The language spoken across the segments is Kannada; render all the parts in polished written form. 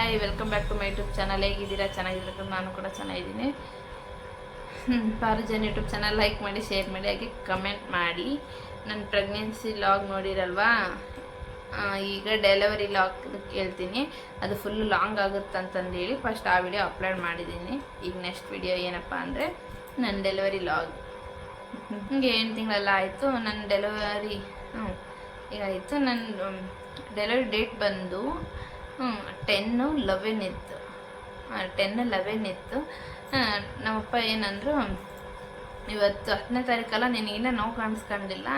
Hi welcome back to my YouTube channel. ಹೇಗಿದ್ದೀರಾ? ಚೆನ್ನಾಗಿದ್ರೆ ನಾನು ಕೂಡ ಚೆನ್ನಾಗಿದ್ದೀನಿ. ಪಾರುಜನ್ ಯೂಟ್ಯೂಬ್ ಚಾನಲ್ ಲೈಕ್ ಮಾಡಿ, ಶೇರ್ ಮಾಡಿ, ಹಾಗೆ ಕಮೆಂಟ್ ಮಾಡಿ. ನನ್ನ ಪ್ರೆಗ್ನೆನ್ಸಿ ಲಾಗ್ ನೋಡಿರಲ್ವಾ? ಈಗ ಡೆಲಿವರಿ ಲಾಗ್ ಕೇಳ್ತೀನಿ, ಅದು ಫುಲ್ ಲಾಂಗ್ ಆಗುತ್ತೆ ಅಂತಂದೇಳಿ ಫಸ್ಟ್ ಆ ವಿಡಿಯೋ ಅಪ್ಲೋಡ್ ಮಾಡಿದ್ದೀನಿ. ಈಗ ನೆಕ್ಸ್ಟ್ ವಿಡಿಯೋ ಏನಪ್ಪ ಅಂದರೆ ನನ್ನ ಡೆಲಿವರಿ ಲಾಗ್. ಹಿಂಗೆ 8 ತಿಂಗಳೆಲ್ಲ ಆಯಿತು ನನ್ನ ಡೆಲಿವರಿ. ಈಗ ಆಯಿತು. ನನ್ನ ಡೆಲಿವರಿ ಡೇಟ್ ಬಂದು 10/11 ಇತ್ತು. 10/11 ಇತ್ತು. ನಮ್ಮಪ್ಪ ಏನಂದರು, ಇವತ್ತು 10ನೇ ತಾರೀಕಲ್ಲ, ನಿನಗಿನ್ನ ನೋವು ಕಾಣಿಸ್ಕೊಂಡಿಲ್ಲ,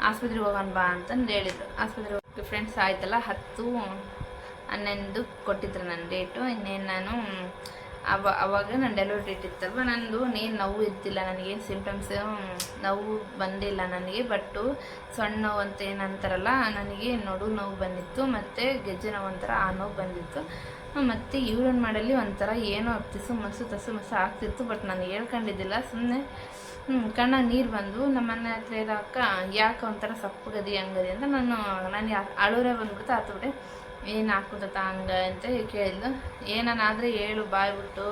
ಆಸ್ಪತ್ರೆಗೆ ಹೋಗೋಣ ಬಾ ಅಂತಂದು ಹೇಳಿದರು. ಆಸ್ಪತ್ರೆಗೆ ಹೋಗಿ ಫ್ರೆಂಡ್ಸ್ ಆಯ್ತಲ್ಲ, 10/11 ಕೊಟ್ಟಿದ್ರು ನನ್ನ ಡೇಟು. ಇನ್ನೇನು ನಾನು ಅವಾಗ ನನ್ನ ಡೆಲಿವರಿ ಡೇಟ್ ಇತ್ತಲ್ವ, ನಂದು ಏನು ನೋವು ಇದ್ದಿಲ್ಲ, ನನಗೇನು ಸಿಂಪ್ಟಮ್ಸ್ ನೋವು ಬಂದಿಲ್ಲ ನನಗೆ. ಬಟ್ಟು ಸಣ್ಣ ನೋವು ಅಂತ ಏನಂತಾರಲ್ಲ, ನನಗೆ ನಡು ನೋವು ಬಂದಿತ್ತು, ಮತ್ತು ಗೆಜ್ಜೆ ನೋವು ಒಂಥರ ಆ ನೋವು ಬಂದಿತ್ತು, ಮತ್ತು ಯೂರಿನ್ ಮಾಡಲಿ ಒಂಥರ ಏನೋ ತಸು ಮಸು ಆಗ್ತಿತ್ತು. ಬಟ್ ನಾನು ಹೇಳ್ಕೊಂಡಿದ್ದಿಲ್ಲ, ಸುಮ್ಮನೆ ಕಣ್ಣಾಗ ನೀರು ಬಂದು ನಮ್ಮ ಮನೆ ಹತ್ರ ಇರೋ ಅಕ್ಕ ಯಾಕೆ ಒಂಥರ ಸಪ್ಪಗದಿ ಹಂಗದಿ ಅಂತ ನನಗೆ ಅಳೂರೇ ಬಂದ್ಬಿಡ್ತು. ಆತುಬಿಟ್ಟೆ ಏನು ಹಾಕುತ್ತ ಹಂಗೆ ಅಂತ ಕೇಳಿದ್ಲು. ಏನಾದ್ರೆ ಹೇಳು ಬಾಯ್ಬಿಟ್ಟು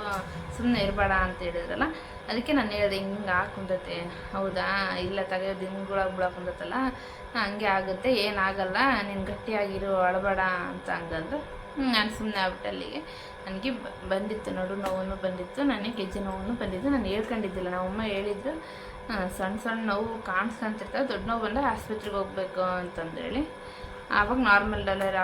ಸುಮ್ಮನೆ ಇರಬೇಡ ಅಂತ ಹೇಳಿದ್ರಲ್ಲ, ಅದಕ್ಕೆ ನಾನು ಹೇಳಿದೆ ಹಿಂಗೆ ಹಾಕುಂತತೆ. ಹೌದಾ, ಇಲ್ಲ ತೆಗೆಯೋ ದಿನಗಳಾಗಿ ಬಿಡೋಕುಂತತ್ತಲ್ಲ, ಹಂಗೆ ಆಗುತ್ತೆ, ಏನಾಗಲ್ಲ, ನೀನು ಗಟ್ಟಿಯಾಗಿರು, ಅಳಬೇಡ ಅಂತ ಹಂಗಂದ್ರೆ ನಾನು ಸುಮ್ಮನೆ ಆಗ್ಬಿಟ್ಟೆ. ಅಲ್ಲಿಗೆ ನನಗೆ ಬಂದಿತ್ತು, ನಡು ನೋವು ಬಂದಿತ್ತು, ನನಗೆ ಗೆಜ್ಜೆ ನೋವು ಬಂದಿತ್ತು. ನಾನು ಹೇಳ್ಕೊಂಡಿದ್ದಿಲ್ಲ, ನಮ್ಮಮ್ಮ ಹೇಳಿದ್ರು ಸಣ್ಣ ನೋವು ಕಾಣಿಸ್ಕೊಂತಿರ್ತವೆ, ದೊಡ್ಡ ನೋವು ಬಂದರೆ ಆಸ್ಪತ್ರೆಗೆ ಹೋಗ್ಬೇಕು ಅಂತಂದೇಳಿ. ಆವಾಗ ನಾರ್ಮಲ್ ಡೆಲಿವರಿ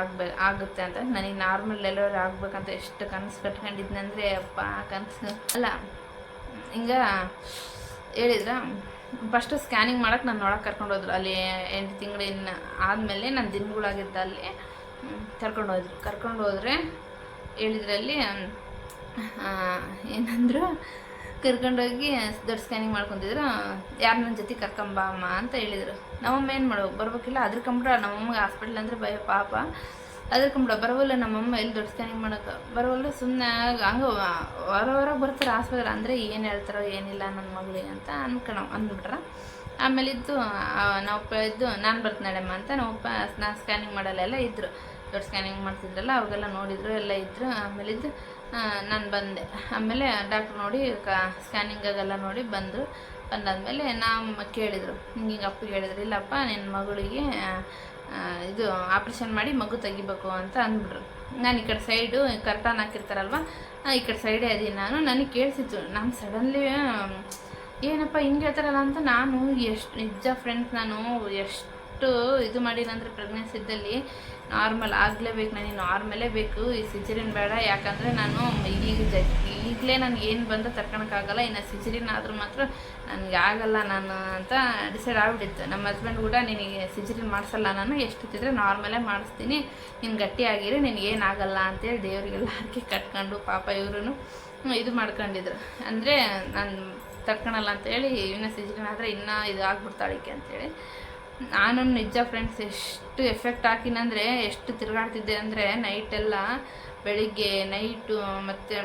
ಆಗುತ್ತೆ ಅಂತ. ನನಗೆ ನಾರ್ಮಲ್ ಡೆಲಿವರಿ ಆಗ್ಬೇಕಂತ ಎಷ್ಟು ಕನಸು ಕಟ್ಕೊಂಡಿದ್ನಂದರೆ ಅಪ್ಪ ಕನಸು ಅಲ್ಲ. ಹಿಂಗೆ ಹೇಳಿದ್ರೆ ಫಸ್ಟು ಸ್ಕ್ಯಾನಿಂಗ್ ಮಾಡೋಕ್ಕೆ ನಾನು ನೋಡೋಕೆ ಕರ್ಕೊಂಡೋದ್ರು. ಅಲ್ಲಿ 8 ತಿಂಗಳು ಇನ್ನು ಆದಮೇಲೆ ನನ್ನ ದಿನಗಳಾಗಿದ್ದ ಅಲ್ಲಿ ಕರ್ಕೊಂಡು ಹೋದರೆ ಹೇಳಿದ್ರಲ್ಲಿ ಏನಂದ್ರು, ಕರ್ಕೊಂಡೋಗಿ ದೊಡ್ಡ ಸ್ಕ್ಯಾನಿಂಗ್ ಮಾಡ್ಕೊತಿದ್ರು. ಯಾರು ನನ್ನ ಜೊತೆ ಕರ್ಕೊಂಬ ಅಮ್ಮ ಅಂತ ಹೇಳಿದರು. ನಮ್ಮಮ್ಮ ಏನು ಮಾಡೋ ಬರ್ಬೇಕಿಲ್ಲ, ಅದ್ರಕೊಂಬಿಡ. ನಮ್ಮಮ್ಮಗೆ ಹಾಸ್ಪಿಟ್ಲ್ ಅಂದರೆ ಭಯ ಪಾಪ, ಅದ್ರಕೊಂಬಿಡ ಬರೋವಲ್ಲ. ನಮ್ಮಮ್ಮ ಎಲ್ಲಿ ದೊಡ್ಡ ಸ್ಕ್ಯಾನಿಂಗ್ ಮಾಡೋಕೆ ಬರೋವಲ್ಲ, ಸುಮ್ಮನೆ ಹಂಗೆ ಹೊರಗೆ ಬರ್ತಾರೆ ಆಸ್ಪತ್ರೆ. ಅಂದರೆ ಏನು ಹೇಳ್ತಾರೋ ಏನಿಲ್ಲ ನನ್ನ ಮಗಳಿಗೆ ಅಂತ ಅಂದ್ಬಿಟ್ರೆ. ಆಮೇಲೆ ಇದ್ದು ನಾವಪ್ಪ ಇದ್ದು ನಾನು ಬರ್ತೀನಮ್ಮ ಅಂತ ನಮ್ಮಪ್ಪ ನಾನು ಸ್ಕ್ಯಾನಿಂಗ್ ಮಾಡಲ್ಲೆಲ್ಲ ಇದ್ದರು. ದೊಡ್ಡ ಸ್ಕ್ಯಾನಿಂಗ್ ಮಾಡ್ತಿದ್ರಲ್ಲ ಅವಾಗೆಲ್ಲ ನೋಡಿದರು, ಎಲ್ಲ ಇದ್ದರು. ಆಮೇಲಿದ್ದು ನಾನು ಬಂದೆ. ಆಮೇಲೆ ಡಾಕ್ಟ್ರು ನೋಡಿ ಸ್ಕ್ಯಾನಿಂಗಾಗೆಲ್ಲ ನೋಡಿ ಬಂದಾದಮೇಲೆ ನಾವು ಕೇಳಿದರು, ಹಿಂಗೆ ಅಪ್ಪಿಗೆ ಹೇಳಿದ್ರು, ಇಲ್ಲಪ್ಪ ನಿನ್ನ ಮಗಳಿಗೆ ಇದು ಆಪ್ರೇಷನ್ ಮಾಡಿ ಮಗು ತೆಗಿಬೇಕು ಅಂತ ಅಂದ್ಬಿಟ್ರು. ನಾನು ಈ ಕಡೆ ಸೈಡು ಕರ್ಟನ್ ಹಾಕಿರ್ತಾರಲ್ವ, ಈ ಕಡೆ ಸೈಡೇ ಅದೀನಿ ನಾನು. ನನಗೆ ಕೇಳಿಸಿತ್ತು. ನಾನು ಸಡನ್ಲಿ ಏನಪ್ಪ ಹಿಂಗೆ ಹೇಳ್ತಾರಲ್ಲ ಅಂತ ನಾನು ಎಷ್ಟು ನಿಜ ಫ್ರೆಂಡ್ಸ್, ನಾನು ಎಷ್ಟು ಇದು ಮಾಡಿನಂದರೆ ಪ್ರೆಗ್ನೆನ್ಸಿ ಇದ್ದಲ್ಲಿ ನಾರ್ಮಲ್ ಆಗಲೇಬೇಕು, ನನಗೆ ನಾರ್ಮಲೇ ಬೇಕು, ಈ ಸಿಜರಿನ್ ಬೇಡ. ಯಾಕಂದರೆ ನಾನು ಈಗಲೇ ನನಗೆ ಏನು ಬಂದು ತರ್ಕೊಳಕ್ಕಾಗಲ್ಲ, ಇನ್ನು ಸಿಜರಿನ್ ಆದರೂ ಮಾತ್ರ ನನಗೆ ಆಗಲ್ಲ ನಾನು ಅಂತ ಡಿಸೈಡ್ ಆಗಿಬಿಟ್ಟಿತ್ತು. ನಮ್ಮ ಹಸ್ಬೆಂಡ್ ಕೂಡ ನಿನಗೆ ಸಿಜರಿನ್ ಮಾಡಿಸಲ್ಲ, ನಾನು ಎಷ್ಟಿದ್ರೆ ನಾರ್ಮಲೇ ಮಾಡಿಸ್ತೀನಿ, ನೀನು ಗಟ್ಟಿಯಾಗಿರಿ, ನಿನಗೇನಾಗಲ್ಲ ಅಂತೇಳಿ ದೇವರಿಗೆಲ್ಲ ಹರಕೆ ಕಟ್ಕೊಂಡು ಪಾಪ ಇವರು ಇದು ಮಾಡ್ಕೊಂಡಿದ್ರು. ಅಂದರೆ ನಾನು ತರ್ಕೊಳಲ್ಲ ಅಂತೇಳಿ, ಇನ್ನು ಸಿಜರಿನ್ ಆದರೆ ಇನ್ನೂ ಇದು ಆಗ್ಬಿಡ್ತಾಳಿಕೆ ಅಂತೇಳಿ. ನಾನು ನಿಜ ಫ್ರೆಂಡ್ಸ್ ಎಷ್ಟು ಎಫೆಕ್ಟ್ ಹಾಕಿನಂದರೆ, ಎಷ್ಟು ತಿರುಗಾಡ್ತಿದ್ದೆ ಅಂದರೆ ನೈಟೆಲ್ಲ, ಬೆಳಿಗ್ಗೆ ನೈಟು ಮತ್ತು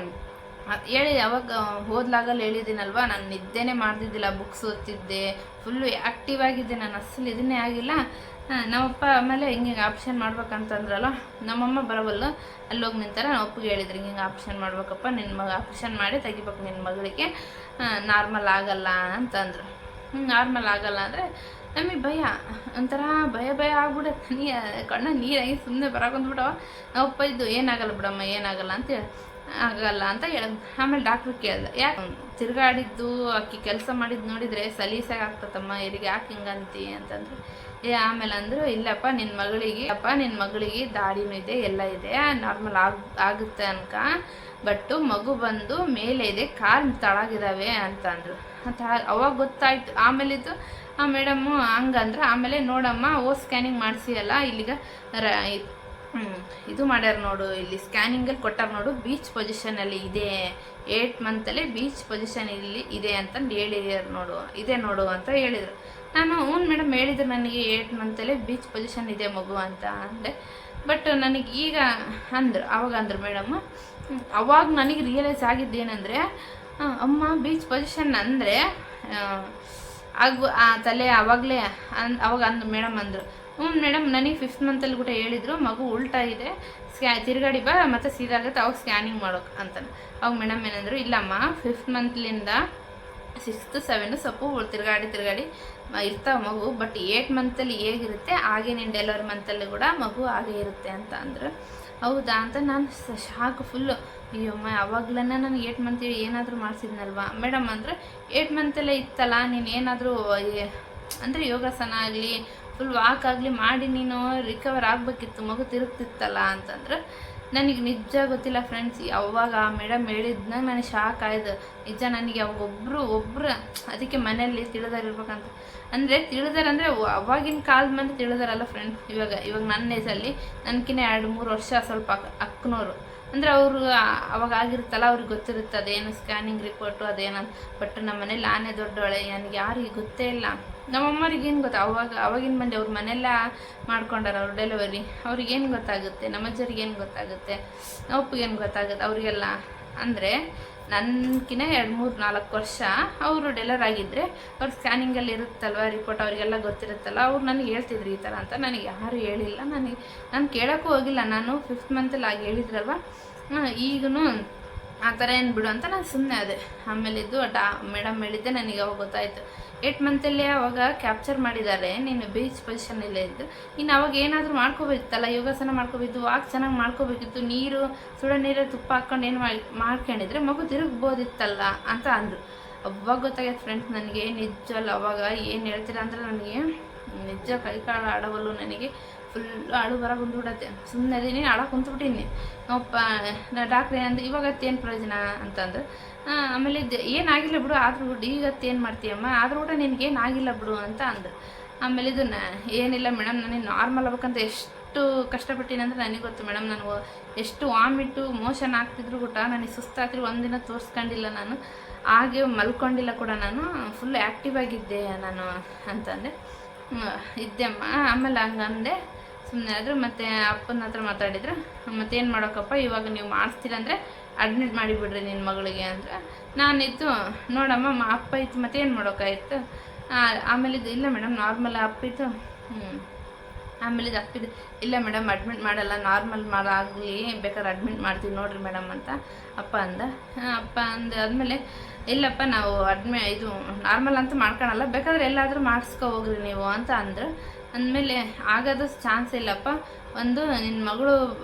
ಹೇಳಿ ಅವಾಗ ಹೋದ್ಲಾಗಲ್ಲಿ ಹೇಳಿದ್ದೀನಲ್ವ, ನಾನು ನಿದ್ದೆನೇ ಮಾಡ್ತಿದ್ದಿಲ್ಲ, ಬುಕ್ಸ್ ಓದ್ತಿದ್ದೆ, ಫುಲ್ಲು ಆ್ಯಕ್ಟಿವ್ ಆಗಿದ್ದೆ ನಾನು, ಅಸಲು ಇದನ್ನೇ ಆಗಿಲ್ಲ. ನಮ್ಮಪ್ಪ ಆಮೇಲೆ ಹಿಂಗೆ ಆಪ್ಷನ್ ಮಾಡ್ಬೇಕಂತಂದ್ರಲ್ಲ, ನಮ್ಮಮ್ಮ ಬರೋವಲ್ಲ, ಅಲ್ಲೋಗಿ ನಿಂತಾರೆ. ನಮ್ಮ ಅಪ್ಪಗೆ ಹೇಳಿದ್ರು, ಹಿಂಗೆ ಆಪ್ಷನ್ ಮಾಡ್ಬೇಕಪ್ಪ, ನಿನ್ನ ಮಗ ಆಪ್ಷನ್ ಮಾಡಿ ತೆಗಿಬೇಕು ನಿನ್ನ ಮಗಳಿಗೆ, ನಾರ್ಮಲ್ ಆಗಲ್ಲ ಅಂತಂದರು. ನಾರ್ಮಲ್ ಆಗಲ್ಲ ಅಂದರೆ ನಮಗೆ ಭಯ, ಒಂಥರ ಭಯ ಆಗ್ಬಿಡುತ್ತೆ. ಕಣ್ಣ ನೀರಾಗಿ ಸುಮ್ಮನೆ ಬರೋಕೊಂಡ್ಬಿಟ್ಟವ. ನಾವಪ್ಪ ಇದ್ದು ಏನಾಗಲ್ಲ ಬಿಡಮ್ಮ, ಏನಾಗಲ್ಲ ಅಂತೇಳಿ ಆಗಲ್ಲ ಅಂತ ಹೇಳ. ಆಮೇಲೆ ಡಾಕ್ಟ್ರು ಕೇಳ್ದೆ, ಯಾಕೆ ತಿರುಗಾಡಿದ್ದು ಅಕ್ಕಿ ಕೆಲಸ ಮಾಡಿದ್ದು ನೋಡಿದರೆ ಸಲೀಸಾಗಿ ಆಗ್ತತಮ್ಮ, ಇಲ್ಲಿಗೆ ಯಾಕೆ ಹಿಂಗಂತಿ ಅಂತಂದ್ರೆ ಆಮೇಲೆ ಅಂದರು, ಇಲ್ಲಪ್ಪ ನಿನ್ನ ಮಗಳಿಗೆ ದಾಡಿನೂ ಇದೆ, ಎಲ್ಲ ಇದೆ, ನಾರ್ಮಲ್ ಆಗುತ್ತೆ ಅನ್ಕ, ಬಟ್ಟು ಮಗು ಬಂದು ಮೇಲೆ ಇದೆ, ಕಾಲು ತಳಗಿದಾವೆ ಅಂತಂದರು. ಅವಾಗ ಗೊತ್ತಾಯ್ತು. ಆಮೇಲಿದ್ದು ಮೇಡಮ್ಮು ಹಂಗಂದ್ರೆ, ಆಮೇಲೆ ನೋಡಮ್ಮ ಸ್ಕ್ಯಾನಿಂಗ್ ಮಾಡಿಸಿಯಲ್ಲ, ಇಲ್ಲಿಗೆ ಇದು ಮಾಡ್ಯಾರ ನೋಡು, ಇಲ್ಲಿ ಸ್ಕ್ಯಾನಿಂಗಲ್ಲಿ ಕೊಟ್ಟಾರ ನೋಡು, ಬೀಚ್ ಪೊಸಿಷನಲ್ಲಿ ಇದೆ, 8 ಮಂತಲ್ಲಿ ಬೀಚ್ ಪೊಸಿಷನ್ ಇಲ್ಲಿ ಇದೆ ಅಂತಂದು ಹೇಳಿದ್ರು, ಇದೆ ನೋಡು ಅಂತ ಹೇಳಿದರು. ನಾನು ಹ್ಞೂ ಮೇಡಮ್ ಹೇಳಿದ್ರು, ನನಗೆ 8 ಮಂತಲ್ಲೇ ಬೀಚ್ ಪೊಸಿಷನ್ ಇದೆ ಮಗು ಅಂತ ಅಂದೆ. ಬಟ್ ನನಗೆ ಈಗ ಅವಾಗ ಅಂದರು ಮೇಡಮ್ಮು. ಅವಾಗ ನನಗೆ ರಿಯಲೈಸ್ ಆಗಿದ್ದೇನೆಂದರೆ, ಅಮ್ಮ ಬೀಚ್ ಪೊಸಿಷನ್ ಅಂದರೆ ಆ ತಲೆ ಅವಾಗಲೇ ಅವಾಗ ಮೇಡಮ್ ಅಂದರು, ಹ್ಞೂ ಮೇಡಮ್ ನನಗೆ 5th ಮಂತಲ್ಲಿ ಕೂಡ ಹೇಳಿದರು ಮಗು ಉಲ್ಟಾ ಇದೆ, ತಿರುಗಾಡಿ ಬಾ ಮತ್ತು ಸೀದಾಗುತ್ತೆ ಅವಾಗ ಸ್ಕ್ಯಾನಿಂಗ್ ಮಾಡೋಕೆ ಅಂತಾನೆ. ಅವಾಗ ಮೇಡಮ್ ಏನಂದರು, ಇಲ್ಲಮ್ಮ 5th ಮಂತ್ಲಿಂದ 6th 7th ಸ್ವಲ್ಪ ತಿರುಗಾಡಿ ಇರ್ತಾವೆ ಮಗು, ಬಟ್ 8 ಮಂತಲ್ಲಿ ಹೇಗಿರುತ್ತೆ ಹಾಗೆ ನೀನು ಡೆಲಿವರಿ ಮಂತಲ್ಲಿ ಕೂಡ ಮಗು ಹಾಗೆ ಇರುತ್ತೆ ಅಂತ ಅಂದರು. ಹೌದಾ ಅಂತ ನಾನು ಶಾಕ್ ಫುಲ್ಲು. ಅಯ್ಯಮ್ಮ ಅವಾಗ್ಲೇ ನಾನು 8 ಮಂತ್ ಏನಾದರೂ ಮಾಡಿಸಿದ್ನಲ್ವಾ ಮೇಡಮ್ ಅಂದರೆ 8 ಮಂತಲ್ಲೇ ಇತ್ತಲ್ಲ, ನೀನು ಏನಾದರೂ ಅಂದರೆ ಯೋಗಾಸನ ಆಗಲಿ ಫುಲ್ ವಾಕ್ ಆಗಲಿ ಮಾಡಿ ನೀನು ರಿಕವರ್ ಆಗಬೇಕಿತ್ತು, ಮಗು ತಿರುಗ್ತಿತ್ತಲ್ಲ ಅಂತಂದ್ರೆ ನನಗೆ ನಿಜ ಗೊತ್ತಿಲ್ಲ ಫ್ರೆಂಡ್ಸ್. ಅವಾಗ ಆ ಮೇಡಮ್ ಹೇಳಿದ್ನಾಗ ನನಗೆ ಶಾಕ್ ಆಯ್ತು. ನಿಜ ನನಗೆ ಅವಾಗ ಒಬ್ಬರು ಅದಕ್ಕೆ ಮನೆಯಲ್ಲಿ ತಿಳಿದಾರಿರ್ಬೇಕಂತ ಅಂದರೆ ತಿಳಿದಾರಂದರೆ ಅವಾಗಿನ ಕಾಲದ ಮಂದಿ ತಿಳಿದಾರಲ್ಲ ಫ್ರೆಂಡ್ಸ್. ಇವಾಗ ನನ್ನ ಏಜಲ್ಲಿ ನನಗಿನ್ನ 2-3 ವರ್ಷ ಸ್ವಲ್ಪ ಅಕ್ಕನೋರು ಅಂದರೆ ಅವರು ಅವಾಗ ಆಗಿರುತ್ತಲ್ಲ, ಅವ್ರಿಗೆ ಗೊತ್ತಿರುತ್ತೆ ಅದೇನು ಸ್ಕ್ಯಾನಿಂಗ್ ರಿಪೋರ್ಟು ಅದೇನಂತ. ಬಟ್ ನಮ್ಮ ಮನೇಲಿ ನಾನೇ ದೊಡ್ಡವಳೆ, ನನಗೆ ಯಾರಿಗೆ ಗೊತ್ತೇ ಇಲ್ಲ. ನಮ್ಮಮ್ಮರಿಗೇನು ಗೊತ್ತಾ, ಅವಾಗಿನ ಮಂದಿ ಅವ್ರ ಮನೆಯೆಲ್ಲ ಮಾಡ್ಕೊಂಡಾರ ಅವ್ರು ಡೆಲಿವರಿ, ಅವ್ರಿಗೇನು ಗೊತ್ತಾಗುತ್ತೆ, ನಮ್ಮ ಅಜ್ಜರಿಗೇನು ಗೊತ್ತಾಗುತ್ತೆ, ನಮ್ಮ ಅಪ್ಪಗೇನು ಗೊತ್ತಾಗುತ್ತೆ ಅವರಿಗೆಲ್ಲ. ಅಂದರೆ ನನ್ಕಿನ್ನ 2-3-4 ವರ್ಷ ಅವರು ಡೆಲಿವರ್ ಆಗಿದ್ದರೆ ಅವ್ರ ಸ್ಕ್ಯಾನಿಂಗಲ್ಲಿ ಇರುತ್ತಲ್ವ ರಿಪೋರ್ಟ್, ಅವರಿಗೆಲ್ಲ ಗೊತ್ತಿರುತ್ತಲ್ಲ, ಅವ್ರು ನನಗೆ ಹೇಳ್ತಿದ್ರು ಈ ಥರ ಅಂತ. ನನಗೆ ಯಾರೂ ಹೇಳಿಲ್ಲ, ನಾನು ಕೇಳೋಕ್ಕೂ ಹೋಗಿಲ್ಲ. ನಾನು 5th ಮಂತಲ್ಲಿ ಆಗಿ ಹೇಳಿದ್ರಲ್ವ, ಈಗೂ ಆ ಥರ ಏನು ಬಿಡು ಅಂತ ನಾನು ಸುಮ್ಮನೆ ಅದೇ. ಆಮೇಲೆ ಇದು ಮೇಡಮ್ ಹೇಳಿದ್ದೆ ನನಗೆ ಅವಾಗ ಗೊತ್ತಾಯಿತು. 8 ಮಂತಲ್ಲೇ ಅವಾಗ ಕ್ಯಾಪ್ಚರ್ ಮಾಡಿದ್ದಾರೆ, ನೀನು ಬೀಚ್ ಪೊಸಿಷನಲ್ಲೇ ಇದ್ದು ಇನ್ನು ಅವಾಗ ಏನಾದರೂ ಮಾಡ್ಕೋಬೇಕಿತ್ತಲ್ಲ, ಯೋಗಾಸನ ಮಾಡ್ಕೋಬೇಕಿತ್ತು, ವಾಕ್ ಚೆನ್ನಾಗಿ ಮಾಡ್ಕೋಬೇಕಿತ್ತು, ಸುಡೋ ನೀರಲ್ಲಿ ತುಪ್ಪ ಹಾಕ್ಕೊಂಡು ಏನು ಮಾಡ್ಕೊಂಡಿದ್ರೆ ಮಗು ತಿರುಗ್ಬೋದಿತ್ತಲ್ಲ ಅಂತ ಅಂದರು. ಅವಾಗ ಗೊತ್ತಾಗೈತೆ ಫ್ರೆಂಡ್ಸ್ ನನಗೆ ನಿಜವಲ್ಲ. ಅವಾಗ ಏನು ಹೇಳ್ತೀರ ಅಂದರೆ ನನಗೆ ನಿಜ ಕೈಕಾಲು ಆಡವಲ್ಲು, ನನಗೆ ಫುಲ್ಲು ಅಳು ಬರ ಬಂದುಬಿಡತ್ತೆ. ಸುಮ್ಮನೆ ಅದೀನಿ ಅಳ ಕುಂತ್ಬಿಟ್ಟಿನಿ. ಡಾಕ್ಟ್ರ್ ಏನಂದ್ರೆ ಇವಾಗತ್ತೇನು ಪ್ರಯೋಜನ ಅಂತಂದ್ರೆ, ಆಮೇಲೆ ಏನಾಗಿಲ್ಲ ಬಿಡು, ಆದ್ರೂ ಬಿಡು ಈಗತ್ತೇನು ಮಾಡ್ತೀಯಮ್ಮ, ಆದ್ರೂ ಕೂಡ ನಿನಗೇನು ಆಗಿಲ್ಲ ಬಿಡು ಅಂತ ಅಂದರು. ಆಮೇಲೆ ಇದನ್ನು ಏನಿಲ್ಲ ಮೇಡಮ್, ನನಗೆ ನಾರ್ಮಲ್ ಆಗ್ಬೇಕಂತ ಎಷ್ಟು ಕಷ್ಟಪಟ್ಟಿನಿ ಅಂದರೆ ನನಗೆ ಗೊತ್ತು ಮೇಡಮ್. ನನಗೆ ಎಷ್ಟು ವಾಮಿಟ್ಟು ಮೋಷನ್ ಆಗ್ತಿದ್ರು ಕೂಡ ನನಗೆ ಸುಸ್ತಾಗ್ತಿದ್ರು, ಒಂದಿನ ತೋರಿಸ್ಕೊಂಡಿಲ್ಲ ನಾನು, ಹಾಗೆ ಮಲ್ಕೊಂಡಿಲ್ಲ ಕೂಡ, ನಾನು ಫುಲ್ ಆ್ಯಕ್ಟಿವ್ ಆಗಿದ್ದೆ ನಾನು ಅಂತಂದೆ. ಇದ್ದೆಮ್ಮ. ಆಮೇಲೆ ಹಂಗಂದೆ ಸುಮ್ಮನೆ ಆದರು. ಮತ್ತು ಅಪ್ಪನ ಹತ್ರ ಮಾತಾಡಿದ್ರು, ಮತ್ತೇನು ಮಾಡೋಕ್ಕಪ್ಪ, ಇವಾಗ ನೀವು ಮಾಡಿಸ್ತೀರಂದರೆ ಅಡ್ಮಿಟ್ ಮಾಡಿಬಿಡ್ರಿ ನಿನ್ನ ಮಗಳಿಗೆ ಅಂದರೆ. ನಾನಿತ್ತು ನೋಡಮ್ಮ ಅಪ್ಪ ಇತ್ತು ಮತ್ತೇನು ಮಾಡೋಕ್ಕಾಯ್ತು. ಆಮೇಲೆ ಇದು ಇಲ್ಲ ಮೇಡಮ್ ನಾರ್ಮಲ್ ಅಪ್ಪಿತ್ತು. ಆಮೇಲೆ ಇದು ಅಪ್ಪಿದ್ದು ಇಲ್ಲ ಮೇಡಮ್ ಅಡ್ಮಿಟ್ ಮಾಡಲ್ಲ, ನಾರ್ಮಲ್ ಮಾಡಾಗಲಿ ಬೇಕಾದ್ರೆ ಅಡ್ಮಿಟ್ ಮಾಡ್ತೀವಿ ನೋಡಿರಿ ಮೇಡಮ್ ಅಂತ ಅಪ್ಪ ಅಂದ. ಅಪ್ಪ ಆದಮೇಲೆ ಇಲ್ಲಪ್ಪ ನಾವು ಇದು ನಾರ್ಮಲ್ ಅಂತ ಮಾಡ್ಕೊಳಲ್ಲ, ಬೇಕಾದ್ರೆ ಎಲ್ಲಾದರೂ ಮಾಡಿಸ್ಕೊ ಹೋಗ್ರಿ ನೀವು ಅಂತ ಅಂದರು. ಅಂದಮೇಲೆ ಆಗೋದು ಚಾನ್ಸ್ ಇಲ್ಲಪ್ಪ, ಒಂದು ನಿನ್ನ ಮಗಳು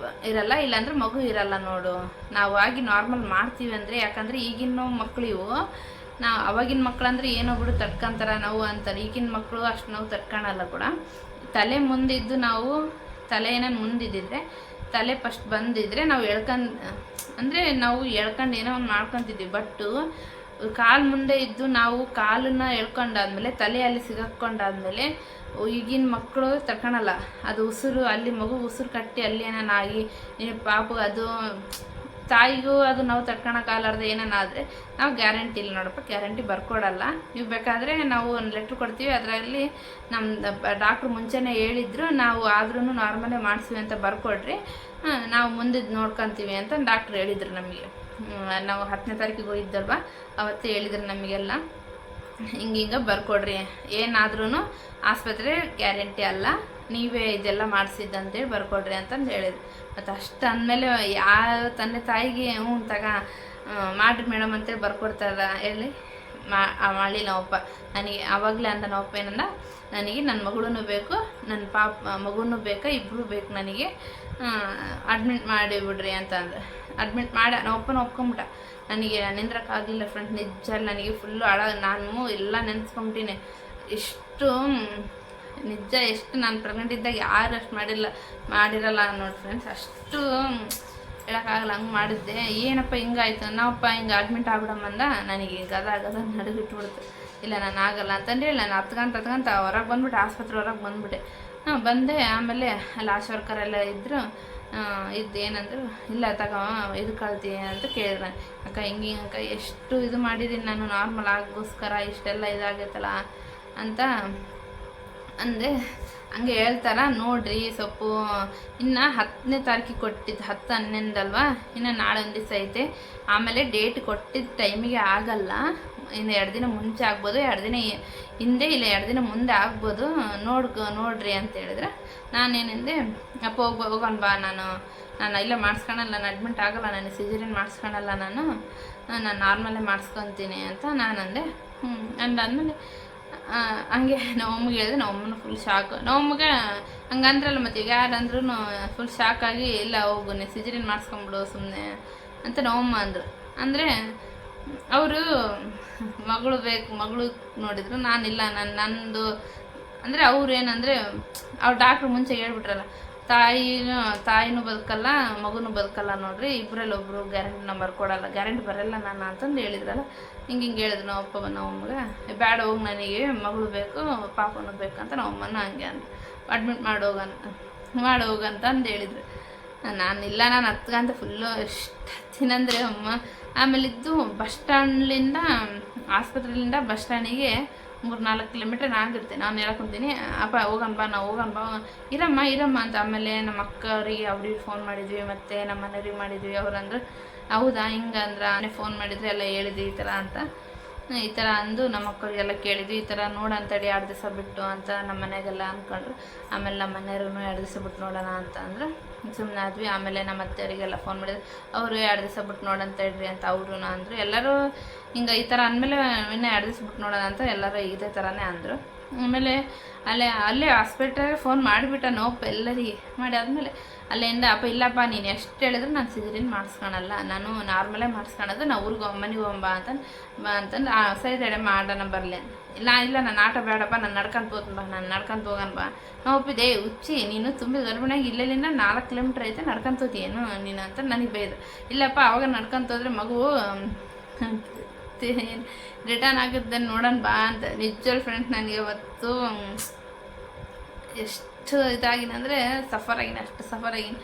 ಇರಲ್ಲ, ಇಲ್ಲಾಂದ್ರೆ ಮಗು ಇರಲ್ಲ ನೋಡು, ನಾವು ಆಗಿ ನಾರ್ಮಲ್ ಮಾಡ್ತೀವಿ ಅಂದರೆ. ಯಾಕಂದರೆ ಈಗಿನ ಮಕ್ಕಳು ಇವು, ನಾವು ಅವಾಗಿನ ಮಕ್ಕಳಂದ್ರೆ ಏನೋ ಬಿಡು ತಡ್ಕೊತಾರ ನೋವು ಅಂತಾರೆ, ಈಗಿನ ಮಕ್ಕಳು ಅಷ್ಟು ನೋವು ತಡ್ಕೊಳಲ್ಲ ಕೂಡ. ತಲೆ ಮುಂದಿದ್ದು ನಾವು ತಲೆ ಏನೇನು ಮುಂದಿದ್ದಿದ್ರೆ ತಲೆ ಫಸ್ಟ್ ಬಂದಿದ್ರೆ ನಾವು ಅಂದರೆ ನಾವು ಎಳ್ಕೊಂಡು ಏನೋ ಒಂದು ಮಾಡ್ಕೊತಿದ್ವಿ. ಬಟ್ಟು ಕಾಲು ಮುಂದೆ ಇದ್ದು ನಾವು ಕಾಲನ್ನ ಎಳ್ಕೊಂಡಾದ್ಮೇಲೆ ತಲೆಯಲ್ಲಿ ಸಿಗಾಕೊಂಡಾದ್ಮೇಲೆ ಈಗಿನ ಮಕ್ಕಳು ತಡ್ಕೊಳಲ್ಲ. ಅದು ಉಸಿರು ಅಲ್ಲಿ ಮಗು ಉಸಿರು ಕಟ್ಟಿ ಅಲ್ಲಿ ಏನಾಗಿ ಪಾಪ ಅದು ತಾಯಿಗೂ ಅದು ನಾವು ತಡ್ಕೊಳಕ್ಕಾಗಲಾರ್ದೆ ಏನಾದ್ರೆ ನಾವು ಗ್ಯಾರಂಟಿ ಇಲ್ಲ ನೋಡಪ್ಪ, ಗ್ಯಾರಂಟಿ ಬರ್ಕೊಡಲ್ಲ. ನೀವು ಬೇಕಾದರೆ ನಾವು ಒಂದು ಲೆಟ್ರ್ ಕೊಡ್ತೀವಿ, ಅದರಲ್ಲಿ ನಮ್ಮ ಡಾಕ್ಟ್ರು ಮುಂಚೆನೇ ಹೇಳಿದ್ರು, ನಾವು ಆದ್ರೂ ನಾರ್ಮಲೇ ಮಾಡಿಸ್ತೀವಿ ಅಂತ ಬರ್ಕೊಡ್ರಿ, ನಾವು ಮುಂದಿದ್ದು ನೋಡ್ಕೊತೀವಿ ಅಂತ ಡಾಕ್ಟ್ರು ಹೇಳಿದ್ರು ನಮಗೆ. ನಾವು 10ನೇ ತಾರೀಕಿಗೆ ಹೋಗಿದ್ದಲ್ವ ಅವತ್ತೇ ಹೇಳಿದ್ರು ನಮಗೆಲ್ಲ, ಹಿಂಗೆ ಬರ್ಕೊಡ್ರಿ, ಏನಾದ್ರೂ ಆಸ್ಪತ್ರೆ ಗ್ಯಾರಂಟಿ ಅಲ್ಲ, ನೀವೇ ಇದೆಲ್ಲ ಮಾಡಿಸಿದ್ದಂತೇಳಿ ಬರ್ಕೊಡ್ರಿ ಅಂತಂದು ಹೇಳಿದ್ರು. ಮತ್ತು ಅಷ್ಟು ಅಂದಮೇಲೆ ಯಾವ ತಂದೆ ತಾಯಿಗೆ ಮಾಡಿರಿ ಮೇಡಮ್ ಅಂತೇಳಿ ಬರ್ಕೊಡ್ತಾರ ಹೇಳಿ ಮಾಡಲಿಲ್ಲ ನಾವಪ್ಪ. ನನಗೆ ಆವಾಗಲೇ ಅಂದ ನಾವಪ್ಪ ಏನಂದ, ನನಗೆ ನನ್ನ ಮಗಳೂ ಬೇಕು, ನನ್ನ ಮಗುನೂ ಬೇಕಾ, ಇಬ್ಬರು ಬೇಕು ನನಗೆ, ಅಡ್ಮಿಟ್ ಮಾಡಿಬಿಡ್ರಿ ಅಂತಂದ್ರೆ ಅಡ್ಮಿಟ್ ಮಾಡಿ ನಾವಪ್ಪನ ಒಪ್ಕೊಂಬಿಟ್ಟ. ನನಗೆ ನಿಂದ್ರಕ್ಕಾಗಲಿಲ್ಲ ಫ್ರೆಂಡ್ಸ್, ನಿಜ ನನಗೆ ಫುಲ್ಲು ನಾನು ಎಲ್ಲ ನೆನೆಸ್ಕೊಂಬಿಟ್ಟಿನಿ. ನಿಜ ಎಷ್ಟು ನಾನು ಪ್ರೆಗ್ನೆಂಟ್ ಇದ್ದಾಗ ಯಾರು ಅಷ್ಟು ಮಾಡಿರಲ್ಲ ನೋಡಿ ಫ್ರೆಂಡ್ಸ್, ಅಷ್ಟು ಹೇಳೋಕ್ಕಾಗಲ್ಲ ಹಂಗೆ ಮಾಡಿದ್ದೆ. ಏನಪ್ಪ ಹಿಂಗಾಯ್ತು, ನಾವಪ್ಪ ಹಿಂಗೆ ಅಡ್ಮಿಟ್ ಆಗ್ಬಿಡಮ್ಮಂದ, ನನಗೆ ಗದ ನಡುಗಿಟ್ಬಿಡ್ತು. ಇಲ್ಲ ನಾನು ಆಗಲ್ಲ ಅಂತಂದ್ರೆ ನಾನು ಹತ್ಕೊಂತ ಹೊರಗೆ ಬಂದ್ಬಿಟ್ಟೆ, ಆಸ್ಪತ್ರೆ ಹೊರಗೆ ಬಂದುಬಿಟ್ಟೆ. ಬಂದೆ. ಆಮೇಲೆ ಅಲ್ಲಿ ಆಶಾ ವರ್ಕರೆಲ್ಲ ಇದ್ದರು, ಏನಂದ್ರು, ಇಲ್ಲ ಇದು ಕಳ್ತೀವಿ ಅಂತ ಕೇಳಿದ್ರೆ, ಅಕ್ಕ ಹಿಂಗೆ ಅಕ್ಕ ಎಷ್ಟು ಇದು ಮಾಡಿದ್ದೀನಿ ನಾನು ನಾರ್ಮಲ್ ಆಗೋಸ್ಕರ, ಇಷ್ಟೆಲ್ಲ ಇದಾಗೈತಲ್ಲ ಅಂತ ಅಂದೆ. ಹಂಗೆ ಹೇಳ್ತಾರ ನೋಡ್ರಿ ಸೊಪ್ಪು ಇನ್ನು 10ನೇ ತಾರೀಕಿಗೆ ಕೊಟ್ಟಿದ್ದು 10, 11 ಅಲ್ವಾ, ಇನ್ನು ನಾಳೆ ಒಂದು ದಿವಸ ಐತೆ. ಆಮೇಲೆ ಡೇಟ್ ಕೊಟ್ಟಿದ್ದ ಟೈಮಿಗೆ ಆಗಲ್ಲ, ಇನ್ನು 2 ದಿನ ಮುಂಚೆ ಆಗ್ಬೋದು, 2 ದಿನ ಹಿಂದೆ ಇಲ್ಲ 2 ದಿನ ಮುಂದೆ ಆಗ್ಬೋದು, ನೋಡ್ರಿ ಅಂತ ಹೇಳಿದ್ರೆ ನಾನೇನೆಂದೆ, ಅಪ್ಪ ಹೋಗೋಣ ಬಾ, ನಾನು ಇಲ್ಲ ಮಾಡಿಸ್ಕೊಳಲ್ಲ, ನಾನು ಅಡ್ಮಿಟ್ ಆಗೋಲ್ಲ, ನಾನು ಸಿಜೇರಿಯನ್ ಮಾಡಿಸ್ಕೊಳಲ್ಲ, ನಾನು ನಾರ್ಮಲ್ಲೇ ಮಾಡಿಸ್ಕೊತೀನಿ ಅಂತ ನಾನಂದೆ. ಅಂದಾದ್ಮೇಲೆ ಹಂಗೆ ನಮ್ಮಮ್ಮಗೆ ಹೇಳಿದೆ. ನಮ್ಮಮ್ಮನ ಫುಲ್ ಶಾಕ್. ನಮ್ಮಮ್ಮಗೆ ಹಂಗಂದ್ರಲ್ಲ, ಮತ್ತು ಈಗ ಯಾರಂದ್ರೂ ಫುಲ್ ಶಾಕಾಗಿ, ಇಲ್ಲ ಹೋಗು ನೀನು ಸಿಜೇರಿಯನ್ ಮಾಡಿಸ್ಕೊಂಬಿಡು ಸುಮ್ಮನೆ ಅಂತ ನಮ್ಮಮ್ಮ ಅಂದರು. ಅಂದರೆ ಅವರು ಮಗಳು ಬೇಕು, ಮಗಳು ನೋಡಿದ್ರು, ನಾನಿಲ್ಲ, ನಂದು ಅಂದರೆ ಅವ್ರು ಏನಂದರೆ ಅವ್ರು ಡಾಕ್ಟ್ರು ಮುಂಚೆ ಹೇಳ್ಬಿಟ್ರಲ್ಲ, ತಾಯಿನೂ ಬದುಕಲ್ಲ, ಮಗುನೂ ಬದುಕಲ್ಲ ನೋಡ್ರಿ, ಇಬ್ಬರಲ್ಲಿ ಒಬ್ಬರು ಗ್ಯಾರಂಟಿ ನಂಬರ್ ಕೊಡಲ್ಲ, ಗ್ಯಾರಂಟಿ ಬರಲ್ಲ ನಾನು ಅಂತಂದು ಹೇಳಿದ್ರಲ್ಲ. ಹಿಂಗೆ ಹೇಳಿದ್ರು ನಾವು ಅಪ್ಪ ನಮ್ಮಮ್ಮಗೆ, ಬೇಡ ಹೋಗಿ, ನನಗೆ ಮಗಳು ಬೇಕು, ಪಾಪನೂ ಬೇಕಂತ ನಮ್ಮಮ್ಮನ ಹಂಗೆ ಅಂದು ಅಡ್ಮಿಟ್ ಮಾಡೋಗಂತ ಅಂದು ಹೇಳಿದ್ರು. ನಾನಿಲ್ಲ, ನಾನು 10 ಗಂಟೆ ಫುಲ್ಲು ಎಷ್ಟು ಹತ್ತಿನಂದರೆ ಅಮ್ಮ. ಆಮೇಲೆ ಇದ್ದು ಬಸ್ ಸ್ಟ್ಯಾಂಡ್ಲಿಂದ ಆಸ್ಪತ್ರೆಯಿಂದ ಬಸ್ ಸ್ಟ್ಯಾಂಡಿಗೆ 3-4 ಕಿಲೋಮೀಟರ್ ಆಗಿರುತ್ತೆ. ನಾನು ಹೇಳಕೊಂತೀನಿ, ಅಪ್ಪ ಹೋಗೋಣ ಬಾ, ನಾವು ಹೋಗೋಣ ಬಾ, ಇರಮ್ಮ ಅಂತ. ಆಮೇಲೆ ನಮ್ಮ ಅಕ್ಕವ್ರಿಗೆ ಅವ್ರಿಗೆ ಫೋನ್ ಮಾಡಿದ್ವಿ, ಮತ್ತು ನಮ್ಮ ಮನೆಯವ್ರಿಗೆ ಮಾಡಿದ್ವಿ. ಅವ್ರಂದ್ರೆ ಹೌದಾ ಹಿಂಗಂದ್ರೆ ಫೋನ್ ಮಾಡಿದ್ರೆ ಎಲ್ಲ ಹೇಳಿದ್ವಿ ಈ ಥರ ಅಂತ. ಈ ಥರ ಅಂದು ನಮ್ಮ ಅಕ್ಕವ್ರಿಗೆಲ್ಲ ಕೇಳಿದ್ವಿ, ಈ ಥರ ನೋಡಂತೇಳಿ 2 ದಿವಸ ಬಿಟ್ಟು ಅಂತ ನಮ್ಮ ಮನೆಗೆಲ್ಲ ಅಂದ್ಕೊಂಡ್ರು. ಆಮೇಲೆ ನಮ್ಮ ಮನೆಯವ್ರೂ 2 ದಿವಸ ಬಿಟ್ಟು ನೋಡೋಣ ಅಂತ ಅಂದ್ರೆ ಸುಮ್ಮನೆ ಆದ್ವಿ. ಆಮೇಲೆ ನಮ್ಮ ಅತ್ತೆಯವರಿಗೆಲ್ಲ ಫೋನ್ ಮಾಡಿದ್ರು, ಅವರು 2 ದಿವಸ ಬಿಟ್ಟು ನೋಡಂತ ಹೇಳ್ರಿ ಅಂತ ಅವರು ಅಂದರು. ಎಲ್ಲರೂ ಹಿಂಗೆ ಈ ಥರ ಅಂದಮೇಲೆ ಇನ್ನೂ 2 ದಿವಸ ಬಿಟ್ಟು ನೋಡೋಣ ಅಂತ ಎಲ್ಲರೂ ಇದೇ ಥರನೇ ಅಂದರು. ಆಮೇಲೆ ಅಲ್ಲೇ ಹಾಸ್ಪಿಟಲ್ಗೆ ಫೋನ್ ಮಾಡಿಬಿಟ್ಟ ನೋವು ಎಲ್ಲರಿಗೆ ಮಾಡಿ ಆದಮೇಲೆ ಅಲ್ಲಿಂದ, ಅಪ್ಪ ಇಲ್ಲಪ್ಪ ನೀನು ಎಷ್ಟು ಹೇಳಿದ್ರು ನಾನು ಸಿಜೇರಿಯನ್ ಮಾಡಿಸ್ಕೊಳಲ್ಲ, ನಾನು ನಾರ್ಮಲೇ ಮಾಡಿಸ್ಕೊಳೋದು, ನಾವು ಮನೆಗೆ ಹೋಗಂಬ ಅಂತಂದು ಸರಿ ತಡೆ ಮಾಡೋಣ ಬರಲಿ. ಇಲ್ಲ ನಾನು ಆಟ ಬೇಡಪ್ಪ, ನಾನು ನಡ್ಕೊಂತ ಹೋಗ್ತೀನಿ ಬಾ, ನಾನು ನಡ್ಕೊಂತ ಹೋಗೋಣ ಬಾ. ನಾವು ಒಪ್ಪಿದೆ, ಹುಚ್ಚಿ ನೀನು ತುಂಬ ಗರ್ಭಿಣಿಯಾಗಿ ಇಲ್ಲಿಂದ 4 ಕಿಲೋಮೀಟ್ರ್ ಐತೆ, ನಡ್ಕೊಂತ ಹೋಗ್ತೀಯೇನು ನೀನು ಅಂತ ನನಗೆ ಬೈದು. ಇಲ್ಲಪ್ಪ ಅವಾಗ ನಡ್ಕೊಂತ ಹೋದ್ರೆ ಮಗು ರಿಟರ್ನ್ ಆಗುತ್ತೆ ನೋಡೋಣ ಬಾ ಅಂತ. ನಿಜವಲ್ ಫ್ರೆಂಡ್ಸ್, ನನಗೆ ಅವತ್ತು ಎಷ್ಟು ಇದಾಗಿನಂದರೆ ಅಷ್ಟು ಸಫರ್ ಆಗಿನ.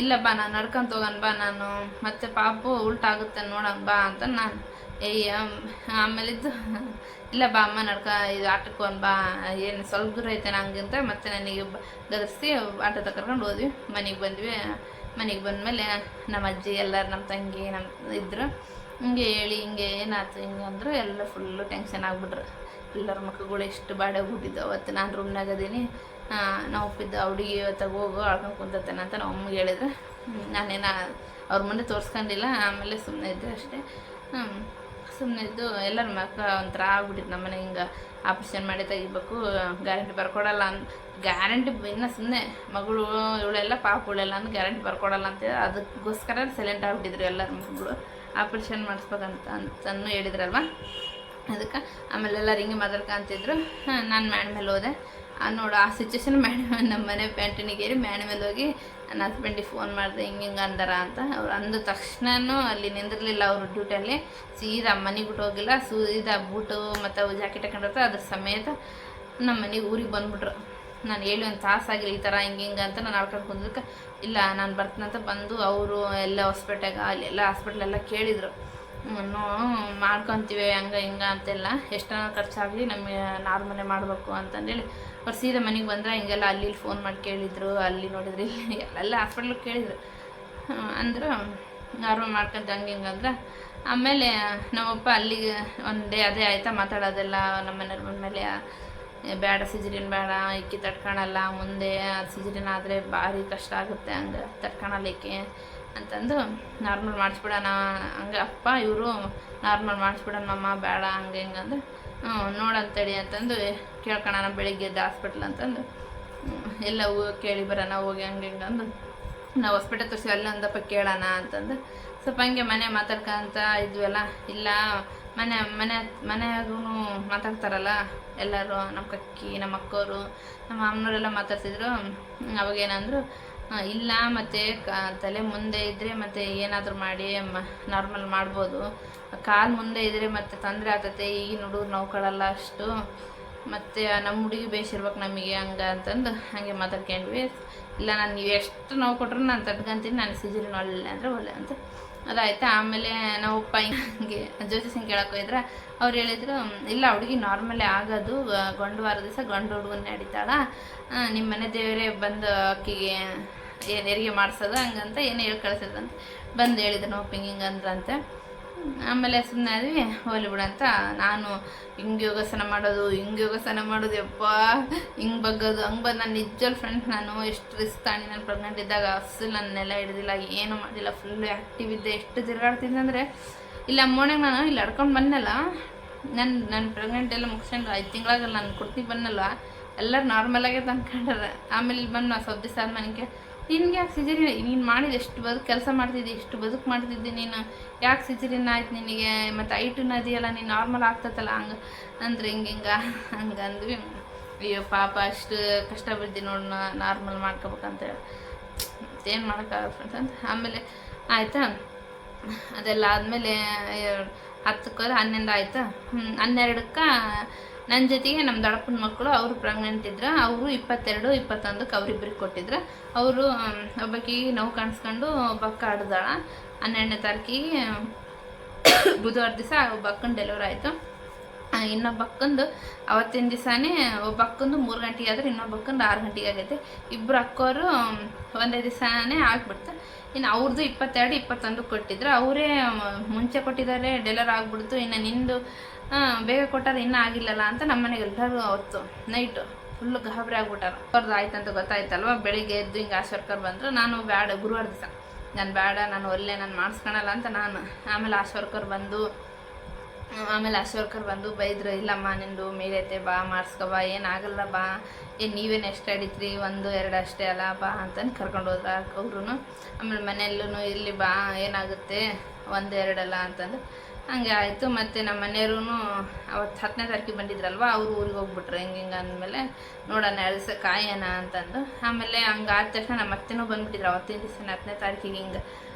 ಇಲ್ಲಪ್ಪ ನಾನು ನಡ್ಕೊಂತ ಹೋಗೋಣ ಬಾ, ನಾನು ಮತ್ತೆ ಪಾಪು ಉಲ್ಟಾಗುತ್ತೆ ನೋಡೋಣ ಬಾ ಅಂತ ನಾನು ಆಮೇಲಿದ್ದು ಇಲ್ಲ ಬಾ ಅಮ್ಮ ಇದು ಆಟಕ್ಕೆ ಹೋಗೋಣ ಬಾ, ಏನು ಸ್ವಲ್ಪ ದೂರ ಐತೆ ನಂಗಂತ ಮತ್ತೆ ನನಗೆ ಗದರಿಸಿ ಆಟೋ ಕರ್ಕೊಂಡು ಹೋದ್ವಿ. ಮನೆಗೆ ಬಂದಮೇಲೆ ನಮ್ಮ ಅಜ್ಜಿ ಎಲ್ಲರೂ ನಮ್ಮ ತಂಗಿ ಇದ್ದರು. ಹಿಂಗೆ ಹೇಳಿ ಹಿಂಗೆ ಏನಾಯ್ತು ಹಿಂಗೆ ಅಂದರು. ಎಲ್ಲ ಫುಲ್ಲು ಟೆನ್ಷನ್ ಆಗಿಬಿಟ್ರು. ಎಲ್ಲರ ಮಕ್ಕಳುಗಳು ಎಷ್ಟು ಬಾಡಾಗ್ಬಿಟ್ಟಿದ್ದು. ಅವತ್ತು ನಾನು ರೂಮ್ನಾಗ ಅದೀನಿ, ನಾವು ಒಪ್ಪಿದ್ದು ಹುಡುಗಿ ಇವತ್ತಾಗ ಹೋಗು ಅಳ್ಕೊಂಡು ಕುಂತತ್ತೇನೆ ಅಂತ ನಾವು ಅಮ್ಮಗೆ ಹೇಳಿದ್ರೆ, ನಾನೇನು ಅವ್ರ ಮುಂದೆ ತೋರಿಸ್ಕೊಂಡಿಲ್ಲ. ಆಮೇಲೆ ಸುಮ್ಮನೆ ಇದ್ದೆ ಅಷ್ಟೇ. ಸುಮ್ಮನೆ ಇದ್ದು ಎಲ್ಲರ ಮಕ್ಕ ಒಂಥರ ಆಗ್ಬಿಟ್ಟಿತ್ತು. ನಮ್ಮನೆ ಹಿಂಗೆ ಆಪ್ರೇಷನ್ ಮಾಡಿ ತೆಗಿಬೇಕು, ಗ್ಯಾರಂಟಿ ಬರ್ಕೊಡಲ್ಲ ಗ್ಯಾರಂಟಿ ಇನ್ನು ಸುಮ್ಮನೆ ಮಗಳು ಇವಳೆಲ್ಲ ಪಾಪುಳೆಲ್ಲ ಅಂತ ಗ್ಯಾರಂಟಿ ಬರ್ಕೊಡಲ್ಲ ಅಂತ ಅದಕ್ಕೋಸ್ಕರ ಸೈಲೆಂಟ್ ಆಗಿಬಿಟ್ಟಿದ್ರು ಎಲ್ಲರ ಮಕ್ಕಳು. ಆಪ್ರೇಷನ್ ಮಾಡಿಸ್ಬೇಕಂತ ಅಂತನೂ ಹೇಳಿದ್ರಲ್ವ, ಅದಕ್ಕೆ ಆಮೇಲೆ ಎಲ್ಲರೂ ಹಿಂಗೆ ಮಾತಾಡ್ಕೊಂತಿದ್ರು. ನಾನು ಮ್ಯಾಣ್ ಮೇಲೆ ಹೋದೆ. ನೋಡು ಆ ಸಿಚುವೇಶನ್ ನಮ್ಮ ಮನೆ ಪ್ಯಾಂಟಿನಿಗೇರಿ ಮ್ಯಾಣ್ ಮೇಲೆ ಹೋಗಿ ನನ್ನ ಹಸ್ಬೆಂಡಿಗೆ ಫೋನ್ ಮಾಡಿದೆ, ಹಿಂಗೆ ಅಂದಾರ ಅಂತ. ಅವ್ರು ಅಂದ ತಕ್ಷಣವೂ ಅಲ್ಲಿ ನಿಂದಿರಲಿಲ್ಲ ಅವರು ಡ್ಯೂಟಿಯಲ್ಲಿ. ಸೀದಾ ಮನೆಗೆ ಬಿಟ್ಟು ಹೋಗಿಲ್ಲ, ಸೀದಾ ಬೂಟು ಮತ್ತು ಜಾಕೆಟ್ ಹಾಕೊಂಡಿರ್ತಾರೆ ಅದ್ರ ಸಮೇತ ನಮ್ಮ ಮನೆಗೆ ಊರಿಗೆ ಬಂದುಬಿಟ್ರು. ನಾನು ಹೇಳಿ ಒಂದು ತಾಸಾಗಿಲ್ಲ ಈ ಥರ ಹಿಂಗೆ ಅಂತ ನಾನು ಆಡ್ಕೊಂಡು ಕುಂದಕ್ಕೆ, ಇಲ್ಲ ನಾನು ಬರ್ತೀನಂತ ಬಂದು ಅವರು ಎಲ್ಲ ಹಾಸ್ಪಿಟ್ಲಾಗ ಅಲ್ಲೆಲ್ಲ ಹಾಸ್ಪಿಟ್ಲೆಲ್ಲ ಕೇಳಿದರು, ಮಾಡ್ಕೊತೀವಿ ಹಂಗೆ ಹಿಂಗೆ ಅಂತೆಲ್ಲ, ಎಷ್ಟು ಖರ್ಚಾಗಲಿ ನಮಗೆ ನಾರ್ಮಲೇ ಮಾಡಬೇಕು ಅಂತಂದೇಳಿ ಅವ್ರು ಸೀದಾ ಮನೆಗೆ ಬಂದರೆ ಹಿಂಗೆಲ್ಲ ಅಲ್ಲಿ ಫೋನ್ ಮಾಡಿ ಕೇಳಿದರು. ಅಲ್ಲಿ ನೋಡಿದ್ರಿ ಎಲ್ಲ ಹಾಸ್ಪಿಟ್ಲಿಗೆ ಕೇಳಿದರು. ಅಂದರು ನಾರ್ಮಲ್ ಮಾಡ್ಕೊಂತ ಹಂಗೆ ಹಿಂಗೆ ಅಂದ್ರೆ. ಆಮೇಲೆ ನಮ್ಮಪ್ಪ ಅಲ್ಲಿಗೆ ಒಂದೇ ಅದೇ ಆಯಿತಾ ಮಾತಾಡೋದೆಲ್ಲ. ನಮ್ಮ ಮನೆಯವ್ರು ಬಂದಮೇಲೆ ಬೇಡ ಸಿಜೇರಿಯನ್ ಬೇಡ, ಇಕ್ಕಿ ತಡ್ಕೊಳಲ್ಲ, ಮುಂದೆ ಸಿಜೇರಿಯನ್ ಆದರೆ ಭಾರಿ ಕಷ್ಟ ಆಗುತ್ತೆ, ಹಂಗೆ ತಡ್ಕೊಳಲಿಕ್ಕೆ ಅಂತಂದು ನಾರ್ಮಲ್ ಮಾಡಿಸ್ಬಿಡೋಣ ಹಂಗೆ. ಅಪ್ಪ ಇವರು ನಾರ್ಮಲ್ ಮಾಡಿಸ್ಬಿಡೋಣಮ್ಮ ಬೇಡ ಹಂಗೆ ಹಿಂಗೆ ಅಂದ್ರೆ, ನೋಡಂತೇಳಿ ಅಂತಂದು ಕೇಳ್ಕೊಳೋಣ ಬೆಳಿಗ್ಗೆ ಎದ್ದು ಹಾಸ್ಪಿಟ್ಲ್ ಅಂತಂದು ಎಲ್ಲ ಕೇಳಿ ಬರೋಣ ಹೋಗಿ ಹಂಗೆ ಹಿಂಗೆ ಅಂದು ನಾವು ಹಾಸ್ಪಿಟಲ್ ತೋರಿಸಿ ಅಲ್ಲಿ ಒಂದಪ್ಪ ಕೇಳೋಣ ಅಂತಂದು ಸ್ವಲ್ಪ ಹಂಗೆ ಮನೆ ಮಾತಾಡ್ಕೊಂತ ಇದ್ವಲ್ಲ. ಇಲ್ಲ ಮನೆಯಾಗೂ ಮಾತಾಡ್ತಾರಲ್ಲ ಎಲ್ಲರೂ, ನಮ್ಮ ಕಕ್ಕಿ ನಮ್ಮ ಅಕ್ಕವರು ನಮ್ಮ ಅಮ್ಮನವರೆಲ್ಲ ಮಾತಾಡ್ತಿದ್ರು. ಅವಾಗೇನಂದ್ರು, ಇಲ್ಲ ಮತ್ತು ತಲೆ ಮುಂದೆ ಇದ್ದರೆ ಮತ್ತು ಏನಾದರೂ ಮಾಡಿ ನಾರ್ಮಲ್ ಮಾಡ್ಬೋದು, ಕಾಲು ಮುಂದೆ ಇದ್ದರೆ ಮತ್ತು ತೊಂದರೆ ಆಗ್ತೈತೆ, ಈಗಿನ ಹುಡುಗರು ನೋಡ್ಕೊಳ್ಳಲ್ಲ ಅಷ್ಟು, ಮತ್ತು ನಮ್ಮ ಹುಡುಗಿ ಬೇಯಿಸಿರ್ಬೇಕು ನಮಗೆ ಹಂಗೆ ಅಂತಂದು ಹಾಗೆ ಮಾತಾಡ್ಕೊಂಡ್ವಿ. ಇಲ್ಲ ನಾನು ನೀವು ಎಷ್ಟು ನೋವು ಕೊಟ್ಟರು ನಾನು ತಡ್ಕೊಂತೀನಿ, ನಾನು ಸಿಜರಿನ್ ಒಳ್ಳೆ ಅಂದರೆ ಒಳ್ಳೆ ಅಂತ ಅದಾಯ್ತು. ಆಮೇಲೆ ನಾವು ಉಪ್ಪ ಹಿಂಗೆ ಜ್ಯೋತಿಷನ್ ಕೇಳಕ್ಕೆ ಹೋಗಿದ್ರೆ ಅವ್ರು ಹೇಳಿದ್ರು, ಇಲ್ಲ ಹುಡುಗಿ ನಾರ್ಮಲೇ ಆಗೋದು, ಗಂಡು ವಾರ ದಿವಸ ಗಂಡು ಹುಡುಗನ್ನ ನಡೀತಾಳ, ನಿಮ್ಮ ಮನೆ ದೇವರೇ ಬಂದು ಅಕ್ಕಿಗೆ ಏನು ಹೆರಿಗೆ ಮಾಡಿಸೋದು ಹಂಗಂತ ಏನು ಹೇಳಿ ಕಳಿಸೋದಂತ ಬಂದು ಹೇಳಿದ್ರು ನಾವು ಹಿಂಗೆ ಅಂದ್ರಂತೆ. ಆಮೇಲೆ ಸುಮ್ಮನೆ ಆದ್ವಿ, ಹೋಲಿ ಬಿಡಂತ ನಾನು ಹಿಂಗೆ ಯೋಗಾಸನ ಮಾಡೋದು ಯಪ್ಪ ಹಿಂಗೆ ಬಗ್ಗೋದು ಹಂಗೆ ಬಂದು ನನ್ನ ನಿಜವಾದ ಫ್ರೆಂಡ್, ನಾನು ಎಷ್ಟು ರಿಸ್ಕ್ ತಾಣಿ ನಾನು ಪ್ರೆಗ್ನೆಂಟ್ ಇದ್ದಾಗ ಅಸಲು ನನ್ನೆಲ್ಲ ಹಿಡಿದಿಲ್ಲ, ಏನು ಮಾಡಿಲ್ಲ, ಫುಲ್ಲು ಆ್ಯಕ್ಟಿವ್ ಇದ್ದೆ. ಎಷ್ಟು ತಿರುಗಾಡ್ತಿದ್ದೆ ಅಂದರೆ ಇಲ್ಲ ಮೋಣೆಗೆ ನಾನು ಇಲ್ಲಿ ಅಡ್ಕೊಂಡು ಬಂದಲ್ಲ, ನನ್ನ ಪ್ರೆಗ್ನೆಂಟ್ ಎಲ್ಲ ಮುಗಿಸ್ಕೊಂಡು 5 ತಿಂಗಳಾಗಲ್ಲ ನಾನು ಕುರ್ತಿ ಬಂದಲ್ಲ, ಎಲ್ಲರೂ ನಾರ್ಮಲಾಗೆ ತಂದ್ಕೊಂಡ್ರೆ. ಆಮೇಲೆ ಇಲ್ಲಿ ಬಂದು ನಾವು ಸ್ವಲ್ಪ ದಿವಸ ಆದ್ಮೇಲೆ ನನಗೆ ನಿನ್ಗೆ ಯಾಕೆ ಸಿಜರಿನ್, ನೀನು ಮಾಡಿದ ಎಷ್ಟು ಕೆಲಸ ಮಾಡ್ತಿದ್ದೆ, ಎಷ್ಟು ಬದುಕು ಮಾಡ್ತಿದ್ದೆ, ನೀನು ಯಾಕೆ ಸಿಜರಿನ್ ಆಯ್ತು ನಿನಗೆ, ಮತ್ತು ಐಟುನ ಅದೆಯಲ್ಲ, ನೀನು ನಾರ್ಮಲ್ ಆಗ್ತತ್ತಲ್ಲ ಹಂಗೆ ಅಂದ್ರೆ ಹಂಗೆ ಅಂದ್ವಿ. ಅಯ್ಯೋ ಪಾಪ ಅಷ್ಟು ಕಷ್ಟ ಬಿದ್ದು ನೋಡಿ ನಾರ್ಮಲ್ ಮಾಡ್ಕೋಬೇಕಂತೇಳಿ ಏನು ಮಾಡೋಕ್ಕಾಗಲ್ಲ ಫ್ರೆಂಡ್ಸ್ ಅಂತ. ಆಮೇಲೆ ಆಯಿತಾ, ಅದೆಲ್ಲ ಆದಮೇಲೆ 10ಕ್ಕೆ 11 ಆಯಿತಾ, 12ಕ್ಕೆ ನನ್ನ ಜೊತೆಗೆ ನಮ್ಮ ದೊಡ್ಡಪ್ಪನ ಮಕ್ಕಳು ಅವರು ಪ್ರೆಗ್ನೆಂಟ್ ಇದ್ರು, ಅವರು 22, 21ಕ್ಕೆ ಅವರಿಬ್ಬರಿಗೆ ಕೊಟ್ಟಿದ್ರು. ಅವರು ಒಬ್ಬಾಕಿಗೆ ನೋವು ಕಾಣಿಸ್ಕೊಂಡು ಒಬ್ಬಕ್ಕ ಆಡ್ದಾಳ. 12ನೇ ತಾರೀಕಿಗೆ ಬುಧವಾರ ದಿವಸ ಒಬ್ಬಕ್ಕನ ಡೆಲಿವರಿ ಆಯಿತು. ಇನ್ನೊಬ್ಬಕ್ಕಂದು ಅವತ್ತಿನ ದಿವಸನೇ ಒಬ್ಬಕ್ಕಂದು 3 ಗಂಟೆಗೆ ಆದರೆ ಇನ್ನೊಬ್ಬಕ್ಕಂದು 6 ಗಂಟೆಗೆ ಆಗೈತೆ. ಇಬ್ಬರು ಅಕ್ಕೋರು ಒಂದೇ ದಿವಸನೇ ಆಗ್ಬಿಡ್ತು. ಇನ್ನು ಅವ್ರದ್ದು 22, 21 ಕೊಟ್ಟಿದ್ರು. ಅವರೇ ಮುಂಚೆ ಕೊಟ್ಟಿದ್ದಾರೆ, ಡೆಲಿವರಿ ಆಗ್ಬಿಡ್ತು, ಇನ್ನು ನಿಂದು ಬೇಗ ಕೊಟ್ಟಾರೆ ಇನ್ನೂ ಆಗಿಲ್ಲಲ್ಲ ಅಂತ ನಮ್ಮ ಮನೆಗೆ ಎಲ್ಲರೂ ಅವತ್ತು ನೈಟು ಫುಲ್ಲು ಗಾಬರಿ ಆಗ್ಬಿಟ್ಟಾರ. ಅವ್ರದ್ದು ಆಯ್ತಂತ ಗೊತ್ತಾಯ್ತಲ್ವ. ಬೆಳಿಗ್ಗೆ ಎದ್ದು ಹಿಂಗೆ ಆಶಾವರ್ಕರ್ ಬಂದರು. ನಾನು ಬೇಡ, ಗುರುವಾರ ದಿವಸ ನಾನು ಬೇಡ, ನಾನು ಒಲ್ಲೆ, ನಾನು ಮಾಡಿಸ್ಕೊಳಲ್ಲ ಅಂತ ನಾನು. ಆಮೇಲೆ ಆಶಾವರ್ಕರ್ ಬಂದು ಬೈದ್ರು, ಇಲ್ಲಮ್ಮ ನಿಂದು ಮೇಲೈತೆ, ಬಾ ಮಾಡಿಸ್ಕೊಬಾ, ಏನಾಗಲ್ಲ ಬಾ, ಏನು ನೀವೇನು ಎಷ್ಟು ಅಡಿತ್ರಿ, 1, 2 ಅಷ್ಟೇ ಅಲ್ಲ ಬಾ ಅಂತಂದು ಕರ್ಕೊಂಡು ಹೋದ್ರ ಅವ್ರೂ. ಆಮೇಲೆ ಮನೆಯಲ್ಲೂ ಇಲ್ಲಿ ಬಾ, ಏನಾಗುತ್ತೆ 1, 2 ಅಲ್ಲ ಅಂತಂದು ಹಂಗೆ ಆಯಿತು. ಮತ್ತು ನಮ್ಮ ಮನೆಯವ್ರೂ ಅವತ್ತು 10ನೇ ತಾರೀಕಿಗೆ ಬಂದಿದ್ರಲ್ವ, ಅವರು ಊರಿಗೆ ಹೋಗ್ಬಿಟ್ರು. ಹಿಂಗೆ ಅಂದಮೇಲೆ ನೋಡೋಣ 2 ದಿವಸ ಕಾಯೋಣ ಅಂತಂದು. ಆಮೇಲೆ ಹಂಗೆ ಆದ ತಕ್ಷಣ ನಮ್ಮ ಅತ್ತೆನೂ ಬಂದುಬಿಟ್ಟಿದ್ರು ಅವತ್ತಿನ ದಿವಸ 10ನೇ ತಾರೀಕಿಗೆ. ಹಿಂಗೆ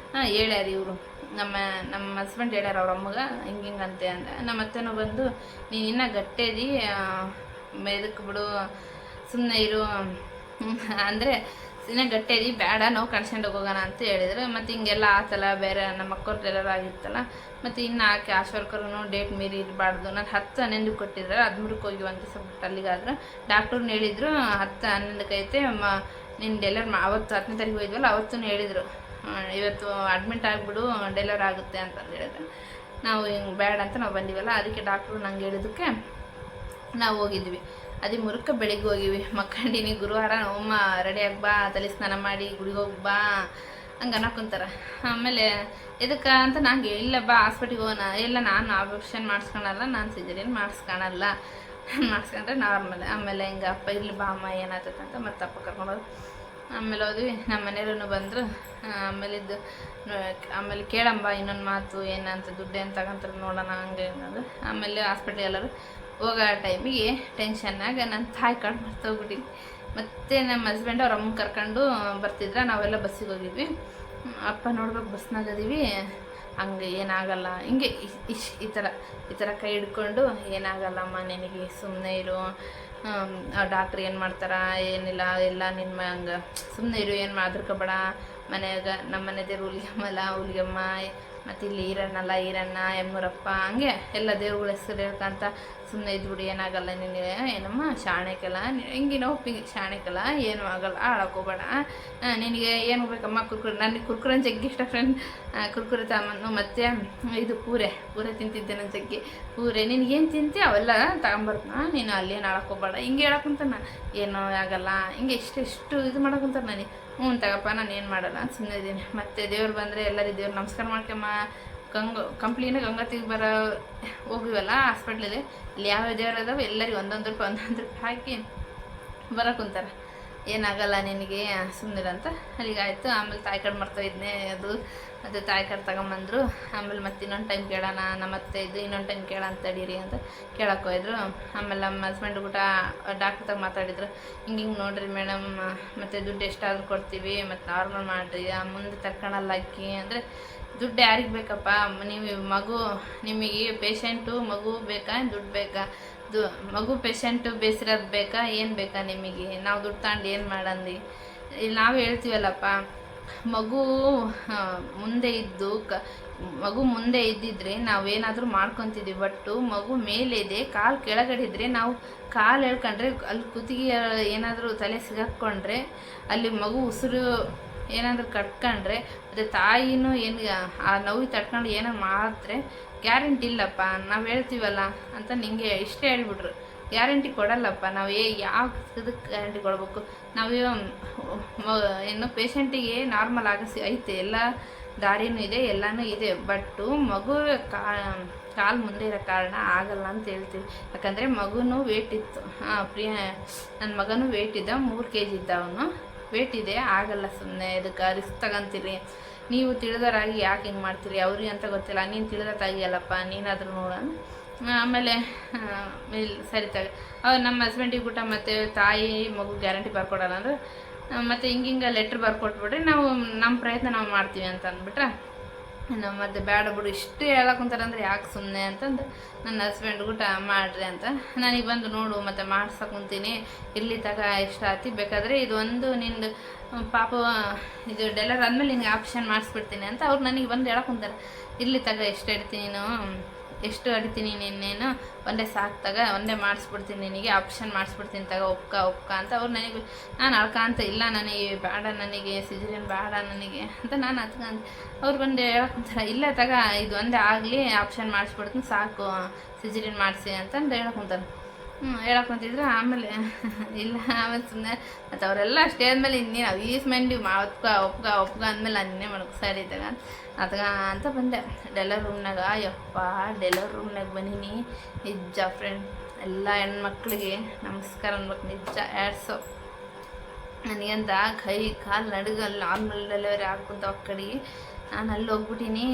ಹೇಳ್ಯಾರ ಇವರು, ನಮ್ಮ ಹಸ್ಬೆಂಡ್ ಹೇಳ್ಯಾರ ಅವ್ರ ಅಮ್ಮಗೆ ಹಿಂಗಂತೆ ಅಂದ. ನಮ್ಮ ಅತ್ತೆನೂ ಬಂದು, ನೀನು ಇನ್ನೂ ಗಟ್ಟೆದಿ, ಇದಕ್ಕೆ ಬಿಡು, ಸುಮ್ಮನೆ ಇರು ಅಂದರೆ ಇನ್ನೂ ಗಟ್ಟೆದಿ, ಬೇಡ, ನಾವು ಕಣ್ಸ್ಕೊಂಡು ಹೋಗೋಣ ಅಂತ ಹೇಳಿದ್ರು. ಮತ್ತು ಹಿಂಗೆಲ್ಲ ಆತಲ್ಲ, ಬೇರೆ ನಮ್ಮ ಮಕ್ಕಳೆಲ್ಲರೂ ಆಗಿತ್ತಲ್ಲ, ಮತ್ತು ಇನ್ನು ಆಕೆ ಆಶಾವರ್ಕರೂ ಡೇಟ್ ಮೀರಿ ಇರಬಾರ್ದು. ನಾನು 10, 11 ಕೊಟ್ಟಿದ್ದಾರೆ, 13ಕ್ಕೆ ಹೋಗಿ ಒಂದು ದಿವಸ ಬಿಟ್ಟು ಅಲ್ಲಿಗಾದ್ರೆ ಡಾಕ್ಟ್ರನ್ನ ಹೇಳಿದರು 10, 11ಕ್ಕೆ ಐತೆ ನೀನು ಡೆಲಿವರಿ ಅವತ್ತು 10ನೇ ತಾರೀಕು ಹೋಗಿದ್ವಲ್ಲ, ಅವತ್ತೂ ಹೇಳಿದರು ಇವತ್ತು ಅಡ್ಮಿಟ್ ಆಗಿಬಿಡು, ಡೆಲಿವರಿ ಆಗುತ್ತೆ ಅಂತಂದು ಹೇಳಿದ್ರು. ನಾವು ಹಿಂಗೆ ಬೇಡ ಅಂತ ನಾವು ಬಂದಿವಲ್ಲ, ಅದಕ್ಕೆ ಡಾಕ್ಟ್ರು ನಂಗೆ ಹೇಳಿದ್ದಕ್ಕೆ ನಾವು ಹೋಗಿದ್ವಿ. 13ಕ್ಕೆ ಬೆಳಿಗ್ಗೆ ಹೋಗಿವಿ. ಮಕ್ಕಂಡಿನಿ, ಗುರುವಾರ ನಮ್ಮಮ್ಮ ರೆಡಿಯಾಗಿ ಬಾ, ತಲೆ ಸ್ನಾನ ಮಾಡಿ ಗುಡಿಗೆ ಹೋಗಿ ಬಾ ಹಂಗೆ ಅನ್ನಕೊಂತಾರೆ. ಆಮೇಲೆ ಇದಕ್ಕೆ ಅಂತ ನಂಗೆ ಇಲ್ಲ ಬಾ ಹಾಸ್ಪಿಟ್ಲಿಗೆ ಹೋಗೋಣ, ಇಲ್ಲ ನಾನು ಆಪರೇಷನ್ ಮಾಡಿಸ್ಕೊಳಲ್ಲ, ನಾನು ಸಿಜರಿನ್ ಮಾಡಿಸ್ಕೊಳಲ್ಲ, ಮಾಡಿಸ್ಕೊಂಡ್ರೆ ನಾರ್ಮಲ್. ಆಮೇಲೆ ಹಿಂಗೆ ಅಪ್ಪ ಇಲ್ಲಿ ಬಾ ಅಮ್ಮ ಏನಾಗ್ತೈತೆ ಅಂತ ಮತ್ತೆ ಅಪ್ಪ ಕರ್ಕೊಂಡೋದು. ಆಮೇಲೆ ಹೋದ್ವಿ, ನಮ್ಮ ಮನೆಯವ್ರೂ ಬಂದರು. ಆಮೇಲೆ ಕೇಳಂಬ ಇನ್ನೊಂದು ಮಾತು ಏನಂತ, ದುಡ್ಡು ಏನು ತಗೊಂತಾರೆ ನೋಡೋಣ ಹಂಗೆ ಅನ್ನೋದು. ಆಮೇಲೆ ಹಾಸ್ಪಿಟ್ಲಿಗೆ ಎಲ್ಲರೂ ಹೋಗೋ ಟೈಮಿಗೆ ಟೆನ್ಷನ್ನಾಗ ನನ್ನ ತಾಯಿ ಕಾರ್ಡ್ ಮರ್ತೋಗ್ಬಿಟ್ಟಿದ್ವಿ. ಮತ್ತು ನಮ್ಮ ಹಸ್ಬೆಂಡ್ ಅವ್ರ ಅಮ್ಮ ಕರ್ಕೊಂಡು ಬರ್ತಿದ್ರೆ, ನಾವೆಲ್ಲ ಬಸ್ಸಿಗೆ ಹೋಗಿದ್ವಿ. ಅಪ್ಪ ನೋಡ್ಬೇಕು ಬಸ್ನಾಗ ಅದೀವಿ, ಹಂಗೆ ಏನಾಗಲ್ಲ, ಹಿಂಗೆ ಈ ಥರ ಕೈ ಹಿಡ್ಕೊಂಡು, ಏನಾಗಲ್ಲಮ್ಮ ನಿನಗೆ, ಸುಮ್ಮನೆ ಇರು, ಡಾಕ್ಟ್ರ್ ಏನು ಮಾಡ್ತಾರ ಏನಿಲ್ಲ, ಎಲ್ಲ ನಿಮ್ಮ ಹಂಗೆ ಸುಮ್ಮನೆ ಇರು, ಏನು ಹೆದರ್ಕೋಬೇಡ, ಮನೆಯಾಗ ನಮ್ಮ ಮನೆ ದೇವ್ರು ಹುಲಿಗಮ್ಮ ಮತ್ತು ಇಲ್ಲಿ ಈರಣ್ಣ ಎಮ್ಮೂರಪ್ಪ ಹಂಗೆ ಎಲ್ಲ ದೇವ್ರುಗಳ ಹೆಸರು ಹೇಳ್ಕೊಂತ ಸುಮ್ಮನೆ ಇದ್ಬಿಡಿ, ಏನಾಗಲ್ಲ ನಿನಗೆ, ಏನಮ್ಮ ಶಾಣೆಕಲ್ಲ ಹಿಂಗೆ ನೋವು ಶಾಣೆಕಲ್ಲ, ಏನೂ ಆಗಲ್ಲ, ಆಳಕೋಬೇಡ, ನಿನಗೆ ಏನು ಬೇಕಮ್ಮ ಕುರ್ಕುರೆ, ನನಗೆ ಕುರ್ಕುರೆ ಜಗ್ಗಿ ಇಷ್ಟ ಫ್ರೆಂಡ್, ಕುರ್ಕುರೆ ತಗೊಂಬಂದು. ಮತ್ತು ಇದು ಪೂರೆ ತಿಂತಿದ್ದೆ ನನ್ನ ಜಗ್ಗಿ ಪೂರೆ, ನಿನಗೇನು ತಿಂತಿ ಅವೆಲ್ಲ ತಗೊಂಬರ್ತನ, ನೀನು ಅಲ್ಲೇನು ಆಳಕೋಬೇಡ ಹಿಂಗೆ ಹೇಳಕ್ಕಂತಾನ, ಏನೂ ಆಗಲ್ಲ ಹಿಂಗೆ ಎಷ್ಟು ಇದು ಮಾಡೋಕ್ಕಂತಾರೆ ನನಗೆ. ತಗಪ್ಪ ನಾನು ಏನು ಮಾಡಲ್ಲ ಸುಮ್ಮನೆ ಇದ್ದೀನಿ. ಮತ್ತು ದೇವ್ರು ಬಂದರೆ ಎಲ್ಲರಿಗೂ ದೇವ್ರು ನಮಸ್ಕಾರ ಮಾಡ್ಕೊಮ್ಮ, ಕಂಪ್ಲೀನ ಗಂಗಾತಿಗೆ ಬರೋ ಹೋಗಿವಲ್ಲ ಹಾಸ್ಪಿಟ್ಲಿಗೆ, ಇಲ್ಲಿ ಯಾವ್ಯಾವ ದೇವ್ರು ಅದಾವೆ ಎಲ್ಲರಿಗೂ 1 ರೂಪಾಯಿ ಹಾಕಿ ಬರೋಕ್ಕಂತಾರೆ, ಏನಾಗಲ್ಲ ನಿನಗೆ ಸುಮ್ಮನಿರ ಅಂತ. ಅಲ್ಲಿಗಾಯಿತು. ಆಮೇಲೆ ತಾಯಿ ಕಾರ್ಡ್ ಮರ್ತೋಗಿದ್ನೆ ಅದು, ಮತ್ತು ತಾಯಿ ಕಾರ್ಡ್ ತಗೊಂಬಂದರು. ಆಮೇಲೆ ಮತ್ತೆ ಇನ್ನೊಂದು ಟೈಮ್ ಕೇಳೋಣ, ನಮ್ಮತ್ತೆ ಇದು ಇನ್ನೊಂದು ಟೈಮ್ ಕೇಳೋಣ ತಡೀರಿ ಅಂತ ಕೇಳಕ್ಕೆ ಹೋಯಿದ್ರು. ಆಮೇಲೆ ನಮ್ಮ ಹಸ್ಬೆಂಡ್ ಊಟ ಡಾಕ್ಟ್ರ್ ತಗ ಮಾತಾಡಿದ್ರು, ಹಿಂಗೆ ನೋಡಿರಿ ಮೇಡಮ್, ಮತ್ತು ದುಡ್ಡು ಎಷ್ಟಾದರೂ ಕೊಡ್ತೀವಿ, ಮತ್ತು ನಾರ್ಮಲ್ ಮಾಡಿರಿ, ಮುಂದೆ ತರ್ಕೊಳಲ್ಲ ಅಕ್ಕಿ ಅಂದರೆ, ದುಡ್ಡು ಯಾರಿಗೆ ಬೇಕಪ್ಪ, ನೀವು ನಿಮಗೆ ಪೇಷೆಂಟು ಮಗು ಬೇಕಾ, ದುಡ್ಡು ಬೇಕಾ, ಮಗು ಪೇಷೆಂಟು ಬೇಸಿರೋದು ಬೇಕಾ, ಏನು ಬೇಕಾ ನಿಮಗೆ, ನಾವು ದುಡ್ಡು ತಗೊಂಡು ಏನು ಮಾಡಂದು, ನಾವು ಹೇಳ್ತೀವಲ್ಲಪ್ಪ, ಮಗು ಮುಂದೆ ಇದ್ದು ಮಗು ಮುಂದೆ ಇದ್ದಿದ್ರೆ ನಾವೇನಾದರೂ ಮಾಡ್ಕೊತಿದ್ವಿ. ಬಟ್ಟು ಮಗು ಮೇಲೆ ಇದೆ, ಕಾಲು ಕೆಳಗಡೆ ಇದ್ದರೆ ನಾವು ಕಾಲು ಎಳ್ಕೊಂಡ್ರೆ ಅಲ್ಲಿ ಕುತ್ತಿಗೆ ಏನಾದರೂ ತಲೆ ಸಿಗಾಕ್ಕೊಂಡ್ರೆ ಅಲ್ಲಿ ಮಗು ಉಸಿರು ಏನಾದರೂ ಕಟ್ಕೊಂಡ್ರೆ ಮತ್ತು ತಾಯಿನೂ ಏನು ಆ ನೋವು ತಡ್ಕೊಂಡು ಏನೋ ಮಾಡಿದ್ರೆ ಗ್ಯಾರಂಟಿ ಇಲ್ಲಪ್ಪ. ನಾವು ಹೇಳ್ತೀವಲ್ಲ ಅಂತ ನಿಂಗೆ ಇಷ್ಟೇ ಹೇಳ್ಬಿಟ್ರು, ಗ್ಯಾರಂಟಿ ಕೊಡಲ್ಲಪ್ಪ. ನಾವು ಯಾವ ಇದಕ್ಕೆ ಗ್ಯಾರಂಟಿ ಕೊಡಬೇಕು? ನಾವು ಏನು ಪೇಷಂಟಿಗೆ ನಾರ್ಮಲ್ ಐತೆ, ಎಲ್ಲ ದಾರಿನೂ ಇದೆ, ಎಲ್ಲನೂ ಇದೆ. ಬಟ್ಟು ಮಗು ಕಾಲು ಮುಂದೆ ಇರೋ ಕಾರಣ ಆಗಲ್ಲ ಅಂತ ಹೇಳ್ತೀವಿ. ಯಾಕಂದರೆ ಮಗುನೂ ವೇಟ್ ಇತ್ತು. ನನ್ನ ಮಗನೂ ವೇಟ್ ಇದ್ದ, 3 kg ಇದ್ದ ಅವನು. ವೇಟ್ ಇದೆ, ಆಗಲ್ಲ. ಸುಮ್ಮನೆ ಇದಕ್ಕೆ ರಿಸ್ಕ್ ತಗೊಂತೀರಿ. ನೀವು ತಿಳಿದವರಾಗಿ ಯಾಕೆ ಹಿಂಗೆ ಮಾಡ್ತೀರಿ? ಅವ್ರಿಗೆ ಅಂತ ಗೊತ್ತಿಲ್ಲ, ನೀನು ತಿಳಿದ ತಾಗಿಯಲ್ಲಪ್ಪ, ನೀನಾದರೂ ನೋಡೋಣ. ಆಮೇಲೆ ಸರಿ ನಮ್ಮ ಹಸ್ಬೆಂಡಿಗೆ ಊಟ ಮತ್ತು ತಾಯಿ ಮಗು ಗ್ಯಾರಂಟಿ ಬರ್ಕೊಡಲ್ಲ ಅಂದರೆ ಮತ್ತು ಹಿಂಗೆ ಲೆಟ್ರ್ ಬರ್ಕೊಟ್ಬಿಟ್ರೆ ನಾವು ನಮ್ಮ ಪ್ರಯತ್ನ ನಾವು ಮಾಡ್ತೀವಿ ಅಂತ ಅಂದ್ಬಿಟ್ರೆ ನಾವು ಮತ್ತೆ ಬೇಡ ಬಿಡು ಇಷ್ಟು ಹೇಳಕ್ಕಂತಾರೆ ಅಂದರೆ ಯಾಕೆ ಸುಮ್ಮನೆ ಅಂತಂದು ನನ್ನ ಹಸ್ಬೆಂಡ್ ಊಟ ಮಾಡಿರಿ ಅಂತ ನನಗೆ ಬಂದು ನೋಡು ಮತ್ತು ಮಾಡ್ಸಕ್ಕುಂತೀನಿ, ಇರಲಿ ತಗ ಎಷ್ಟು ಆತಿ, ಬೇಕಾದರೆ ಇದು ಒಂದು ನಿಂದು ಪಾಪ ಇದು ಡೆಲರ್ ಆದಮೇಲೆ ನಿಂಗೆ ಆಪ್ಷನ್ ಮಾಡಿಸ್ಬಿಡ್ತೀನಿ ಅಂತ ಅವ್ರು ನನಗೆ ಬಂದು ಹೇಳಕ್ಕಂತಾರೆ. ಇರಲಿ ತಗ ಎಷ್ಟು ಇಡ್ತೀನಿ ನೀನು, ಎಷ್ಟು ಅಡಿತೀನಿ ನಿನ್ನೇನು, ಒಂದೇ ಸಾಕು ತಗ, ಒಂದೇ ಮಾಡಿಸ್ಬಿಡ್ತೀನಿ, ನಿನಗೆ ಆಪ್ಷನ್ ಮಾಡಿಸ್ಬಿಡ್ತೀನಿ ತಗ, ಒಪ್ಕ ಅಂತ ಅವ್ರು ನನಗೆ. ನಾನು ಅಳ್ಕಂತ ಇಲ್ಲ ನನಗೆ ಬೇಡ, ನನಗೆ ಸಿಜರಿಯನ್ ಬೇಡ ನನಗೆ ಅಂತ ನಾನು ಹತ್ಕಂತ ಅವ್ರು ಬಂದು ಹೇಳಕ್ಕಂತಾರೆ, ಇಲ್ಲ ತಗ ಇದು ಒಂದೇ ಆಗಲಿ, ಆಪ್ಷನ್ ಮಾಡಿಸ್ಬಿಡ್ತೀನಿ ಸಾಕು, ಸಿಜರಿಯನ್ ಮಾಡಿಸಿ ಅಂತಂದು ಹೇಳಕ್ಕಂತಾರೆ. ಹೇಳಕ್ಕಂತಿದ್ರೆ ಆಮೇಲೆ ಇಲ್ಲ, ಆಮೇಲೆ ಸುಮ್ಮನೆ ಮತ್ತು ಅವರೆಲ್ಲ ಅಷ್ಟೇ ಆದಮೇಲೆ ಇನ್ನೇನು ಅವೀಸ್ಮೆಂಡಿ ಒಪ್ಕ ಅಂದಮೇಲೆ ಅನ್ನೇ ಮಾಡೋಕೆ ಸರಿ ತಗ ಅಂತ ಬಂದೆ. ಡೆಲರ್ ರೂಮ್ನಾಗ ಯಪ್ಪ ಡೆಲರ್ ರೂಮ್ನಾಗ ಬಂದೀನಿ. ನಿಜ ಫ್ರೆಂಡ್, ಎಲ್ಲ ಹೆಣ್ಮಕ್ಳಿಗೆ ನಮಸ್ಕಾರ ಅನ್ಬೇಕು, ನಿಜ ಆಡ್ಸೋ. ನನಗಂತ ಕೈ ಕಾಲು ನಡುಗಲ್ಲಿ ನಾರ್ಮಲ್ ಡೆಲಿವರಿ ಹಾಕುಂತ ಕಡೆಗೆ ನಾನು ಅಲ್ಲಿ ಹೋಗ್ಬಿಟ್ಟಿನಿ.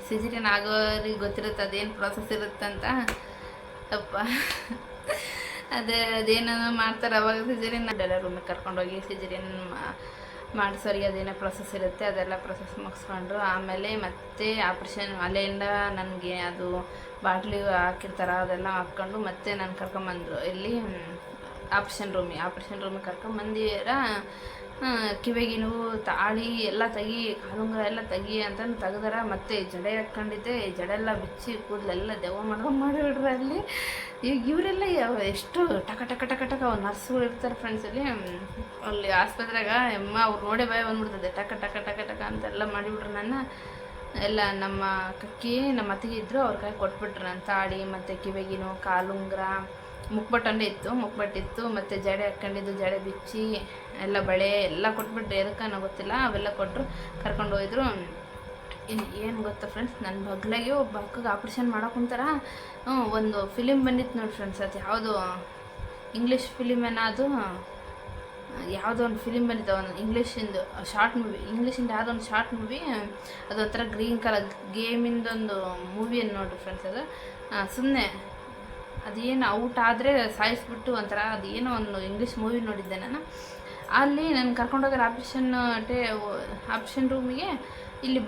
ಸಿಜರಿಯನ್ ಆಗೋರಿಗೆ ಗೊತ್ತಿರುತ್ತೆ ಅದೇನು ಪ್ರಾಸೆಸ್ ಇರುತ್ತಂತ. ಅಪ್ಪ ಅದೇನೋ ಮಾಡ್ತಾರೆ ಅವಾಗ ಸಿಜರಿಯನ್. ಡೆಲರ್ ರೂಮಿಗೆ ಕರ್ಕೊಂಡೋಗಿ ಸಿಜರಿಯನ್ ಮಾಡಿಸೋರಿಗೆ ಅದೇನೋ ಪ್ರೊಸೆಸ್ ಇರುತ್ತೆ, ಅದೆಲ್ಲ ಪ್ರೊಸೆಸ್ ಮುಗಿಸ್ಕೊಂಡು ಆಮೇಲೆ ಮತ್ತೆ ಆಪ್ರೇಷನ್ ಅಲ್ಲಿಂದ ನನಗೆ ಅದು ಬಾಟ್ಲಿ ಹಾಕಿರ್ತಾರೆ ಅದೆಲ್ಲ ಹಾಕ್ಕೊಂಡು ಮತ್ತೆ ನಾನು ಕರ್ಕೊಂಬಂದರು ಇಲ್ಲಿ ಆಪ್ರೇಷನ್ ರೂಮಿಗೆ ಕರ್ಕೊಂಬಂದಿರ. ಕಿವಿಗಿನೂ ತಾಳಿ ಎಲ್ಲ ತೆಗಿ, ಕಾಲುಂಗುರ ಎಲ್ಲ ತೆಗಿ ಅಂತಂದು ತೆಗ್ದಾರ. ಮತ್ತು ಜಡೆ ಹಾಕ್ಕೊಂಡಿದ್ದೆ, ಜಡೆ ಎಲ್ಲ ಬಿಚ್ಚಿ ಕೂದಲೆಲ್ಲ ದೆವ್ವ ಮಾಡಿಬಿಡ್ರೆ ಅಲ್ಲಿ. ಈಗ ಇವರೆಲ್ಲ ಎಷ್ಟು ಟಕ ಟಕ ಟಕ ಟಕ ನರ್ಸ್ಗಳು ಇರ್ತಾರೆ ಫ್ರೆಂಡ್ಸ್ ಅಲ್ಲಿ ಆಸ್ಪತ್ರೆಗ. ಅವ್ರು ನೋಡೇ ಭಯ ಬಂದ್ಬಿಡ್ತದೆ, ಟಕ ಟಕ ಟಕ ಟಕ ಅಂತೆಲ್ಲ ಮಾಡಿಬಿಟ್ರು. ನನ್ನ ಎಲ್ಲ ನಮ್ಮ ನಮ್ಮ ಅತ್ತಿಗೆ ಇದ್ದರು, ಅವ್ರ ಕೈ ಕೊಟ್ಬಿಟ್ರು ನಾನು ತಾಳಿ ಮತ್ತು ಕಿವಿಗಿನೂ ಕಾಲುಂಗುರ, ಮುಕ್ಬಟ್ಟಿತ್ತು ಮತ್ತು ಜಡೆ ಹಾಕ್ಕೊಂಡಿದ್ದು, ಜಡೆ ಬಿಚ್ಚಿ ಎಲ್ಲ ಬಳೆ ಎಲ್ಲ ಕೊಟ್ಬಿಟ್ರು. ಎದಕ್ಕನೋ ಗೊತ್ತಿಲ್ಲ, ಅವೆಲ್ಲ ಕೊಟ್ಟರು, ಕರ್ಕೊಂಡು ಹೋಯ್ದರು. ಏನು ಗೊತ್ತಾ ಫ್ರೆಂಡ್ಸ್, ನನ್ನ ಬಗ್ಲಾಗೆ ಒಬ್ಬ ಅಕ್ಕಗೆ ಆಪ್ರೇಷನ್ ಮಾಡೋಕ್ಕಂತಾರ. ಒಂದು ಫಿಲಿಮ್ ಬಂದಿತ್ತು ನೋಡಿ ಫ್ರೆಂಡ್ಸ್, ಅದು ಯಾವುದೋ ಇಂಗ್ಲೀಷ್ ಫಿಲಿಮ್ ಅದು ಯಾವುದೋ ಒಂದು ಫಿಲಿಮ್ ಬಂದಿತ್ತು, ಒಂದು ಇಂಗ್ಲೀಷಿಂದು ಶಾರ್ಟ್ ಮೂವಿ, ಇಂಗ್ಲೀಷಿಂದ ಯಾವುದೋ ಒಂದು ಶಾರ್ಟ್ ಮೂವಿ, ಅದೊಂಥರ ಗ್ರೀನ್ ಕಲರ್ ಗೇಮಿಂದೊಂದು ಮೂವಿಯನ್ನು ನೋಡಿರಿ ಫ್ರೆಂಡ್ಸ್. ಅದು ಸುಮ್ಮನೆ ಅದೇನು ಔಟ್ ಆದರೆ ಸಾಯಿಸ್ಬಿಟ್ಟು ಒಂಥರ ಅದೇನೋ ಒಂದು ಇಂಗ್ಲೀಷ್ ಮೂವಿ ನೋಡಿದ್ದೆ ನಾನು. ಅಲ್ಲಿ ನಾನು ಕರ್ಕೊಂಡೋಗೋರು ಆಪ್ರೇಷನ್ ರೂಮಿಗೆ. ಇಲ್ಲಿ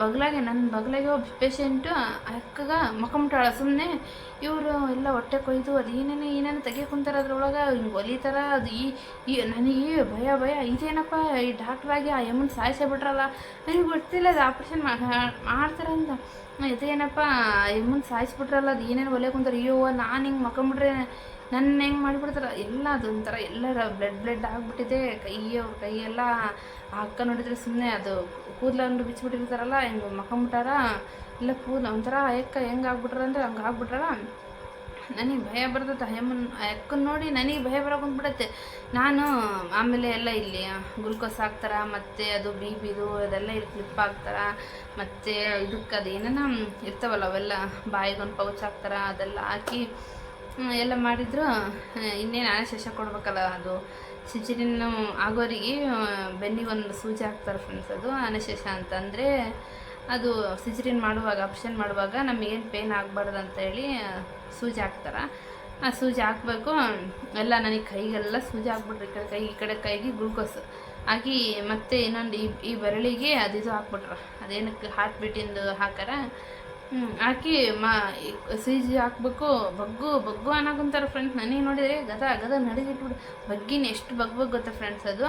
ನನ್ನ ಬಗ್ಲಾಗೆ ಒಬ್ಬ ಪೇಷೆಂಟು ಅಕ್ಕಗ ಮಕ್ಕಂಬಿಟ್ಟಾಳ ಸುಮ್ಮನೆ. ಇವರು ಎಲ್ಲ ಹೊಟ್ಟೆ ಕೊಯ್ದು ಅದು ಏನೇನೋ ತೆಗಿಯಕ್ಕಂತಾರೆ ಅದ್ರೊಳಗೆ, ಹಿಂಗೆ ಹೊಲಿತಾರ. ಅದು ಈ ನನಗೆ ಭಯ ಇದೇನಪ್ಪ, ಈ ಡಾಕ್ಟ್ರಾಗಿ ಆ ಎಮ್ಮನ್ ಸಾಯಿಸೇ ಬಿಟ್ರಲ್ಲ, ನನಗೆ ಗೊತ್ತಿಲ್ಲ ಅದು ಆಪ್ರೇಷನ್ ಮಾಡ್ತಾರೆ ಅಂತ. ಇದೇನಪ್ಪ ಎಮ್ಮನ್ ಸಾಯಿಸ್ಬಿಟ್ರಲ್ಲ, ಅದು ಏನೇನು ಹೊಲಿಯಕ್ಕಂತಾರೆ. ಅಯ್ಯೋ ನಾನು ಹಿಂಗೆ ಮಕ್ಕಂಬಿಟ್ರೆ ನನ್ನ ಹೆಂಗೆ ಮಾಡಿಬಿಡ್ತಾರೆ ಎಲ್ಲ. ಅದೊಂಥರ ಎಲ್ಲರ ಬ್ಲಡ್ ಆಗಿಬಿಟ್ಟಿದೆ ಅವ್ರ ಕೈಯೆಲ್ಲ. ಆ ಅಕ್ಕ ನೋಡಿದರೆ ಸುಮ್ಮನೆ ಅದು ಕೂದಲಂದು ಬಿಚ್ಚಿಬಿಟ್ಟಿರ್ತಾರಲ್ಲ, ಹಿಂಗೆ ಮಕ್ಕಂಬಿಟ್ಟಾರ ಎಲ್ಲ ಕೂದಲು ಒಂಥರ ಅಕ್ಕ ಹೆಂಗೆ ಆಗ್ಬಿಟ್ರ ಅಂದರೆ ಹಂಗೆ ಆಗ್ಬಿಟ್ರಲ್ಲ. ನನಗೆ ಭಯ ಬರ್ತೈತೆ, ಅಕ್ಕನ ನೋಡಿ ನನಗೆ ಭಯ ಬರೋಕೊಂಡ್ಬಿಡತ್ತೆ. ನಾನು ಆಮೇಲೆ ಎಲ್ಲ ಇಲ್ಲಿ ಗ್ಲುಕೋಸ್ ಹಾಕ್ತಾರೆ, ಮತ್ತು ಅದು ಬಿದು ಅದೆಲ್ಲ ಇಲ್ಲಿ ಕ್ಲಿಪ್ ಹಾಕ್ತಾರೆ, ಮತ್ತು ಇದಕ್ಕೆ ಅದು ಏನೇನ ಇರ್ತಾವಲ್ಲ ಅವೆಲ್ಲ ಬಾಯಿಗೊಂದು ಪೌಚ್ ಹಾಕ್ತಾರೆ, ಅದೆಲ್ಲ ಹಾಕಿ ಎಲ್ಲ ಮಾಡಿದ್ರು. ಇನ್ನೇನು ಅನಶೇಷ ಕೊಡ್ಬೇಕಲ್ಲ, ಅದು ಸಿಜರಿನ್ ಆಗೋರಿಗೆ ಬೆನ್ನಿಗೆ ಒಂದು ಸೂಜಿ ಹಾಕ್ತಾರೆ ಫ್ರೆಂಡ್ಸ್. ಅದು ಅನಶೇಷ ಅಂತಂದರೆ ಅದು ಸಿಜರಿನ್ ಮಾಡುವಾಗ ಆಪ್ಷನ್ ಮಾಡುವಾಗ ನಮಗೇನು ಪೇನ್ ಆಗಬಾರ್ದು ಅಂತೇಳಿ ಸೂಜಿ ಹಾಕ್ತಾರೆ. ಆ ಸೂಜಿ ಹಾಕಬೇಕು ಎಲ್ಲ. ನನಗೆ ಕೈಗೆಲ್ಲ ಸೂಜಿ ಹಾಕ್ಬಿಟ್ರು, ಈ ಕಡೆ ಕೈಗೆ ಗ್ಲೂಕೋಸ್ ಹಾಕಿ, ಮತ್ತು ಇನ್ನೊಂದು ಈ ಬೆರಳಿಗೆ ಅದು ಹಾಕ್ಬಿಟ್ರು, ಅದೇನಕ್ಕೆ ಹಾರ್ಟ್ ಬೀಟಿಂದು ಹಾಕಾರ ಹಾಕಿ ಸೂಜಿ ಹಾಕ್ಬೇಕು. ಬಗ್ಗು ಅನ್ನೋಕಂತಾರೆ ಫ್ರೆಂಡ್ಸ್. ನನಗೆ ನೋಡಿದರೆ ಗದ ನಡಗಿಟ್ಬಿಡು, ಬಗ್ಗಿನ ಎಷ್ಟು ಬಗ್ಬೇಕು ಗೊತ್ತಾ ಫ್ರೆಂಡ್ಸ್. ಅದು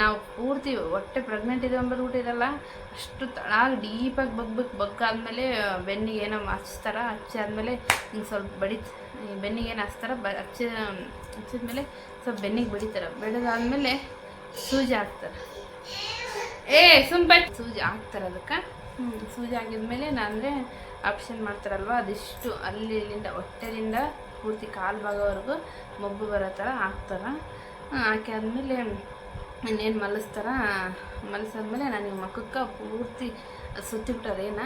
ನಾವು ಪೂರ್ತಿ ಹೊಟ್ಟೆ ಪ್ರೆಗ್ನೆಂಟ್ ಇದೆ ಅಂಬರ್ಬಿಟ್ಟಿರಲ್ಲ, ಅಷ್ಟು ತಳಾಗಿ ಡೀಪಾಗಿ ಬಗ್ಗಾದ್ಮೇಲೆ ಬೆನ್ನಿಗೆ ಏನೋ ಹಚ್ಚಾದ್ಮೇಲೆ ಹಿಂಗೆ ಸ್ವಲ್ಪ ಬೆನ್ನಿಗೆ ಏನು ಹಚ್ತಾರ ಹಚ್ಚಿದ್ಮೇಲೆ ಸ್ವಲ್ಪ ಬೆನ್ನಿಗೆ ಬೆಳೆದಾದ್ಮೇಲೆ ಸೂಜಿ ಹಾಕ್ತಾರೆ. ಸೂಜಿ ಹಾಕ್ತಾರೆ ಅದಕ್ಕೆ. ಸೂಜಿ ಆಗಿದ್ಮೇಲೆ ಅಂದರೆ ಆಪ್ಷನ್ ಮಾಡ್ತಾರಲ್ವ, ಅದಿಷ್ಟು ಅಲ್ಲಿ ಇಲ್ಲಿಂದ ಹೊಟ್ಟೆಲಿಂದ ಪೂರ್ತಿ ಕಾಲು ಭಾಗವರೆಗೂ ಮೊಬ್ಬು ಬರೋ ಥರ ಹಾಕ್ತಾರೆ. ಹಾಕಿ ಆದಮೇಲೆ ಇನ್ನೇನು ಮಲಸಾದ್ಮೇಲೆ ನನಗೆ ಮುಖಕ್ಕೆ ಪೂರ್ತಿ ಸುತ್ತಿಬಿಟ್ಟಾರೇನ,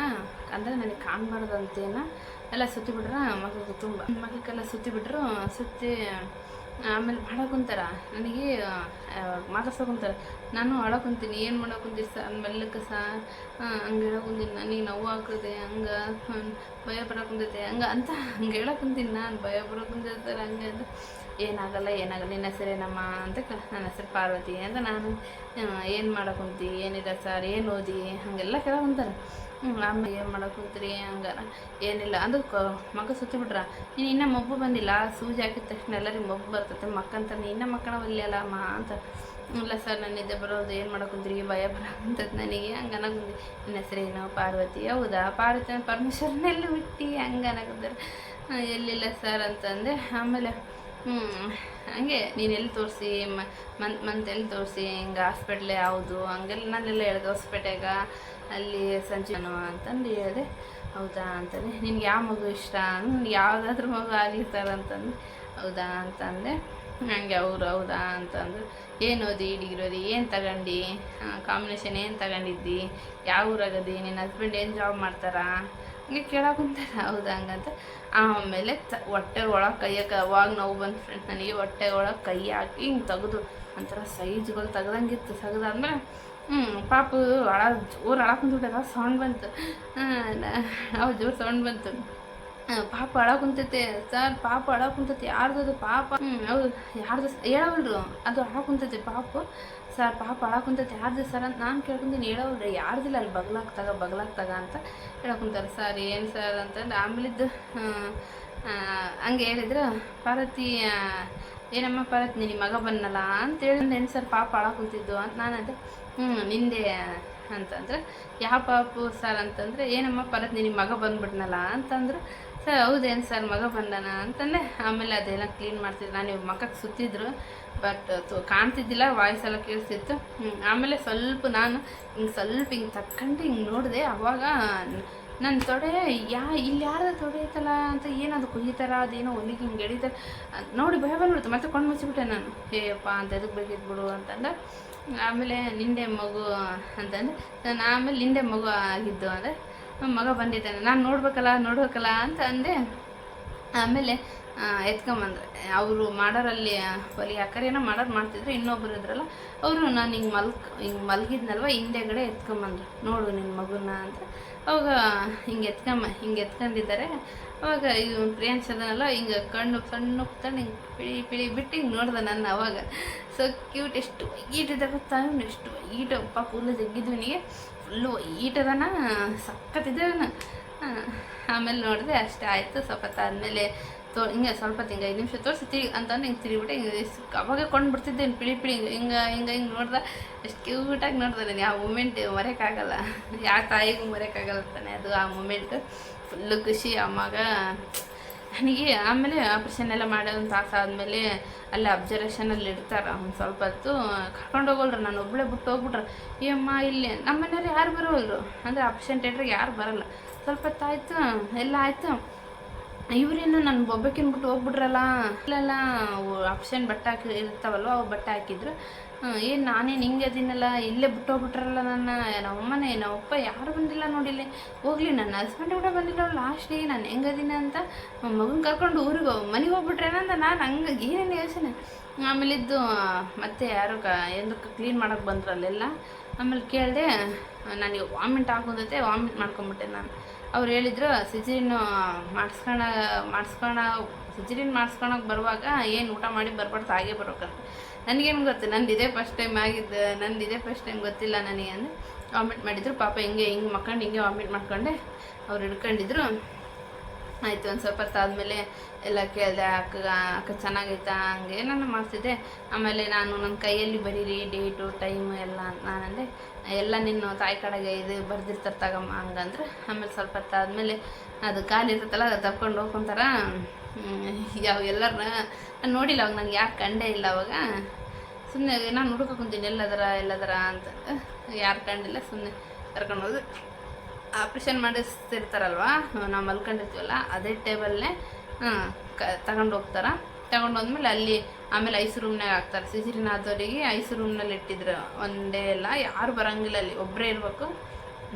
ಅಂದರೆ ನನಗೆ ಕಾಣಬಾರ್ದು ಅಂತೇನ ಎಲ್ಲ ಸುತ್ತಿಬಿಟ್ರೆ ಮಖಕ್ಕೆಲ್ಲ ಸುತ್ತಿಬಿಟ್ರು. ಆಮೇಲೆ ಮಾಡಾಕುಂತಾರ, ನನಗೆ ಮಾತಾಡ್ಸೋಕುಂತಾರೆ. ನಾನು ಅಳಕುಂತೀನಿ, ಏನು ಮಾಡೋಕುಂತೀರಿ ಸರ್ ಮೆಲ್ಲಕ್ಕೆ ಹಂಗೆ ಹೇಳೋಕುಂತೀನಿ, ನನಗೆ ನೋವು ಆಗ್ತದೆ, ಹಂಗೆ ಭಯ ಬರೋಕುಂತೈತೆ ಅಂತ ಹೇಳೋಕುಂತೀನಿ. ನಾನು ಭಯ ಬರೋಕುಂತೈತೆ ಹಂಗೆ ಅಂತ. ಏನಾಗಲ್ಲ ನಿನ್ನ ಹೆಸರೇನಮ್ಮ ಅಂತ ನನ್ನ ಹೆಸರು ಪಾರ್ವತಿ ಅಂತ ನಾನು ಏನು ಮಾಡೋಕುಂತಿ, ಏನಿಲ್ಲ ಸರ್, ಏನು ಓದಿ ಹಾಗೆಲ್ಲ ಕೇಳೋಕುಂತಾರೆ. ಆಮೇಲೆ ಏನು ಮಾಡೋಕುಂತೀರಿ ಹಂಗಾರ ಏನಿಲ್ಲ ಅದಕ್ಕೆ ಮಗ ಸುತ್ತಿಬಿಟ್ರ, ನೀನು ಇನ್ನೂ ಮಬ್ಬು ಬಂದಿಲ್ಲ, ಸೂಜಿ ಹಾಕಿದ ತಕ್ಷಣ ಎಲ್ಲರಿಗೆ ಮಬ್ಬು ಬರ್ತೈತೆ ಮಕ್ಕಂತ ಇನ್ನೂ ಮಕ್ಕಳವಲ್ಲಿಯಲ್ಲ ಅಮ್ಮ ಅಂತ. ಇಲ್ಲ ಸರ್ ನನ್ನ ನಿದ್ದೆ ಬರೋದು, ಏನು ಮಾಡೋಕುಂತೀರಿ ಭಯ ಬರೋಕುಂತೈತೆ ನನಗೆ ಹಂಗೆ ಅನ್ನೋಕುಂತಿ. ನಿನ್ನ ಹೆಸರೇನು ಪಾರ್ವತಿ, ಹೌದಾ ಪಾರ್ವತಿ ಪರಮೇಶ್ವರನೆಲ್ಲ ಬಿಟ್ಟು ಹಂಗೆ ಅನ್ನೋಕುಂತಾರೆ. ಎಲ್ಲಿಲ್ಲ ಸರ್ ಅಂತಂದೆ. ಆಮೇಲೆ ಹಂಗೆ ನೀನು ಎಲ್ಲಿ ತೋರಿಸಿ ಮಂತ್ ಎಲ್ಲಿ ತೋರಿಸಿ ಹಿಂಗೆ ಹಾಸ್ಪಿಟ್ಲೆ ಯಾವುದು ಹಂಗೆಲ್ಲ ನಾನೆಲ್ಲ ಹೇಳಿದೆ. ಹೊಸಪೇಟೆಗ ಅಲ್ಲಿ ಸಂಜೀವನು ಅಂತಂದು ಹೇಳಿದೆ. ಹೌದಾ ಅಂತಂದೆ. ನಿನ್ಗೆ ಯಾವ ಮಗು ಇಷ್ಟ, ಯಾವುದಾದ್ರೂ ಮಗು ಆಗಲಿ ಸರ್ ಅಂತಂದು. ಹೌದಾ ಅಂತಂದೆ. ಹಂಗೆ ಅವರು ಹೌದಾ ಅಂತಂದು. ಏನು ಓದಿ ಡಿಗ್ರಿ ಓದಿ, ಏನು ತಗೊಂಡು ಕಾಂಬಿನೇಷನ್ ಏನು ತಗೊಂಡಿದ್ದಿ, ಯಾವ ಊರಾಗದಿ, ನಿನ್ನ ಹಸ್ಬೆಂಡ್ ಏನು ಜಾಬ್ ಮಾಡ್ತಾರಾ ಹಂಗೆ ಕೇಳೋಕುಂತಾರೆ. ಹೌದಾ ಹಂಗಂತ. ಆಮೇಲೆ ಹೊಟ್ಟೆ ಒಳಗೆ ಕೈಯಾಗ ಅವಾಗ ನೋವು ಬಂತು ಫ್ರೆಂಡ್ಸ್ ನನಗೆ. ಹೊಟ್ಟೆ ಒಳಗೆ ಕೈ ಹಾಕಿ ಹಿಂಗೆ ತೆಗೆದು ಒಂಥರ ಸೈಜ್ಗಳು ತೆಗ್ದಂಗಿತ್ತು. ತೆಗ್ದಾದ್ಮೇಲೆ ಪಾಪು ಜೋರು ಅಳಕುಂತ್ಬಿಟ್ಟಾರ. ಸೌಂಡ್ ಬಂತು, ಜೋರು ಸೌಂಡ್ ಬಂತು. ಪಾಪ ಅಳಕುಂತೈತೆ ಸರ್, ಪಾಪ ಅಳಕುಂತೈತೆ. ಯಾರ್ದದು ಪಾಪ? ಹೌದು ಯಾರ್ದು ಹೇಳವಲ್ರು, ಅದು ಅಳಕುಂತೈತೆ ಪಾಪು ಸರ್, ಪಾಪ ಅಳಕುಂತೈತೆ ಯಾರ್ದು ಸರ್ ಅಂತ ನಾನು ಕೇಳ್ಕೊಂತೀನಿ. ಹೇಳವಲ್ರಿ, ಯಾರ್ದಿಲ್ಲ ಅಲ್ಲಿ ಬಗ್ಲಾಗ್ತಾಗ ಅಂತ ಹೇಳಕುಂತಾರೆ. ಸರ್ ಏನು ಸರ್ ಅಂತಂದು. ಆಮೇಲಿದ್ದು ಹಂಗೆ ಹೇಳಿದ್ರು. ಪಾರ್ವತಿ ಏನಮ್ಮ ಪಾರ್ವತಿ ನಿನ್ನ ಮಗ ಬಂದಲ್ಲ ಅಂತೇಳಿ, ಏನು ಸರ್ ಪಾಪ ಅಳಕುಂತಿದ್ದು ಅಂತ ನಾನು ಅದೇ ನಿಂದೆ ಅಂತಂದ್ರೆ. ಯಾವ ಪಾಪು ಸರ್ ಅಂತಂದರೆ, ಏನಮ್ಮ ಪಾರ್ವತಿ ನಿನ್ನ ಮಗ ಬಂದ್ಬಿಟ್ನಲ್ಲ ಅಂತಂದ್ರೆ. ಸರ್ ಹೌದೇನು ಸರ್ ಮಗ ಬಂದನ ಅಂತಂದೆ. ಆಮೇಲೆ ಅದೆಲ್ಲ ಕ್ಲೀನ್ ಮಾಡ್ತಿದ್ರು. ನಾನು ಮಕ್ಕಕ್ಕೆ ಸುತ್ತಿದ್ರು, ಬಟ್ ಕಾಣ್ತಿದ್ದಿಲ್ಲ, ವಾಯ್ಸ್ ಎಲ್ಲ ಕೇಳಿಸ್ತಿತ್ತು. ಆಮೇಲೆ ಸ್ವಲ್ಪ ನಾನು ಹಿಂಗೆ ತಕ್ಕೊಂಡು ಹಿಂಗೆ ನೋಡಿದೆ. ಅವಾಗ ನನ್ನ ತೊಡೆ ಇಲ್ಲಿ ಯಾರ್ದು ತೊಡೆ ಐತಲ್ಲ ಅಂತ, ಏನದು ಕೊಯ್ತಾರ, ಅದೇನೋ ಒಲಿಗೆ ಹಿಂಗೆ ಎಳಿತಾರೆ ನೋಡಿ ಭಯ ಬಂದ್ಬಿಡ್ತು. ಮತ್ತೆ ಕೊಂಡು ಮುಚ್ಚಿಬಿಟ್ಟೆ ನಾನು. ಹೇಯಪ್ಪ ಅಂತ ಎದಕ್ಕೆ ಬೇಕಿತ್ತು ಬಿಡು ಅಂತಂದ್ರೆ. ಆಮೇಲೆ ನಿಂದೆ ಮಗು ಅಂತಂದ್ರೆ ನಾನು. ಆಮೇಲೆ ನಿಂದೆ ಮಗು ಆಗಿದ್ದು ಅಂದರೆ ಮಗ ಬಂದಿದ್ದಾನೆ, ನಾನು ನೋಡ್ಬೇಕಲ್ಲ ಅಂತ ಅಂದೆ. ಆಮೇಲೆ ಎತ್ಕೊಂಬಂದ್ರೆ ಅವರು ಮಾಡೋರಲ್ಲಿ ಹೊಲಿ ಏನೋ ಮಾಡ್ತಿದ್ರು. ಇನ್ನೊಬ್ಬರು ಇದ್ರಲ್ಲ ಅವರು, ನಾನು ಹಿಂಗೆ ಮಲಗಿದ್ನಲ್ವ ಹಿಂದೆಗಡೆ ಎತ್ಕೊಂಬಂದ್ರು. ನೋಡು ನಿನ್ನ ಮಗುನ ಅಂತ. ಅವಾಗ ಹಿಂಗೆ ಎತ್ಕೊಂಡಿದ್ದಾರೆ. ಅವಾಗ ಇದು ಪ್ರಿಯಾಂಶ್ ಅದನ್ನೆಲ್ಲ ಹಿಂಗೆ ಕಣ್ಣು ಸಣ್ಣ ತಂದು ಹಿಂಗೆ ಪಿಳಿ ಬಿಟ್ಟು ಹಿಂಗೆ ನೋಡ್ದೆ ನನ್ನ. ಅವಾಗ ಸೊ ಕ್ಯೂಟ್, ಎಷ್ಟು ವೈಟ್ ಗೊತ್ತಾ, ಎಷ್ಟು ವೈಟ್ ಅಪ್ಪ, ಕೂದಲು ಜಗ್ಗಿದ್ವನಿಗೆ ಫುಲ್ಲು ವೈಟ್ ಅದನ, ಸಕ್ಕತ್ತಿದ್ದಾನ. ಆಮೇಲೆ ನೋಡಿದೆ ಅಷ್ಟೇ ಆಯಿತು. ಸ್ವಲ್ಪ ಆದಮೇಲೆ ಹಿಂಗೆ ಸ್ವಲ್ಪ ಹಿಂಗೆ 5 ನಿಮಿಷ ತೋರಿಸಿ ಅಂತಂದು ಹಿಂಗೆ ತಿರುಗಿಬಿಟ್ಟೆ. ಹಿಂಗೆ ಅವಾಗ ಕೊಂಡು ಬಿಡ್ತಿದ್ದೆ ಪಿಳಿ ಹಿಂಗೆ ನೋಡ್ದೆ. ಎಷ್ಟು ಕ್ಯೂಟಾಗಿ ನೋಡ್ದೆ ನನಗೆ. ಆ ಮೂಮೆಂಟ್ ಮರೆಯೋಕ್ಕಾಗಲ್ಲ, ಯಾವ ತಾಯಿಗೂ ಮರೆಯೋಕ್ಕಾಗಲ್ಲ ತಾನೆ ಅದು. ಆ ಮೂಮೆಂಟ್ ಫುಲ್ಲು ಖುಷಿ ಅಮ್ಮಾಗ ನನಗೆ. ಆಮೇಲೆ ಆಪ್ರೇಷನ್ ಎಲ್ಲ ಮಾಡಿ ಒಂದು ತಾಸು ಆದಮೇಲೆ ಅಲ್ಲಿ ಅಬ್ಸರ್ವೇಷನಲ್ಲಿ ಇಡ್ತಾರೆ. ಒಂದು ಸ್ವಲ್ಪ ಹೊತ್ತು ಕರ್ಕೊಂಡು ಹೋಗೋಲ್ರು, ನಾನು ಒಬ್ಬಳೇ ಬಿಟ್ಟು ಹೋಗ್ಬಿಟ್ರೆ. ಈ ಅಮ್ಮ ಇಲ್ಲಿ ನಮ್ಮ ಮನೆಯವ್ರು ಯಾರು ಬರೋಲ್ರು, ಅಂದರೆ ಆಪ್ರೇಷನ್ ಥಿಯೇಟ್ರಿಗೆ ಯಾರು ಬರೋಲ್ಲ. ಸ್ವಲ್ಪ ಹೊತ್ತಾಯಿತು, ಎಲ್ಲ ಆಯಿತು. ಇವರೇನು ನನ್ನ ಬೊಬ್ಬೆಕಿನ ಬಿಟ್ಟು ಹೋಗ್ಬಿಟ್ರಲ್ಲ. ಇಲ್ಲೆಲ್ಲ ಆಪ್ಷನ್ ಬಟ್ಟೆ ಇರ್ತಾವಲ್ವ, ಅವು ಬಟ್ಟೆ ಹಾಕಿದ್ರು. ಏನು ನಾನೇನು ಹಿಂಗೆ ಅದೀನಲ್ಲ, ಇಲ್ಲೇ ಬಿಟ್ಟು ಹೋಗ್ಬಿಟ್ರಲ್ಲ ನನ್ನ. ನಮ್ಮಮ್ಮನೇ ನಮ್ಮಪ್ಪ ಯಾರು ಬಂದಿಲ್ಲ ನೋಡಿಲ್ಲಿ. ಹೋಗ್ಲಿ ನನ್ನ ಹಸ್ಬೆಂಡ್ ಕೂಡ ಬಂದಿಲ್ಲ ಲಾಸ್ಟಿಗೆ. ನಾನು ಹೆಂಗದೀನ ಅಂತ ಮಗನ ಕರ್ಕೊಂಡು ಊರಿಗೆ ಮನೆಗೆ ಹೋಗ್ಬಿಟ್ರೇನಂತ ನಾನು ಹಂಗೆ ಏನೇನು ಯೋಚನೆ. ಆಮೇಲಿದ್ದು ಮತ್ತೆ ಯಾರೋ ಏನಕ್ಕೆ ಕ್ಲೀನ್ ಮಾಡೋಕ್ಕೆ ಬಂದರು ಅಲ್ಲೆಲ್ಲ. ಆಮೇಲೆ ಕೇಳಿದೆ, ನನಗೆ ವಾಮಿಟ್ ಆಗೋದೈತೆ, ವಾಮಿಟ್ ಮಾಡ್ಕೊಂಬಿಟ್ಟೆ ನಾನು. ಅವ್ರು ಹೇಳಿದ್ರು ಸಿಜರಿನ್ ಮಾಡಿಸ್ಕೊಳಕ್ಕೆ ಬರುವಾಗ ಏನು ಊಟ ಮಾಡಿ ಬರ್ಬಾರ್ದು, ಹಾಗೆ ಬರ್ಬೇಕಂತ. ನನಗೇನು ಗೊತ್ತು, ಇದೇ ಫಸ್ಟ್ ಟೈಮ್ ಆಗಿದ್ದು, ಇದೇ ಫಸ್ಟ್ ಟೈಮ್ ಗೊತ್ತಿಲ್ಲ ನನಗೆ ಅಂದರೆ. ವಾಮಿಟ್ ಮಾಡಿದ್ರು ಪಾಪ. ಹಿಂಗೆ ಮಕ್ಕಂಡು ಹಿಂಗೆ ವಾಮಿಟ್ ಮಾಡ್ಕೊಂಡೆ. ಅವ್ರು ಹಿಡ್ಕೊಂಡಿದ್ರು. ಆಯಿತು. ಒಂದು ಸ್ವಲ್ಪ ಹೊತ್ತು ಆದಮೇಲೆ ಎಲ್ಲ ಕೇಳಿದೆ, ಅಕ್ಕ ಚೆನ್ನಾಗೈತಾ ಹಂಗೆ ನಾನು ಮಾಡ್ತಿದ್ದೆ. ಆಮೇಲೆ ನಾನು ನನ್ನ ಕೈಯಲ್ಲಿ ಬರೀರಿ ಡೇಟು ಟೈಮು ಎಲ್ಲ ಅಂತ ನಾನಂದೆ. ಎಲ್ಲ ನಿನ್ನ ತಾಯಿ ಕಡೆಗೆ ಇದು ಬರ್ದಿರ್ತಾರೆ ತಗಮ್ಮ ಹಂಗಂದ್ರೆ. ಆಮೇಲೆ ಸ್ವಲ್ಪ ಹೊತ್ತು ಆದಮೇಲೆ ಅದು ಕಾಲಿರ್ತೈತಲ್ಲ ಅದು ತಪ್ಕೊಂಡು ಹೋಗ್ಕೊಂತಾರ. ಎಲ್ಲರನ್ನ ನಾನು ನೋಡಿಲ್ಲ ಅವಾಗ, ನನಗೆ ಯಾರು ಕಂಡೇ ಇಲ್ಲ ಅವಾಗ. ಸುಮ್ಮನೆ ನಾನು ಹುಡುಕ ಕುಂತೀನಿ ಎಲ್ಲದರ ಅಂತ, ಯಾರು ಕಂಡಿಲ್ಲ. ಸುಮ್ಮನೆ ಕರ್ಕೊಂಡು ಹೋಗಿ ಆಪ್ರೇಷನ್ ಮಾಡಿಸ್ತಿರ್ತಾರಲ್ವ, ನಾವು ಮಲ್ಕೊಂಡಿರ್ತೀವಲ್ಲ ಅದೇ ಟೇಬಲ್ನೇ ತಗೊಂಡು ಹೋಗ್ತಾರೆ. ತಗೊಂಡು ಹೋದ್ಮೇಲೆ ಅಲ್ಲಿ ಆಮೇಲೆ ಐಸು ರೂಮ್ನಾಗ ಹಾಕ್ತಾರೆ. ಸಿಜರಿನ್ ಆದವರಿಗೆ ಐಸು ರೂಮ್ನಲ್ಲಿ ಇಟ್ಟಿದ್ರು. ಒಂದೇ ಎಲ್ಲ ಯಾರು ಬರೋಂಗಿಲ್ಲ, ಅಲ್ಲಿ ಒಬ್ಬರೇ ಇರಬೇಕು.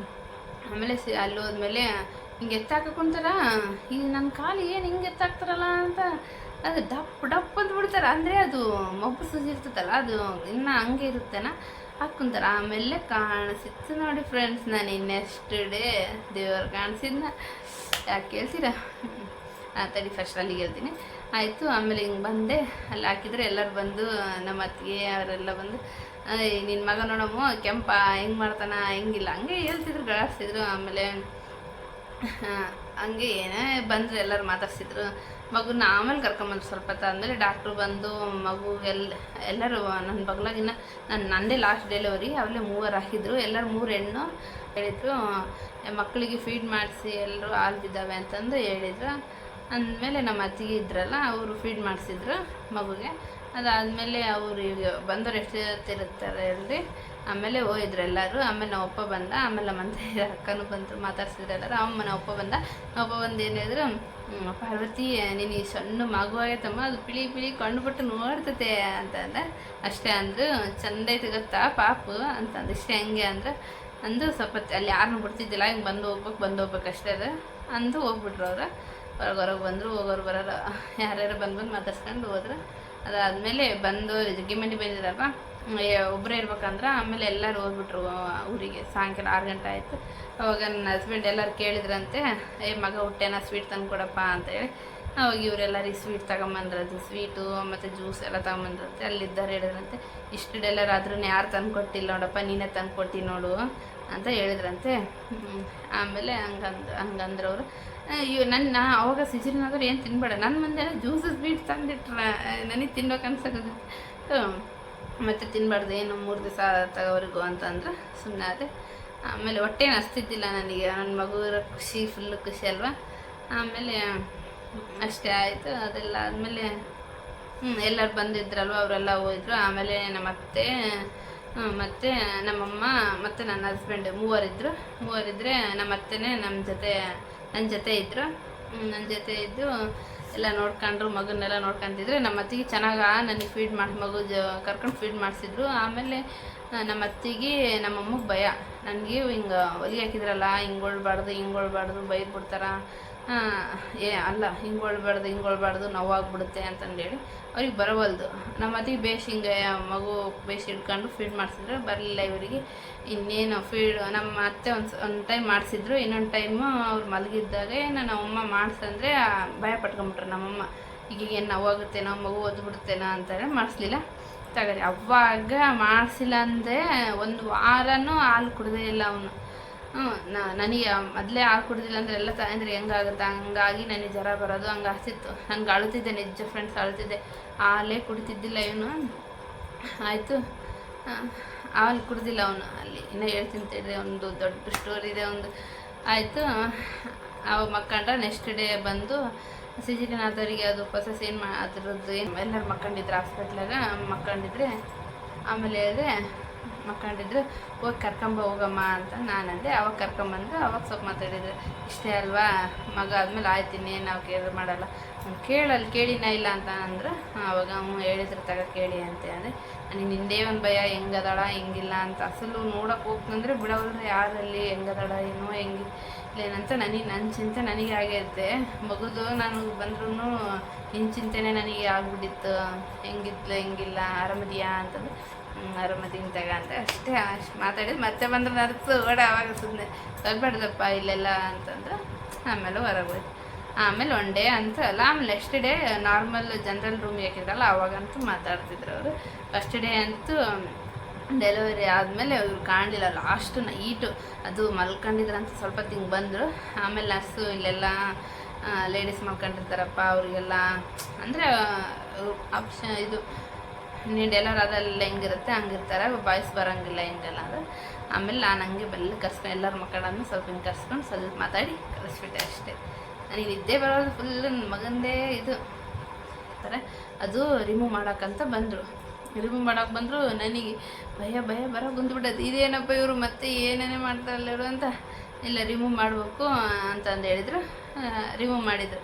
ಆಮೇಲೆ ಅಲ್ಲಿ ಹೋದ್ಮೇಲೆ ಹಿಂಗೆ ಎತ್ತಾಕೊಂತಾರ. ಈಗ ನನ್ನ ಕಾಲು ಏನು ಹಿಂಗೆ ಎತ್ತಾಕ್ತಾರಲ್ಲ ಅಂತ ಅದು ಡಪ್ ಅಂತ ಬಿಡ್ತಾರೆ. ಅಂದರೆ ಅದು ಮೊಬ್ಬು ಸುಜಿರ್ತದಲ್ಲ, ಅದು ಇನ್ನೂ ಹಂಗೆ ಇರುತ್ತೇನ ಹಾಕ್ಕೊಂತಾರ. ಆಮೇಲೆ ಕಾಣಿಸಿತ್ತು ನೋಡಿ ಫ್ರೆಂಡ್ಸ್, ನಾನು ನೆಕ್ಸ್ಟ್ ಡೇ ದೇವರು ಕಾಣಿಸಿದ್ನ. ಯಾಕೆ ಕೇಳ್ತೀರಾ? ತಡಿ ಫಸ್ಟ್ ಅಲ್ಲಿಗೆ ಹೇಳ್ತೀನಿ. ಆಯಿತು. ಆಮೇಲೆ ಹಿಂಗೆ ಬಂದೆ, ಅಲ್ಲಿ ಹಾಕಿದ್ರೆ ಎಲ್ಲರೂ ಬಂದು ನಮ್ಮ ಅತ್ತಿಗೆ ಅವರೆಲ್ಲ ಬಂದು, ನಿನ್ನ ಮಗ ನೋಡಮ್ಮ ಕೆಂಪ ಹೆಂಗೆ ಮಾಡ್ತಾನ ಹೆಂಗಿಲ್ಲ ಹಂಗೆ ಹೇಳ್ತಿದ್ರು, ಗಳಾಡ್ಸಿದ್ರು. ಆಮೇಲೆ ಹಂಗೆ ಏನೇ ಬಂದರು ಎಲ್ಲರೂ ಮಾತಾಡ್ಸಿದ್ರು. ಮಗುನ ಆಮೇಲೆ ಕರ್ಕೊಂಬಂದ್ರು. ಸ್ವಲ್ಪ ಹೊತ್ತು ಆದಮೇಲೆ ಡಾಕ್ಟ್ರು ಬಂದು ಮಗು ಎಲ್ಲರೂ ನನ್ನ ಬಗ್ಲಾಗಿನ್ನ ನಂದೇ ಲಾಸ್ಟ್ ಡೆಲಿವರಿ. ಅವಲೇ 3 ಹಾಕಿದ್ರು. ಎಲ್ಲರೂ 3 ಹೆಣ್ಣು ಹೇಳಿದರು. ಮಕ್ಕಳಿಗೆ ಫೀಡ್ ಮಾಡಿಸಿ ಎಲ್ಲರೂ ಹಾಲು ಬಿದ್ದಾವೆ ಅಂತಂದು ಹೇಳಿದ್ರು. ಅಂದಮೇಲೆ ನಮ್ಮ ಅತ್ತಿಗೆ ಇದ್ರಲ್ಲ, ಅವರು ಫೀಡ್ ಮಾಡಿಸಿದ್ರು ಮಗುಗೆ. ಅದಾದಮೇಲೆ ಅವರು ಈಗ ಬಂದವ್ರು ಎಷ್ಟು ಇರ್ತಾರೆ ಹೇಳ್ರಿ. ಆಮೇಲೆ ಹೋಗಿದ್ರು ಎಲ್ಲರೂ. ಆಮೇಲೆ ನಮ್ಮ ಅಪ್ಪ ಬಂದ. ಆಮೇಲೆ ನಮ್ಮ ಅಕ್ಕನೂ ಬಂದರು, ಮಾತಾಡ್ಸಿದ್ರು ಎಲ್ಲರೂ. ನಮ್ಮ ಅಪ್ಪ ಬಂದು ಏನು ಹೇಳಿದ್ರು, ಪಾರ್ವತಿ ನೀನು ಸಣ್ಣ ಮಗು ಆಗೈತಮ್ಮ, ಅದು ಪಿಳಿ ಕೊಂಡ್ಬಿಟ್ಟು ನೋಡ್ತತೆ ಅಂತಂದ್ರೆ. ಅಷ್ಟೇ ಅಂದರು. ಚಂದ ಐತೆ ಗೊತ್ತಾ ಪಾಪು ಅಂತಂದು. ಇಷ್ಟೇ ಹಂಗೆ ಅಂದು ಸ್ವಲ್ಪ ಅಲ್ಲಿ ಯಾರನ್ನೂ ಬಿಡ್ತಿದ್ದಿಲ್ಲ, ಹಿಂಗೆ ಬಂದು ಹೋಗ್ಬೇಕು ಅಷ್ಟೇ ಅದು ಅಂದು ಹೋಗ್ಬಿಟ್ರು ಅವರು. ಹೊರಗೆ ಬಂದರು, ಹೋಗೋರು ಬರೋರು ಯಾರ್ಯಾರು ಬಂದು ಮಾತಾಡ್ಸ್ಕೊಂಡು ಹೋದ್ರು. ಅದಾದಮೇಲೆ ಬಂದು ಜಗ್ಗಿಮಂಡಿ ಬಂದಿದ್ದಾರಲ್ಲ, ಒಬ್ಬರೇ ಇರ್ಬೇಕಂದ್ರೆ. ಆಮೇಲೆ ಎಲ್ಲರೂ ಹೋಗ್ಬಿಟ್ರು ಊರಿಗೆ. ಸಾಯಂಕಾಲ 6 ಗಂಟೆ ಆಯಿತು. ಅವಾಗ ನನ್ನ ಹಸ್ಬೆಂಡ್ ಎಲ್ಲರೂ ಕೇಳಿದ್ರಂತೆ, ಮಗ ಹುಟ್ಟೇನ ಸ್ವೀಟ್ ತಂದು ಕೊಡಪ್ಪ ಅಂತೇಳಿ. ಅವಾಗ ಇವರೆಲ್ಲರಿಗೆ ಸ್ವೀಟ್ ತಗೊಂಬಂದ್ರಂತೆ, ಸ್ವೀಟು ಮತ್ತು ಜ್ಯೂಸ್ ಎಲ್ಲ ತಗೊಂಬಂದ್ರಂತೆ. ಅಲ್ಲಿದ್ದಾರೆ ಹೇಳಿದ್ರಂತೆ, ಇಷ್ಟು ಡೆಲ್ಲರ್ ಆದ್ರೂ ಯಾರು ತಂದು ಕೊಟ್ಟಿಲ್ಲ ನೋಡಪ್ಪ, ನೀನೇ ತಂದು ಕೊಟ್ಟು ನೋಡು ಅಂತ ಹೇಳಿದ್ರಂತೆ. ಆಮೇಲೆ ಹಂಗಂದ್ರವರು. ನಾ ಅವಾಗ ಸಿಜರಿನಾದ್ರು ಏನು ತಿನ್ಬೇಡ, ನನ್ನ ಮುಂದೆಲ್ಲ ಜ್ಯೂಸ್ ಸ್ವೀಟ್ ತಂದಿಟ್ರೆ ನನಗೆ ತಿನ್ಬೇಕು ಅನ್ಸೋದು. ಮತ್ತು ತಿನ್ನಬಾರ್ದು ಏನು 3 ದಿವಸ ತಗೋವರೆಗೂ ಅಂತಂದ್ರೆ ಸುಮ್ಮನೆ ಅದೇ. ಆಮೇಲೆ ಹೊಟ್ಟೆನ ಹಸ್ತಿದ್ದಿಲ್ಲ ನನಗೆ, ನನ್ನ ಮಗು ಫುಲ್ಲು ಖುಷಿ ಅಲ್ವಾ. ಆಮೇಲೆ ಅಷ್ಟೇ ಆಯಿತು. ಅದೆಲ್ಲ ಆದಮೇಲೆ ಎಲ್ಲರೂ ಬಂದಿದ್ರಲ್ವ, ಅವರೆಲ್ಲ ಹೋಯಿದ್ರು. ಆಮೇಲೆ ನಮ್ಮ ಅತ್ತೆ ಮತ್ತು ನಮ್ಮಮ್ಮ ಮತ್ತು ನನ್ನ ಹಸ್ಬೆಂಡ್ ಮೂವರಿದ್ದರೆ ನಮ್ಮ ಅತ್ತೆನೇ ನನ್ನ ಜೊತೆ ಇದ್ದರು. ನನ್ನ ಜೊತೆ ಇದ್ದು ಎಲ್ಲ ನೋಡ್ಕೊಂಡ್ರು, ಮಗನ್ನೆಲ್ಲ ನೋಡ್ಕೊಂತಿದ್ರು. ನಮ್ಮ ಅತ್ತಿಗೆ ಚೆನ್ನಾಗಿ ನನಗೆ ಫೀಡ್ ಮಾಡಿ ಮಗು ಕರ್ಕೊಂಡು ಫೀಡ್ ಮಾಡಿಸಿದ್ರು. ಆಮೇಲೆ ನಮ್ಮ ಅತ್ತಿಗೆ ನಮ್ಮಮ್ಮಗೆ ಭಯ, ನನಗೆ ಹಿಂಗೆ ಒಲಿ ಹಾಕಿದ್ರಲ್ಲ, ಹಿಂಗೊಳ್ಬಾರ್ದು ಬೈದ್ಬಿಡ್ತಾರ, ಅಲ್ಲ ಹಿಂಗೊಳ್ಬಾರ್ದು ನೋವಾಗ್ಬಿಡುತ್ತೆ ಅಂತಂದೇಳಿ ಅವ್ರಿಗೆ ಬರೋವಲ್ದು. ನಮ್ಮ ಅತ್ತಿಗೆ ಹಿಂಗೆ ಮಗು ಹಿಡ್ಕೊಂಡು ಫೀಡ್ ಮಾಡಿಸಿದ್ರು. ಬರಲಿಲ್ಲ ಇವರಿಗೆ. ಇನ್ನೇನು ಫೀಡ್ ನಮ್ಮ ಅತ್ತೆ ಒಂದು ಟೈಮ್ ಮಾಡಿಸಿದ್ರು. ಇನ್ನೊಂದು ಟೈಮು ಅವ್ರು ಮಲಗಿದ್ದಾಗೆ ನಮ್ಮಮ್ಮ ಮಾಡಿಸಂದ್ರೆ ಭಯ ಪಟ್ಕೊಂಬಿಟ್ರು ನಮ್ಮಮ್ಮ. ಈಗೇನು ನೋವಾಗುತ್ತೇನೋ, ಮಗು ಓದ್ಬಿಡುತ್ತೇನೋ ಅಂತೇಳಿ ಮಾಡಿಸ್ಲಿಲ್ಲ. ತಗರಿ ಅವಾಗ ಮಾಡಿಸಿಲ್ಲ ಅಂದರೆ 1 ವಾರನೂ ಹಾಲು ಕುಡ್ದೇ ಇಲ್ಲ ಅವನು. ನನಗೆ ಮೊದಲೇ ಹಾಲು ಕುಡ್ದಿಲ್ಲ ಅಂದರೆ ಎಲ್ಲ ತಾಯಂದ್ರೆ ಹೆಂಗಾಗುತ್ತೆ, ಹಂಗಾಗಿ ನನಗೆ ಜ್ವರ ಬರೋದು ಹಂಗೆ ಆಗ್ತಿತ್ತು. ನನಗೆ ಅಳುತ್ತಿದ್ದೆ, ನಿಜ ಫ್ರೆಂಡ್ಸ್ ಅಳುತ್ತಿದ್ದೆ. ಹಾಲೇ ಕುಡಿತಿದ್ದಿಲ್ಲ ಇವನು. ಆಯಿತು. ಹಾಲು ಕುಡ್ದಿಲ್ಲ ಅವನು. ಅಲ್ಲಿ ಇನ್ನೂ ಹೇಳ್ತೀನಿ, ಒಂದು ದೊಡ್ಡ ಸ್ಟೋರಿ ಇದೆ ಒಂದು. ಆಯಿತು. ಅವಾಗ ಮಕ್ಕಂಡ್ರೆ ನೆಕ್ಸ್ಟ್ ಡೇ ಬಂದು ಸಿಜರಿನ್ ಆದವರಿಗೆ ಅದು ಪ್ರೊಸೆಸ್ ಅದ್ರದ್ದು ಎಲ್ಲರೂ ಮಕ್ಕಂಡಿದ್ರು ಹಾಸ್ಪಿಟ್ಲಾಗ. ಮಕ್ಕಂಡಿದ್ರೆ ಆಮೇಲೆ ಹೇಳಿದ್ರೆ ಮಕ್ಕಂಡಿದ್ರು, ಹೋಗಿ ಹೋಗಮ್ಮ ಅಂತ ನಾನಂದೆ. ಅವಾಗ ಕರ್ಕೊಂಬಂದು ಅವಾಗ ಸ್ವಲ್ಪ ಮಾತಾಡಿದ್ರು. ಇಷ್ಟೇ ಅಲ್ವಾ ಮಗ ಆದಮೇಲೆ ಆಯ್ತು, ಇನ್ನೇನು ನಾವು ಕೇರ್ ಮಾಡಲ್ಲ, ಕೇಳಿನ ಇಲ್ಲ ಅಂತ ಅಂದರು. ಅವಾಗ ಹೇಳಿದ್ರು ಕೇಳಿ ಅಂತ ಅಂದರೆ. ನನಗೆ ನಿಂದೇ ಒಂದು ಭಯ, ಹೆಂಗದಾಳ ಹೆಂಗಿಲ್ಲ ಅಂತ. ಅಸಲು ನೋಡೋಕೆ ಹೋಗ್ತಂದ್ರೆ ಬಿಡೋಲ್ರಿ ಯಾರಲ್ಲಿ, ಹೆಂಗದಾಳ ಏನೋ ಹೆಂಗಿಲ್ಲೇನಂತ ನನ್ನ ಚಿಂತೆ ನನಗೆ ಆಗಿರುತ್ತೆ. ಮಗುದು ನನಗೆ ಬಂದ್ರೂ ನಿನ್ನ ಚಿಂತೆನೇ ನನಗೆ ಆಗ್ಬಿಟ್ಟಿತ್ತು, ಹೆಂಗಿಲ್ಲ ಆರಾಮದಿಯಾ ಅಂತಂದು. ಆರಾಮದಿನ ತಗ ಅಂತ ಅಷ್ಟೇ ಮಾತಾಡಿದ್ದು. ಮತ್ತೆ ಬಂದ್ರೆ ನರ್ಸು ಆವಾಗ ಸುಮ್ಮನೆ ಬರ್ಬಾರ್ದಪ್ಪ ಇಲ್ಲೆಲ್ಲ ಅಂತಂದ್ರೆ. ಆಮೇಲೆ ಹೊರಗೆ ಹೋಯ್ತು. ಆಮೇಲೆ 1 ಡೇ ಅಂತ ಅಲ್ಲ, ಆಮೇಲೆ next day normal general room ಹಾಕಿದ್ರಲ್ಲ ಅವಾಗಂತೂ ಮಾತಾಡ್ತಿದ್ರು ಅವರು. ಫಸ್ಟ್ ಡೇ ಅಂತೂ ಡೆಲಿವರಿ ಆದಮೇಲೆ ಇವ್ರು ಕಾಣಲಿಲ್ಲ. ಲಾಸ್ಟು ನೈಟು ಅದು ಮಲ್ಕೊಂಡಿದ್ರಂತ ಸ್ವಲ್ಪ ಹಿಂಗೆ ಬಂದರು. ಆಮೇಲೆ ನರ್ಸು ಇಲ್ಲೆಲ್ಲ ಲೇಡೀಸ್ ಮಾಡ್ಕೊಂಡಿರ್ತಾರಪ್ಪ ಅವ್ರಿಗೆಲ್ಲ ಅಂದರೆ ಆಪ್ಷನ್ ಇದು ನೀಡೆಲ್ಲರೂ ಅದೆಲ್ಲ ಹೆಂಗಿರುತ್ತೆ ಹಂಗಿರ್ತಾರೆ, ಬಾಯ್ಸ್ ಬರೋಂಗಿಲ್ಲ ಹಿಂಗೆಲ್ಲ ಅದು. ಆಮೇಲೆ ನಾನು ಹಂಗೆ ಬೆಲ್ಲ ಕರ್ಸ್ಕೊಂಡು ಎಲ್ಲರ ಮಕ್ಕಳನ್ನು ಸ್ವಲ್ಪ ಹಿಂಗೆ ಕರ್ಸ್ಕೊಂಡು ಸ್ವಲ್ಪ ಮಾತಾಡಿ ಕಳಿಸ್ಬಿಟ್ಟೆ ಅಷ್ಟೇ. ನನಗೆ ನಿದ್ದೆ ಬರೋದು ಫುಲ್ ನನ್ನ ಮಗಂದೇ ಇದು ಥರ. ಅದು ರಿಮೂವ್ ಮಾಡೋಕ್ಕಂತ ಬಂದರು. ರಿಮೂವ್ ಮಾಡೋಕೆ ಬಂದರು. ನನಗೆ ಭಯ ಬರೋ ಬಂದುಬಿಟ್ಟದು, ಇದೇನಪ್ಪ ಇವರು ಮತ್ತೆ ಏನೇನೇ ಮಾಡ್ತಾರಲ್ಲ ಇವರು ಅಂತ. ಇಲ್ಲ ರಿಮೂವ್ ಮಾಡಬೇಕು ಅಂತಂದು ಹೇಳಿದರು. ರಿಮೂವ್ ಮಾಡಿದರು.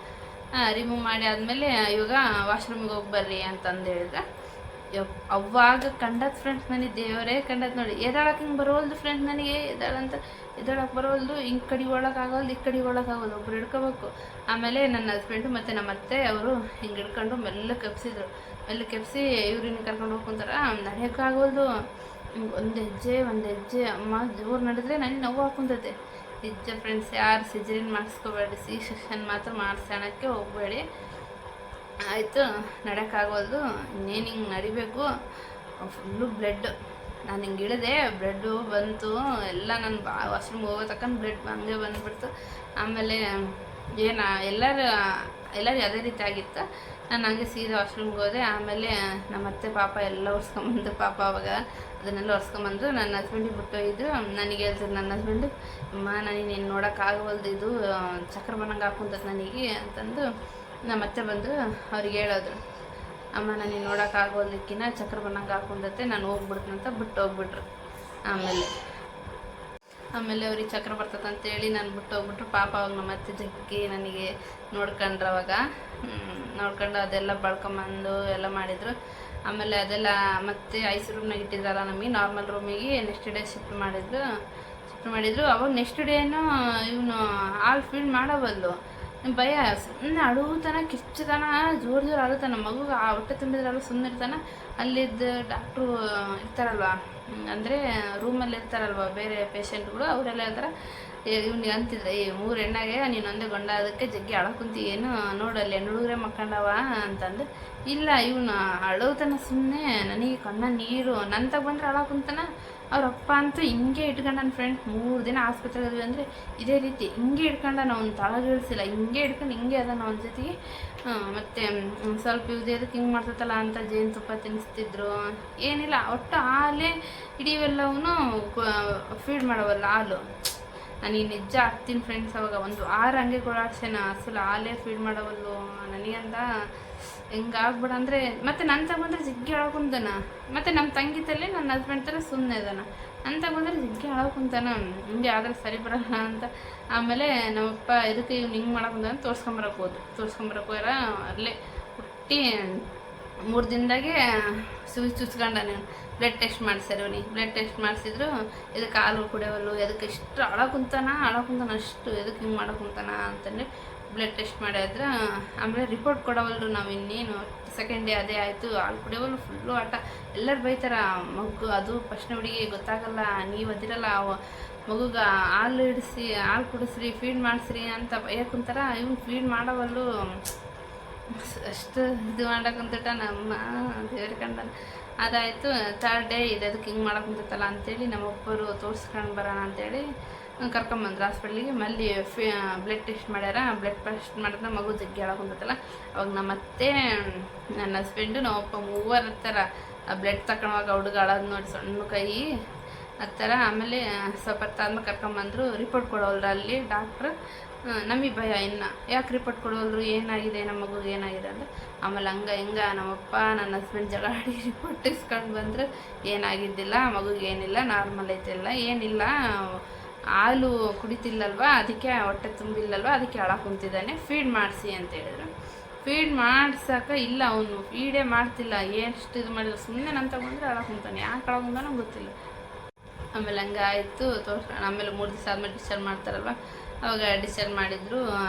ರಿಮೂವ್ ಮಾಡಿ ಆದಮೇಲೆ ಇವಾಗ ವಾಶ್ರೂಮಿಗೆ ಹೋಗಿ ಬರ್ರಿ ಅಂತಂದು ಹೇಳಿದ್ರೆ, ಅವಾಗ ಕಂಡದ್ದು ಫ್ರೆಂಡ್ಸ್ ನನಗೆ ದೇವರೇ ಕಂಡದ್ದು ನೋಡಿ. ಎದಾಳಕ್ಕೆ ಹಿಂಗೆ ಬರೋಲ್ದು ಫ್ರೆಂಡ್ಸ್, ನನಗೆ ಎದಾಳಕ್ಕೆ ಬರೋಲ್ದು, ಹಿಂಗೆ ಕಡಿಗೊಳಕ್ಕಾಗೋಲ್ದು, ಈ ಕಡಿಗೊಳಕ್ಕಾಗೋದು, ಒಬ್ರು ಹಿಡ್ಕೋಬೇಕು. ಆಮೇಲೆ ನನ್ನ ಹಸ್ಬೆಂಡು ಮತ್ತು ನಮ್ಮ ಅತ್ತೆ ಅವರು ಹಿಂಗೆ ಹಿಡ್ಕೊಂಡು ಮೆಲ್ಲ ಕೆಪ್ಸಿದ್ರು. ಮೆಲ್ಲ ಕೆಪ್ಸಿ ಇವ್ರನ್ನ ಕರ್ಕೊಂಡು ಹೋಗ್ಕೊಂತಾರ. ನಡೆಯೋಕ್ಕಾಗೋಲ್ದು, ಒಂದು ಹೆಜ್ಜೆ ಅಮ್ಮ ಜೋರು ನಡೆದ್ರೆ ನನಗೆ ನೋವು ಹಾಕೊಂತೈತೆ. ನಿಜ ಫ್ರೆಂಡ್ಸ್, ಯಾರು ಸಿಜರಿನ್ ಮಾಡಿಸ್ಕೋಬೇಡಿ, ಸಿ ಸೆಕ್ಷನ್ ಮಾತ್ರ ಮಾಡಿಸೋಣಕ್ಕೆ ಹೋಗಬೇಡಿ ಆಯಿತು. ನಡೆಯೋಕ್ಕಾಗೋಲ್ದು, ಇನ್ನೇನು ಹಿಂಗೆ ನಡಿಬೇಕು. Full blood. ನಾನು ಹಿಂಗೆ ಇಳಿದೆ, ಬ್ಲಡ್ಡು ಬಂತು ಎಲ್ಲ. ನಾನು ವಾಶ್ರೂಮ್ಗೆ ಹೋಗೋ ತಕ್ಕಂಡು ಬ್ಲಡ್ ಹಂಗೆ ಬಂದುಬಿಡ್ತು. ಆಮೇಲೆ ಎಲ್ಲರೂ ಅದೇ ರೀತಿ ಆಗಿತ್ತು. ನಾನು ಹಂಗೆ ಸೀದಾ ವಾಶ್ರೂಮ್ಗೆ ಹೋದೆ. ಆಮೇಲೆ ನಮ್ಮ ಅತ್ತೆ ಪಾಪ ಎಲ್ಲ ಒರೆಸ್ಕೊಂಬಂದು, ಪಾಪ ಅವಾಗ ಅದನ್ನೆಲ್ಲ ಒರೆಸ್ಕೊಂಬಂದು ನನ್ನ ಹಸ್ಬೆಂಡಿಗೆ ಬಿಟ್ಟೋಗಿದ್ದು. ನನಗೆ ಹೇಳ್ತಿದ್ರು ನನ್ನ ಹಸ್ಬೆಂಡು, ಅಮ್ಮ ನನಗೆ ನೀನು ನೋಡೋಕ್ಕಾಗವಲ್ದು, ಇದು ಚಕ್ರ ಬಂದಂಗೆ ಹಾಕುಂತದ್ದು ನನಗೆ ಅಂತಂದು ನಮ್ಮ ಅತ್ತೆ ಬಂದು ಅವ್ರಿಗೆ ಹೇಳೋದ್ರು, ಅಮ್ಮ ನನಗೆ ನೋಡೋಕ್ಕಾಗೋದಕ್ಕಿನ್ನ ಚಕ್ರ ಬಂದಂಗೆ ಹಾಕುಂತತ್ತೆ, ನಾನು ಹೋಗ್ಬಿಡ್ತೀನಂತ ಬಿಟ್ಟು ಹೋಗ್ಬಿಟ್ರು. ಆಮೇಲೆ ಅವ್ರಿಗೆ ಚಕ್ರ ಬರ್ತದೆ ಅಂತೇಳಿ ನಾನು ಬಿಟ್ಟು ಹೋಗ್ಬಿಟ್ರು. ಪಾಪ ಅವಾಗ ನಮ್ಮ ಅತ್ತೆ ಜಗ್ಗಿ ನನಗೆ ನೋಡ್ಕೊಂಡ್ರು. ಅವಾಗ ನೋಡ್ಕೊಂಡು ಅದೆಲ್ಲ ಬಳ್ಕೊಂಬಂದು ಎಲ್ಲ ಮಾಡಿದರು. ಆಮೇಲೆ ಅದೆಲ್ಲ ಮತ್ತೆ ಐಸ್ ರೂಮ್ನಾಗ ಇಟ್ಟಿದ್ರಲ್ಲ ನಮಗೆ, ನಾರ್ಮಲ್ ರೂಮಿಗೆ ನೆಕ್ಸ್ಟ್ ಡೇ ಶಿಫ್ಟ್ ಮಾಡಿದ್ರು. ಅವಾಗ ನೆಕ್ಸ್ಟ್ ಡೇನು ಇವನು ಹಾಲು ಫೀಡ್ ಮಾಡಬಲ್ಲು. ಭಯ, ಸುಮ್ಮನೆ ಅಳುತ್ತಾನ, ಕಿಚ್ಚತಾನ, ಜೋರು ಅಳುತ್ತಾನ. ಮಗುಗೆ ಆ ಹೊಟ್ಟೆ ತುಂಬಿದ್ರಲ್ಲ ಸುಮ್ಮನೆ ಇರ್ತಾನೆ. ಅಲ್ಲಿದ್ದು ಡಾಕ್ಟ್ರು ಇರ್ತಾರಲ್ವ, ಅಂದರೆ ರೂಮಲ್ಲಿ ಇರ್ತಾರಲ್ವ ಬೇರೆ ಪೇಷೆಂಟ್ಗಳು, ಅವರೆಲ್ಲ ಹೇಳ್ತಾರೆ ಇವ್ನಿಗೆ ಅಂತಿದ್ರೆ, ಈ 3 ಹೆಣ್ಣಾಗೆ ನೀನೊಂದೇ ಗಂಡ, ಅದಕ್ಕೆ ಜಗ್ಗಿ ಅಳಕುಂತಿ, ಏನು ನೋಡಲ್ಲಿ ಹೆಣ್ಣುಡುಗ್ರೆ ಮಕ್ಕಂಡವ ಅಂತಂದು. ಇಲ್ಲ ಇವನು ಅಳುತ್ತಾನ ಸುಮ್ಮನೆ, ನನಗೆ ಕಣ್ಣ ನೀರು. ನನ್ನ ಬಂದರೆ ಅಳಕುಂತಾನ. ಅವ್ರಪ್ಪ ಅಂತೂ ಹಿಂಗೆ ಇಟ್ಕೊಂಡು ನನ್ನ ಫ್ರೆಂಡ್ 3 ದಿನ ಆಸ್ಪತ್ರೆಗೆ ಹೋದ್ವಿ. ಅಂದರೆ ಇದೇ ರೀತಿ ಹಿಂಗೆ ಇಟ್ಕೊಂಡು ನಾವು ತಳಗಿಳಿಸಿಲ್ಲ, ಹಿಂಗೆ ಇಟ್ಕೊಂಡು ಹಿಂಗೆ ಅದ ನಾವು ಜೊತೆಗೆ. ಮತ್ತು ಸ್ವಲ್ಪ ಇದಕ್ಕೆ ಹಿಂಗೆ ಮಾಡ್ತೈತಲ್ಲ ಅಂತ ಜೇನುತುಪ್ಪ ತಿನ್ನಿಸ್ತಿದ್ರು. ಏನಿಲ್ಲ, ಒಟ್ಟು ಹಾಲೇ ಇಡೀವೆಲ್ಲವೂ ಫೀಡ್ ಮಾಡೋವಲ್ಲ ಹಾಲು. ನನಗೆ ನಿಜ ಆಗ್ತೀನಿ ಫ್ರೆಂಡ್ಸ್. ಅವಾಗ 1 ವಾರ ಹಂಗೆ ಕೊಡಾಡ್ಸೇನ, ಅಸಲು ಹಾಲೇ ಫೀಡ್ ಮಾಡೋವಲ್ಲು ನನಗಂತ ಹೆಂಗಾಗ್ಬಿಡ. ಅಂದರೆ ಮತ್ತು ನನ್ನ ತಗೊಂಡ್ರೆ ಜಿಗ್ಗಿ ಹೇಳೋಕುಂತಾನ. ಮತ್ತು ನಮ್ಮ ತಂಗಿತಲ್ಲಿ ನನ್ನ ಹಸ್ಬೆಂಡ್ ಥರ ಸುಮ್ಮನೆ ಇದ್ದಾನ. ನನ್ನ ತಗೊಂಡ್ರೆ ಜಿಗ್ಗಿ ಹೇಳೋಕುಂತಾನ, ಹಿಂಗೆ ಆದರೆ ಸರಿ ಬರೋಲ್ಲ ಅಂತ. ಆಮೇಲೆ ನಮ್ಮಪ್ಪ ಇದಕ್ಕೆ ಇವ್ನು ಹಿಂಗೆ ಮಾಡೋಕುಂತಾನ ತೋರಿಸ್ಕೊಂಬರಕ್ಕೆ ಹೋಗ್ಯಾರ. ಅಲ್ಲೇ ಹುಟ್ಟಿ 3 ದಿನದಾಗೆ ಚುಚ್ಕೊಂಡ. ಬ್ಲಡ್ ಟೆಸ್ಟ್ ಮಾಡಿಸ್ಯಾರ ಅವನಿಗೆ. ಬ್ಲಡ್ ಟೆಸ್ಟ್ ಮಾಡಿಸಿದ್ರು. ಇದಕ್ಕೆ ಹಾಲು ಕುಡಿಯೋವಲ್ಲು, ಅದಕ್ಕೆ ಇಷ್ಟು ಅಳಕುಂತಾನ ಅಷ್ಟು, ಎದಕ್ಕೆ ಹಿಂಗೆ ಮಾಡೋಕುಂತಾನ ಅಂತಂದರೆ ಬ್ಲಡ್ ಟೆಸ್ಟ್ ಮಾಡಿದ್ರೆ. ಆಮೇಲೆ ರಿಪೋರ್ಟ್ ಕೊಡೋವಲ್ರು. ನಾವು ಇನ್ನೇನು ಸೆಕೆಂಡ್ ಡೇ ಅದೇ ಆಯಿತು, ಹಾಲು ಕುಡಿಯೋವಲ್ಲು, ಫುಲ್ಲು ಆಟ. ಎಲ್ಲರೂ ಬೈತಾರ, ಮಗು ಅದು ಫಸ್ಟ್ನೇ ಹುಡುಗಿ ಗೊತ್ತಾಗಲ್ಲ, ನೀವು ಅದಿರಲ್ಲ, ಮಗುಗೆ ಹಾಲು ಕುಡಿಸ್ರಿ, ಫೀಡ್ ಮಾಡಿಸ್ರಿ ಅಂತ ಬೈಯಕ್ಕುಂತಾರ. ಇವ್ನು ಫೀಡ್ ಮಾಡೋವಲ್ಲು, ಅಷ್ಟು ಇದು ಮಾಡೋಕ್ಕಂತಟ ನಮ್ಮ ದೇವ್ರ ಕಂಡನ. ಅದಾಯಿತು. 3rd ಡೇ ಇದಕ್ಕೆ ಹಿಂಗೆ ಮಾಡೋಕ್ಕಂತೈತಲ್ಲ ಅಂತೇಳಿ ನಮ್ಮಪ್ಪರು ತೋರಿಸ್ಕೊಂಡು ಬರೋಣ ಅಂತೇಳಿ ಕರ್ಕೊಂಬಂದ್ರು ಹಾಸ್ಪಿಟ್ಲಿಗೆ. ಮಲ್ಲಿ ಬ್ಲಡ್ ಟೆಸ್ಟ್ ಮಾಡ್ಯಾರ. ಬ್ಲಡ್ ಟೆಸ್ಟ್ ಮಾಡಿದ್ರೆ ಮಗು ಜಗ್ಗಿ ಹೇಳಕ್ಕಂತೈತಲ್ಲ. ಅವಾಗ ನಮ್ಮತ್ತೆ, ನನ್ನ ಹಸ್ಬೆಂಡು, ನಮ್ಮಪ್ಪ 3 ಹತ್ತಾರ. ಆ ಬ್ಲಡ್ ತಗೊಳುವಾಗ ಹುಡುಗ ಅಳೋದು ನೋಡಿ ಸಣ್ಣ ಕೈ ಹತ್ತಾರ. ಆಮೇಲೆ ಸ್ವಲ್ಪ ಹೊತ್ತಾದ್ಮೇಲೆ ಕರ್ಕೊಂಬಂದರು. ರಿಪೋರ್ಟ್ ಕೊಡೋಲ್ರ ಅಲ್ಲಿ ಡಾಕ್ಟ್ರು. ನಮಗೆ ಭಯ ಇನ್ನು, ಯಾಕೆ ರಿಪೋರ್ಟ್ ಕೊಡೋಲ್ರು, ಏನಾಗಿದೆ ನಮ್ಮ ಮಗುಗೆ ಏನಾಗಿದೆ ಅಂತ. ಆಮೇಲೆ ಹಂಗೆ ನಮ್ಮಪ್ಪ ನನ್ನ ಹಸ್ಬೆಂಡ್ ಜಗಳಾಡಿ ರಿಪೋರ್ಟ್ ಇಸ್ಕೊಂಡು ಬಂದರು. ಏನಾಗಿದ್ದಿಲ್ಲ, ಮಗುಗೆ ಏನಿಲ್ಲ, ನಾರ್ಮಲ್ ಐತಿಲ್ಲ, ಏನಿಲ್ಲ, ಹಾಲು ಕುಡಿತಿಲ್ಲಲ್ವ, ಅದಕ್ಕೆ ಹೊಟ್ಟೆ ತುಂಬಿಲ್ಲಲ್ವ, ಅದಕ್ಕೆ ಅಳಕುಂತಿದ್ದಾನೆ, ಫೀಡ್ ಮಾಡಿಸಿ ಅಂತ ಹೇಳಿದ್ರು. ಫೀಡ್ ಮಾಡ್ಸೋಕೆ ಇಲ್ಲ, ಅವನು ಫೀಡೇ ಮಾಡ್ತಿಲ್ಲ. ಎಷ್ಟು ಇದು ಮಾಡಿದ್ರು, ಸುಮ್ಮನೆ ನಾನು ತಗೊಂಡ್ರೆ ಅಳಕುಂತಾನೆ, ಯಾಕೆ ಅಳಕುಂತಾನೋ ಗೊತ್ತಿಲ್ಲ. ಆಮೇಲೆ ಹಂಗೆ ಆಯಿತು ತೋರಿಸ್ಕೊಂಡು. ಆಮೇಲೆ 3 ದಿವಸ ಆದಮೇಲೆ ಡಿಸ್ಚಾರ್ಜ್ ಮಾಡ್ತಾರಲ್ವ, ಅವಾಗ ಡಿಸ್ಚಾರ್ಜ್ ಮಾಡಿದ್ರು.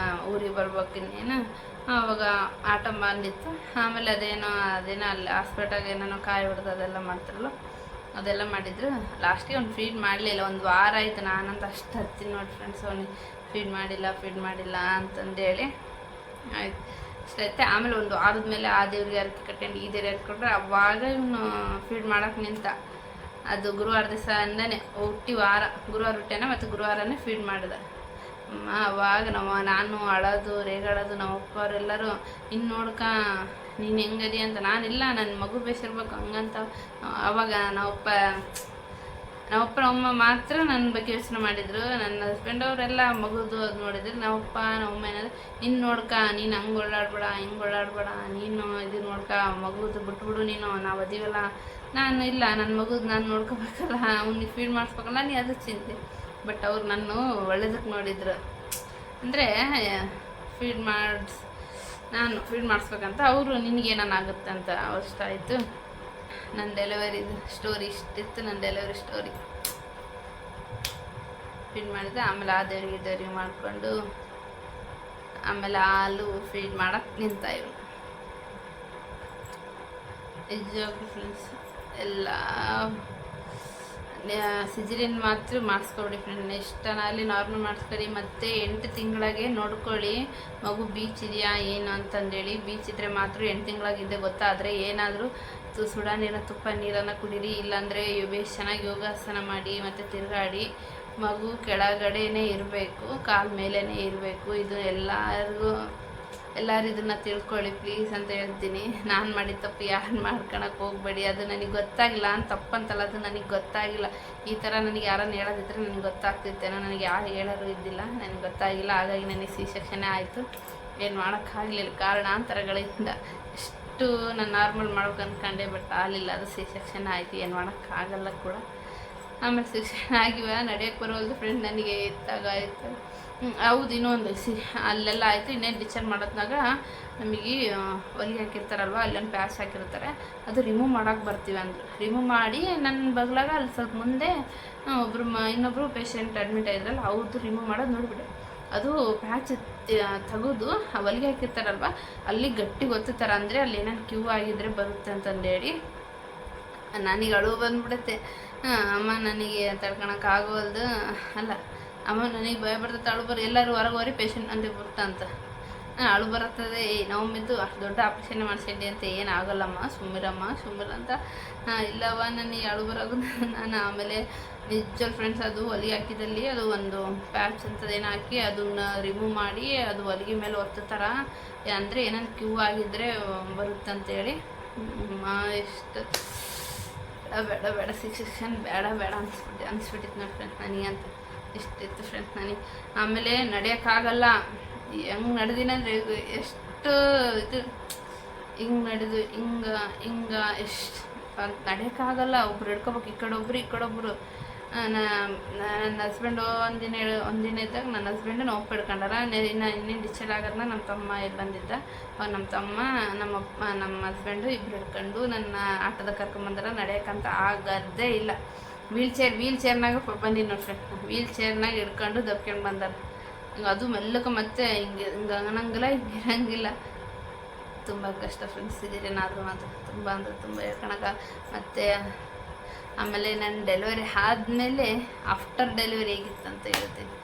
ಊರಿಗೆ ಬರ್ಬೇಕು ಇನ್ನೇನು. ಆವಾಗ ಆಟ ಬಂದಿತ್ತು. ಆಮೇಲೆ ಅದೇನೋ ಅಲ್ಲಿ ಹಾಸ್ಪಿಟಲ್ಗೆ ಏನೇನೋ ಕಾಯಿ ಹೊಡೆದು ಅದೆಲ್ಲ ಮಾಡ್ತಾರಲ್ಲ, ಅದೆಲ್ಲ ಮಾಡಿದ್ರು. ಲಾಸ್ಟಿಗೆ ಅವ್ನು ಫೀಡ್ ಮಾಡಲಿಲ್ಲ. 1 ವಾರ ಆಯಿತು. ನಾನಂತ ಅಷ್ಟು ಹತ್ತೀನಿ ನೋಡಿ ಫ್ರೆಂಡ್ಸ್, ಅವ್ನಿಗೆ ಫೀಡ್ ಮಾಡಿಲ್ಲ ಅಂತಂದೇಳಿ ಆಯ್ತು ಅಷ್ಟೈತೆ. ಆಮೇಲೆ 1 ವಾರದ ಮೇಲೆ ಆ ದೇವ್ರಿಗೆ ಅರ್ಕೆ ಕಟ್ಕೊಂಡು ಈ ದೇವ್ರಿಗೆ ಅರ್ಕೆ ಕೊಟ್ಟರೆ ಅವಾಗ ಇವನು ಫೀಡ್ ಮಾಡೋಕೆ ನಿಂತ. ಅದು ಗುರುವಾರ ದಿವಸ ಅಂದನೇ ಹುಟ್ಟಿ ವಾರ, ಗುರುವಾರ ಹುಟ್ಟೇನ ಮತ್ತು ಗುರುವಾರನೇ ಫೀಡ್ ಮಾಡಿದೆ. ಅವಾಗ ನಾನು ಅಳೋದು ರೇಗಾಡೋದು ನಮ್ಮಪ್ಪ ಅವರೆಲ್ಲರೂ ಇನ್ನು ನೋಡ್ಕ ನೀನು ಹೆಂಗದಿ ಅಂತ. ನಾನಿಲ್ಲ ನನ್ನ ಮಗು ಬೇಸಿರ್ಬೇಕು ಹಂಗಂತ. ಅವಾಗ ನಮ್ಮಪ್ಪ ನಮ್ಮಮ್ಮ ಮಾತ್ರ ನನ್ನ ಬಗ್ಗೆ ಯೋಚನೆ ಮಾಡಿದರು. ನನ್ನ ಹಸ್ಬೆಂಡ್ ಅವರೆಲ್ಲ ಮಗುದು ಅದು ನೋಡಿದ್ರು. ನಮ್ಮಮ್ಮ ಏನಾದ್ರು ನೀನು ನೋಡ್ಕ, ನೀನು ಹಂಗೆ ಓಡಾಡ್ಬೇಡ ಹಿಂಗೆ ಓಡಾಡ್ಬೇಡ, ನೀನು ಇದು ನೋಡ್ಕ, ಮಗುದು ಬಿಟ್ಬಿಡು ನೀನು, ನಾವು ಅದೀವಲ್ಲ. ನಾನು ಇಲ್ಲ, ನನ್ನ ಮಗುದು ನಾನು ನೋಡ್ಕೋಬೇಕಲ್ಲ, ಅವ್ನಿಗೆ ಫೀಡ್ ಮಾಡಿಸ್ಬೇಕಲ್ಲ, ನೀ ಅದು ಚಿಂತೆ. ಬಟ್ ಅವ್ರು ನಾನು ಒಳ್ಳೇದಕ್ಕೆ ನೋಡಿದ್ರು. ಅಂದರೆ ನಾನು ಫೀಡ್ ಮಾಡಿಸ್ಬೇಕಂತ ಅವರು ನಿನಗೇನಾಗುತ್ತೆ ಅಂತ ಅಷ್ಟ ಆಯಿತು. ನನ್ನ ಡೆಲಿವರಿದು ಸ್ಟೋರಿ ಇಷ್ಟಿತ್ತು. ನನ್ನ ಡೆಲಿವರಿ ಸ್ಟೋರಿ ಫೀಡ್ ಮಾಡಿದೆ. ಆಮೇಲೆ ಆ ದೇವ್ರಿಗೆ ಮಾಡಿಕೊಂಡು ಆಮೇಲೆ ಹಾಲು ಫೀಡ್ ಮಾಡಕ್ಕೆ ನಿಂತ ಇವರು. ನಿಜವಾಗ್ಲೂ ಫ್ರೆಂಡ್ಸ್ ಎಲ್ಲ ಸಿಜರಿನ್ ಮಾತ್ರ ಮಾಡಿಸ್ಕೊಡಿ ಫ್ರೆಂಡ್. ಎಷ್ಟನಲ್ಲಿ ನಾರ್ಮಲ್ ಮಾಡಿಸ್ಕೊಳ್ಳಿ. ಮತ್ತು 8 ತಿಂಗಳಿಗೆ ನೋಡ್ಕೊಳ್ಳಿ ಮಗು ಬೀಚ್ ಇದೆಯಾ ಏನು ಅಂತಂದೇಳಿ. ಬೀಚ್ ಇದ್ದರೆ ಮಾತ್ರ 8 ತಿಂಗಳಾಗಿದೆ ಗೊತ್ತಾದರೆ ಏನಾದರೂ ಸುಡಾ ನೀರನ್ನ ತುಪ್ಪ ನೀರನ್ನು ಕುಡೀರಿ. ಇಲ್ಲಾಂದರೆ ಚೆನ್ನಾಗಿ ಯೋಗಾಸನ ಮಾಡಿ ಮತ್ತು ತಿರುಗಾಡಿ. ಮಗು ಕೆಳಗಡೆನೇ ಇರಬೇಕು, ಕಾಲ ಮೇಲೇ ಇರಬೇಕು. ಇದು ಎಲ್ಲರೂ ಇದನ್ನು ತಿಳ್ಕೊಳ್ಳಿ ಪ್ಲೀಸ್ ಅಂತ ಹೇಳ್ತೀನಿ. ನಾನು ಮಾಡಿದ ತಪ್ಪು ಯಾರು ಮಾಡ್ಕೊಳಕ್ಕೆ ಹೋಗಬೇಡಿ. ಅದು ನನಗೆ ಗೊತ್ತಾಗಿಲ್ಲ ಅಂತ ತಪ್ಪಂತಲ್ಲ, ಅದು ನನಗೆ ಗೊತ್ತಾಗಿಲ್ಲ. ಈ ಥರ ನನಗೆ ಯಾರನ್ನು ಹೇಳೋದಿದ್ರೆ ನನಗೆ ಗೊತ್ತಾಗ್ತಿತ್ತೇನೋ. ನನಗೆ ಯಾರು ಹೇಳೋರು ಇದ್ದಿಲ್ಲ, ನನಗೆ ಗೊತ್ತಾಗಿಲ್ಲ. ಹಾಗಾಗಿ ನನಗೆ ಸಿ ಸೆಕ್ಷನ್ನೇ ಆಯಿತು. ಏನು ಮಾಡೋಕ್ಕಾಗಲಿಲ್ಲ ಕಾರಣಾಂತರಗಳಿಂದ. ಎಷ್ಟು ನಾನು ನಾರ್ಮಲ್ ಮಾಡ್ಬೇಕು ಅಂದ್ಕೊಂಡೆ, ಬಟ್ ಆಗಲಿಲ್ಲ. ಅದು ಸಿ ಸೆಕ್ಷನ್ ಆಯಿತು, ಏನು ಮಾಡೋಕ್ಕಾಗಲ್ಲ ಕೂಡ. ಆಮೇಲೆ ಸಿ ಸೆಕ್ಷನ್ ಆಗಿವ ನಡೆಯೋಕ್ಕೆ ಬರೋಲ್ದು ಫ್ರೆಂಡ್ ನನಗೆ ಇತ್ತಾಗಾಯಿತು. ಹೌದು, ಇನ್ನೊಂದು ಅಲ್ಲೆಲ್ಲ ಆಯಿತು. ಇನ್ನೇನು ಡಿಸ್ಚಾರ್ಜ್ ಮಾಡೋದ್ನಾಗ ನಮಗೆ ಹೊಲಿಗೆ ಹಾಕಿರ್ತಾರಲ್ವ, ಅಲ್ಲೊಂದು ಪ್ಯಾಚ್ ಹಾಕಿರ್ತಾರೆ, ಅದು ರಿಮೂವ್ ಮಾಡೋಕೆ ಬರ್ತೀವಿ ಅಂದರು. ರಿಮೂವ್ ಮಾಡಿ ನನ್ನ ಬಗ್ಲಾಗ ಅಲ್ಲಿ ಸ್ವಲ್ಪ ಮುಂದೆ ಇನ್ನೊಬ್ಬರು ಪೇಷಂಟ್ ಅಡ್ಮಿಟ್ ಆಗಿದ್ರಲ್ಲ, ಅವ್ರದ್ದು ರಿಮೂವ್ ಮಾಡೋದು ನೋಡಿಬಿಟ್ಟೆ. ಅದು ಪ್ಯಾಚ್ ತೆಗೆದು ಆ ಹೊಲಿಗೆ ಹಾಕಿರ್ತಾರಲ್ವ ಅಲ್ಲಿ ಗಟ್ಟಿ ಒತ್ತುತ್ತಾರೆ. ಅಂದರೆ ಅಲ್ಲಿ ಏನೇನು ಕ್ಯೂ ಆಗಿದ್ರೆ ಬರುತ್ತೆ ಅಂತಂದೇಳಿ ನನಗೆ ಅಳು ಬಂದುಬಿಡುತ್ತೆ. ಅಮ್ಮ ನನಗೆ ತಡ್ಕೊಳಕ್ಕಾಗೋಲ್ದು, ಅಲ್ಲ ಅಮ್ಮ ನನಗೆ ಭಯ ಬರ್ತದೆ, ಅಳು ಎಲ್ಲರೂ ಹೊರಗೆ ಪೇಷಂಟ್ ಅಂತ ಬರ್ತಂತ ಅಳು ಬರುತ್ತದೆ. ನೋವಿದ್ದು ಅಷ್ಟು ದೊಡ್ಡ ಆಪ್ರೇಷನ್ ಮಾಡಿಸಿದ್ದೆ ಅಂತ ಏನಾಗಲ್ಲಮ್ಮ, ಸುಮ್ಮಿರಮ್ಮ ಅಂತ. ಇಲ್ಲವ ನನಗೆ ಅಳು ಬರೋದು. ನಾನು ಆಮೇಲೆ ನಿಜ ಫ್ರೆಂಡ್ಸ್ ಅದು ಹೊಲಿಗೆ ಹಾಕಿದಲ್ಲಿ ಅದು ಒಂದು ಪ್ಯಾಚ್ ಅಂತದೇನು ಹಾಕಿ ಅದನ್ನ ರಿಮೂವ್ ಮಾಡಿ ಅದು ಹೊಲಿಗೆ ಮೇಲೆ ಒತ್ತುತ್ತಾರ. ಅಂದರೆ ಏನಾದ್ರು ಕ್ಯೂ ಆಗಿದ್ದರೆ ಬರುತ್ತಂತೇಳಿ ಎಷ್ಟು ಬೇಡ ಸೆಕ್ಷನ್ ಬೇಡ ಅನಿಸ್ಬಿಟ್ಟಿತ್ತು ನೋಡಿ ಫ್ರೆಂಡ್ಸ್ ನನಗೆ ಅಂತ. ಇಷ್ಟಿತ್ತು ಫ್ರೆಂಡ್ಸ್ ನನಗೆ. ಆಮೇಲೆ ನಡೆಯೋಕ್ಕಾಗಲ್ಲ. ಹೆಂಗೆ ನಡೆದಿನಂದರೆ ಎಷ್ಟು ಇದು ಹಿಂಗೆ ನಡೆದು ಹಿಂಗೆ ಎಷ್ಟು ನಡೆಯೋಕ್ಕಾಗಲ್ಲ. ಒಬ್ರು ಹಿಡ್ಕೊಬೇಕು, ಈ ಕಡೊಬ್ರು. ನನ್ನ ಹಸ್ಬೆಂಡು ಒಂದಿನ ಇದ್ದಾಗ ನನ್ನ ಹಸ್ಬೆಂಡು ನಾವು ಹಿಡ್ಕೊಂಡಾರ. ಇನ್ನೇನು ಡಿಸ್ಚಾರ್ಜ್ ಆಗೋದನ್ನ ನಮ್ಮ ತಮ್ಮ ಇಲ್ಲಿ ಬಂದಿದ್ದ. ಅವಾಗ ನಮ್ಮ ತಮ್ಮ ನಮ್ಮ ಹಸ್ಬೆಂಡು ಇಬ್ಬರು ಹಿಡ್ಕೊಂಡು ನನ್ನ ಆಟೋದಾಗ ಕರ್ಕೊಂಬಂದಾರ. ನಡೆಯೋಕ್ಕಂತ ಆಗದೇ ಇಲ್ಲ. ವೀಲ್ ಚೇರ್ನಾಗ ಬಂದಿದ್ದು ನೋಡಿ ಫ್ರೆಂಡ್. ವೀಲ್ ಚೇರ್ನಾಗ ಹಿಡ್ಕೊಂಡು ದಬ್ಕೊಂಡು ಬಂದಾರ. ಅದು ಮೆಲ್ಲಕ್ಕೆ ಮತ್ತೆ ಹಿಂಗೆ ಅನ್ನಂಗಿಲ್ಲ, ಹಿಂಗೆ ಇರಂಗಿಲ್ಲ. ತುಂಬ ಕಷ್ಟ ಫ್ರೆಂಡ್ಸ್ ಇದೀರೇನಾದರೂ ಮಾತ್ರ ತುಂಬ ಅಂದರೆ ತುಂಬ ಹೇಳ್ಕೊಳಕ. ಮತ್ತು ಆಮೇಲೆ ನನ್ನ ಡೆಲಿವರಿ ಆದಮೇಲೆ ಆಫ್ಟರ್ ಡೆಲಿವರಿ ಹೇಗಿತ್ತು ಅಂತ ಹೇಳ್ತೀನಿ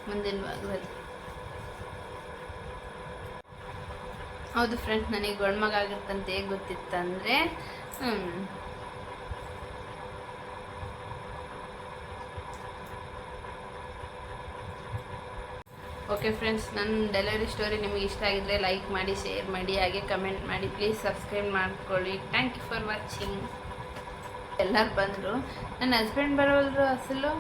ಮುಂದಿನ ಭಾಗದಲ್ಲಿ. ಹೌದು ಫ್ರೆಂಡ್ಸ್, ನನಗೆ ಗಂಡು ಮಗ ಆಗಿರ್ತಂತ ಹೇಗೆ ಗೊತ್ತಿತ್ತಂದರೆ ಓಕೆ ಫ್ರೆಂಡ್ಸ್, ನನ್ನ ಡೆಲಿವರಿ ಸ್ಟೋರಿ ನಿಮಗೆ ಇಷ್ಟ ಆಗಿದ್ದರೆ ಲೈಕ್ ಮಾಡಿ, ಶೇರ್ ಮಾಡಿ, ಹಾಗೆ ಕಮೆಂಟ್ ಮಾಡಿ. ಪ್ಲೀಸ್ ಸಬ್ಸ್ಕ್ರೈಬ್ ಮಾಡ್ಕೊಳ್ಳಿ. Thank you for watching. ಎಲ್ಲರೂ ಬಂದರು. ನನ್ನ ಹಸ್ಬೆಂಡ್ ಬರೋಲ್ರು ಅಸಲು.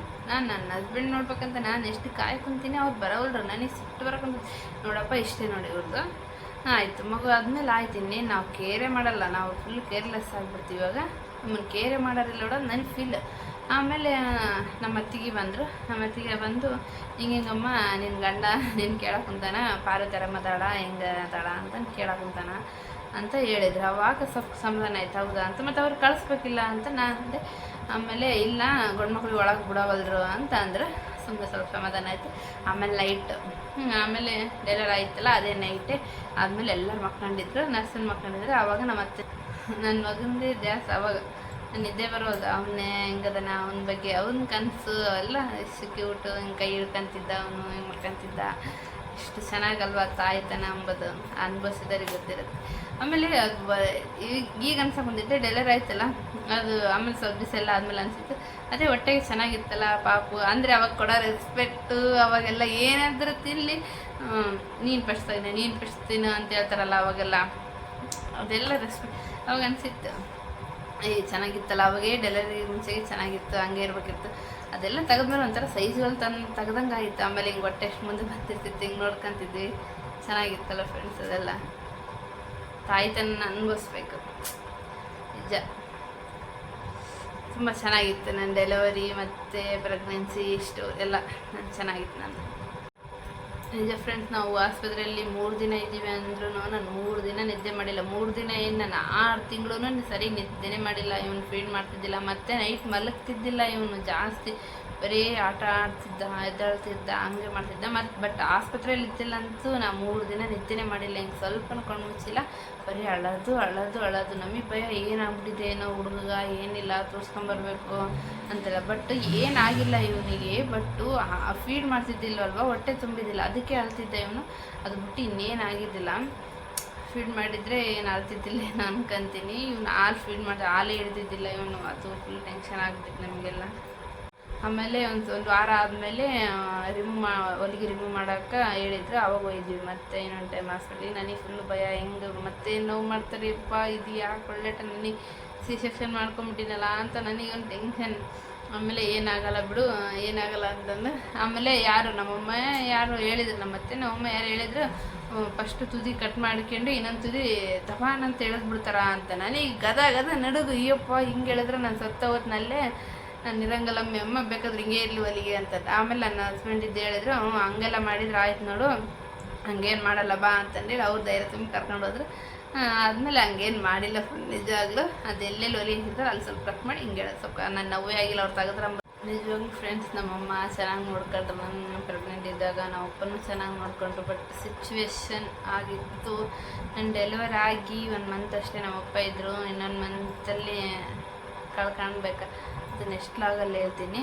ನನ್ನ ಹಸ್ಬೆಂಡ್ ನೋಡ್ಬೇಕಂತ ನಾನು ಎಷ್ಟು ಕಾಯ್ಕೊಂತೀನಿ, ಅವ್ರು ಬರೋಲ್ರು. ನನಗೆ ಸಿಟ್ಟು ಬರೋಕಂತ ನೋಡಪ್ಪ ಇಷ್ಟೇ ನೋಡಿ ಇವ್ರದ್ದು. ಆಯಿತು, ಮಗು ಆದಮೇಲೆ ಆಯ್ತು. ಇನ್ನೇನು ನಾವು ಕೇರೇ ಮಾಡಲ್ಲ, ನಾವು ಫುಲ್ ಕೇರ್ಲೆಸ್ ಆಗಿಬಿಡ್ತೀವಿ. ಇವಾಗ ನಮ್ಮನ್ನು ಕೇರೇ ಮಾಡೋರಿಲ್ಲ ನೋಡೋದು ನನಗೆ ಫೀಲ್. ಆಮೇಲೆ ನಮ್ಮ ಅತ್ತಿಗೆ ಬಂದರು. ನಮ್ಮ ಅತ್ತಿಗೆ ಬಂದು ಹಿಂಗಮ್ಮ ನಿನ್ನ ಗಂಡ ನೀನು ಕೇಳಕ್ಕೆ ಕುಂತಾನ, ಪಾರು ಥರ ಮಾತಾಡ ಹೆಂಗೆ ಅದಾಳ ಅಂತ ಕೇಳಕ್ಕೆ ಕುಂತಾನ ಅಂತ ಹೇಳಿದ್ರು. ಅವಾಗ ಸ್ವಲ್ಪ ಸಮಾಧಾನ ಆಯ್ತು. ಹೌದಾ ಅಂತ. ಮತ್ತು ಅವ್ರು ಕಳಿಸ್ಬೇಕಿಲ್ಲ ಅಂತ ನಾನು ಅಂದೆ. ಆಮೇಲೆ ಇಲ್ಲ ಗಂಡು ಮಕ್ಳಿಗೆ ಒಳಗೆ ಬಿಡವಲ್ರು ಅಂತ ಅಂದ್ರೆ ಸುಮ್ಮನೆ ಸ್ವಲ್ಪ ಸಮಾಧಾನ ಆಯಿತು. ಆಮೇಲೆ ನೈಟ್ ಆಮೇಲೆ ಡೆಲಿವರಿ ಆಯ್ತಲ್ಲ ಅದೇ ನೈಟೇ ಆದಮೇಲೆ ಎಲ್ಲರೂ ಮಕ್ಕೊಂಡಿದ್ರು, ನರ್ಸನ್ನು ಮಕ್ಕೊಂಡಿದ್ರು. ಆವಾಗ ನಮ್ಮ ಅತ್ತೆ ನನ್ನ ಮಗಂದೇ ಜಾಸ್ತಿ ಅವಾಗ ನಿದ್ದೆ ಬರೋದು. ಅವನ್ನೇ ಹೆಂಗದನ ಅವನ ಬಗ್ಗೆ ಅವನ ಕನಸು ಎಲ್ಲ ಎಷ್ಟು ಕ್ಯೂಟು. ಹಿಂಗೆ ಕೈ ಹಿಡ್ಕೊಂತಿದ್ದ, ಅವನು ಹಿಂಗೆ ಮಾಡ್ಕೊತಿದ್ದ. ಎಷ್ಟು ಚೆನ್ನಾಗಲ್ವಾ ತಾಯ್ತನ ಅಂಬೋದು ಅನುಭವಿಸಿದವ್ರಿಗೆ ಗೊತ್ತಿರುತ್ತೆ. ಆಮೇಲೆ ಈಗ ಅನ್ಸಕ್ಕೆ ಬಂದಿದ್ದೆ ಡೆಲಿವರಿ ಆಯ್ತಲ್ಲ ಅದು ಆಮೇಲೆ ಸ್ವಲ್ಪ ದಿವಸ ಎಲ್ಲ ಆದಮೇಲೆ ಅನಿಸಿತ್ತು ಅದೇ ಹೊಟ್ಟೆಗೆ ಚೆನ್ನಾಗಿತ್ತಲ್ಲ ಪಾಪು ಅಂದರೆ ಅವಾಗ ಕೊಡೋ ರೆಸ್ಪೆಕ್ಟು ಅವಾಗೆಲ್ಲ ಏನಾದರೂ ತಿನ್ನಲಿ ನೀನು ಪಡಿಸ್ತೀನಿ ಅಂತ ಹೇಳ್ತಾರಲ್ಲ ಅವಾಗೆಲ್ಲ ಅದೆಲ್ಲ ರೆಸ್ಪೆಕ್ಟ್ ಅವಾಗ ಅನಿಸಿತ್ತು ಚೆನ್ನಾಗಿತ್ತಲ್ಲ ಅವಾಗೇ ಡೆಲಿವರಿ ಮುಂಚೆಗೆ ಚೆನ್ನಾಗಿತ್ತು ಹಂಗೆ ಇರ್ಬೇಕಿತ್ತು. ಅದೆಲ್ಲ ತೆಗೆದ್ಮೇಲೆ ಒಂಥರ ಸೈಜ್ಗಳು ತೆಗ್ದಂಗೆ ಆಯಿತು. ಆಮೇಲೆ ಹಿಂಗೆ ಹೊಟ್ಟೆ ಎಷ್ಟು ಮುಂದೆ ಬರ್ತಿರ್ತಿತ್ತು ಹಿಂಗೆ ನೋಡ್ಕೊತಿದ್ವಿ, ಚೆನ್ನಾಗಿತ್ತಲ್ಲ ಫ್ರೆಂಡ್ಸ್. ಅದೆಲ್ಲ ತಾಯ್ತನ ಅನುಭವಿಸ್ಬೇಕು ನಿಜ. ತುಂಬ ಚೆನ್ನಾಗಿತ್ತು ನನ್ನ ಡೆಲಿವರಿ ಮತ್ತು ಪ್ರೆಗ್ನೆನ್ಸಿ ಇಷ್ಟು ಎಲ್ಲ ಚೆನ್ನಾಗಿತ್ತು ನಂದು ನಿಜ ಫ್ರೆಂಡ್ಸ್. ನಾವು ಆಸ್ಪತ್ರೆಯಲ್ಲಿ 3 ದಿನ ಇದ್ದೀವಿ ಅಂದ್ರೂ ನಾನು 3 ದಿನ ನಿದ್ದೆ ಮಾಡಿಲ್ಲ. 3 ದಿನ ಏನು ನಾನು 6 ತಿಂಗಳು ಸರಿ ನಿದ್ದೆನೇ ಮಾಡಿಲ್ಲ. ಇವನು ಫೀಡ್ ಮಾಡ್ತಿದ್ದಿಲ್ಲ, ಮತ್ತು ನೈಟ್ ಮಲಗ್ತಿದ್ದಿಲ್ಲ ಇವನು ಜಾಸ್ತಿ, ಬರೀ ಆಟ ಆಡ್ತಿದ್ದ, ಎದ್ದಾಳ್ತಿದ್ದ, ಹಂಗೆ ಮಾಡ್ತಿದ್ದ. ಬಟ್ ಆಸ್ಪತ್ರೆಯಲ್ಲಿ ಇದ್ದಿಲ್ಲಂತೂ ನಾ 3 ದಿನ ನಿದ್ದೆನೇ ಮಾಡಿಲ್ಲ. ಹಿಂಗೆ ಸ್ವಲ್ಪ ಕಣ್ಣು ಮುಚ್ಚಿಲ್ಲ, ಬರೀ ಅಳೋದು. ನಮಗೆ ಭಯ ಏನಾಗ್ಬಿಟ್ಟಿದೆ ಏನೋ ಹುಡುಗ, ಏನಿಲ್ಲ ತೋರಿಸ್ಕೊಂಬರ್ಬೇಕು ಅಂತೆಲ್ಲ. ಬಟ್ ಏನಾಗಿಲ್ಲ ಇವನಿಗೆ. ಬಟ್ಟು ಫೀಡ್ ಮಾಡ್ತಿದ್ದಿಲ್ವಲ್ವ, ಹೊಟ್ಟೆ ತುಂಬಿದ್ದಿಲ್ಲ, ಅದಕ್ಕೆ ಅಳ್ತಿದ್ದ ಇವನು. ಅದು ಬಿಟ್ಟು ಇನ್ನೇನಾಗಿದ್ದಿಲ್ಲ. ಫೀಡ್ ಮಾಡಿದರೆ ಏನು ಅಳ್ತಿದ್ದಿಲ್ಲ ಏನೋ ಅನ್ಕೊಂತೀನಿ. ಇವನು ಫೀಡ್ ಮಾಡಿದ್ರೆ ಹಾಲೇ ಹಿಡ್ದಿದ್ದಿಲ್ಲ ಇವನು. ಅದು ಫುಲ್ ಟೆನ್ಷನ್ ಆಗ್ಬಿಟ್ಟಿತ್ತು ನಮಗೆಲ್ಲ. ಆಮೇಲೆ ಒಂದು ವಾರ ಆದಮೇಲೆ ಹೊಲಿಗೆ ರಿಮೂವ್ ಮಾಡೋಕೆ ಹೇಳಿದ್ರು, ಅವಾಗ ಹೋಗಿದ್ವಿ ಮತ್ತೆ ಇನ್ನೊಂದು ಟೈಮ್ ಹಾಸ್ಪಿಟ್ಲಿಗೆ. ನನಗೆ ಫುಲ್ಲು ಭಯ, ಹೆಂಗೆ ಮತ್ತೆ ನೋವು ಮಾಡ್ತಾರೆಪ್ಪ, ಇದು ಯಾಕೆ ಒಳ್ಳೆ ನನಗೆ ಸೆಕ್ಷನ್ ಮಾಡ್ಕೊಂಬಿಟ್ಟಿನಲ್ಲ ಅಂತ ನನಗೊಂದು ಟೆನ್ಷನ್. ಆಮೇಲೆ ಏನಾಗಲ್ಲ ಬಿಡು, ಏನಾಗಲ್ಲ ಅಂತಂದು ಆಮೇಲೆ ನಮ್ಮಮ್ಮ ಯಾರು ಹೇಳಿದ್ರು, ನಮ್ಮಮ್ಮ ಯಾರು ಹೇಳಿದ್ರು, ಫಸ್ಟು ತುದಿ ಕಟ್ ಮಾಡ್ಕೊಂಡು ಇನ್ನೊಂದು ತುದಿ ತಪಾನ್ ಅಂತ ಹೇಳಿದ್ಬಿಡ್ತಾರ ಅಂತ. ನನಗೆ ಗದ ನಡುಗು, ಅಯ್ಯಪ್ಪ ಹಿಂಗೆ ಹೇಳಿದ್ರೆ ನಾನು ಸತ್ತ ಹೊತ್ತಿನಲ್ಲೇ ನಾನು ಇರಂಗಲ್ಲ, ಅಮ್ಮ ಬೇಕಾದ್ರೆ ಹಿಂಗೆ ಇರಲಿ ಹೊಲಿಗೆ ಅಂತ. ಆಮೇಲೆ ನನ್ನ ಹಸ್ಬೆಂಡ್ ಹೇಳಿದ್ರು, ಹಂಗೆಲ್ಲ ಮಾಡಿದ್ರೆ ಆಯ್ತು ನೋಡು, ಹಂಗೇನು ಮಾಡಲ್ಲ ಬಾ ಅಂತಂದೇಳಿ ಅವ್ರು ಧೈರ್ಯ ತುಂಬಿ ಕರ್ಕೊಂಡು ಹೋದ್ರು. ಆದಮೇಲೆ ಹಂಗೇನು ಮಾಡಿಲ್ಲ ಫುಲ್ ನಿಜವಾಗ್ಲೂ. ಅದೆಲ್ಲೆಲ್ಲಿ ಹೊಲಿ ಇರ್ತಾರೆ ಅಲ್ಲಿ ಸ್ವಲ್ಪ ಕಟ್ ಮಾಡಿ ಹಿಂಗೆ ಹೇಳೋದು. ಸ್ವಲ್ಪ ನನ್ನ ನೋವೇ ಆಗಿಲ್ಲ ಅವ್ರು ತೆಗೆದ್ರೆ. ನಿಜವಾಗ್ಲೂ ಫ್ರೆಂಡ್ಸ್, ನಮ್ಮಮ್ಮ ಚೆನ್ನಾಗಿ ನೋಡ್ಕೊಂಡ್ರು ನನ್ನ ಪ್ರೆಗ್ನೆಂಟ್ ಇದ್ದಾಗ. ನಮ್ಮ ಅಪ್ಪನೂ ಚೆನ್ನಾಗಿ ನೋಡ್ಕೊಂಡ್ರು. ಬಟ್ ಸಿಚುವೇಶನ್ ಆಗಿತ್ತು. ನನ್ನ ಡೆಲಿವರಿ ಆಗಿ 1 ಮಂತ್ ಅಷ್ಟೇ ನಮ್ಮಪ್ಪ ಇದ್ದರು. ಇನ್ನೊಂದು ಮಂತಲ್ಲಿ ಕಳ್ಕೊಳ್ಬೇಕು. ಅದು ನೆಕ್ಸ್ಟ್ ಲಾಗಲ್ಲಿ ಹೇಳ್ತೀನಿ.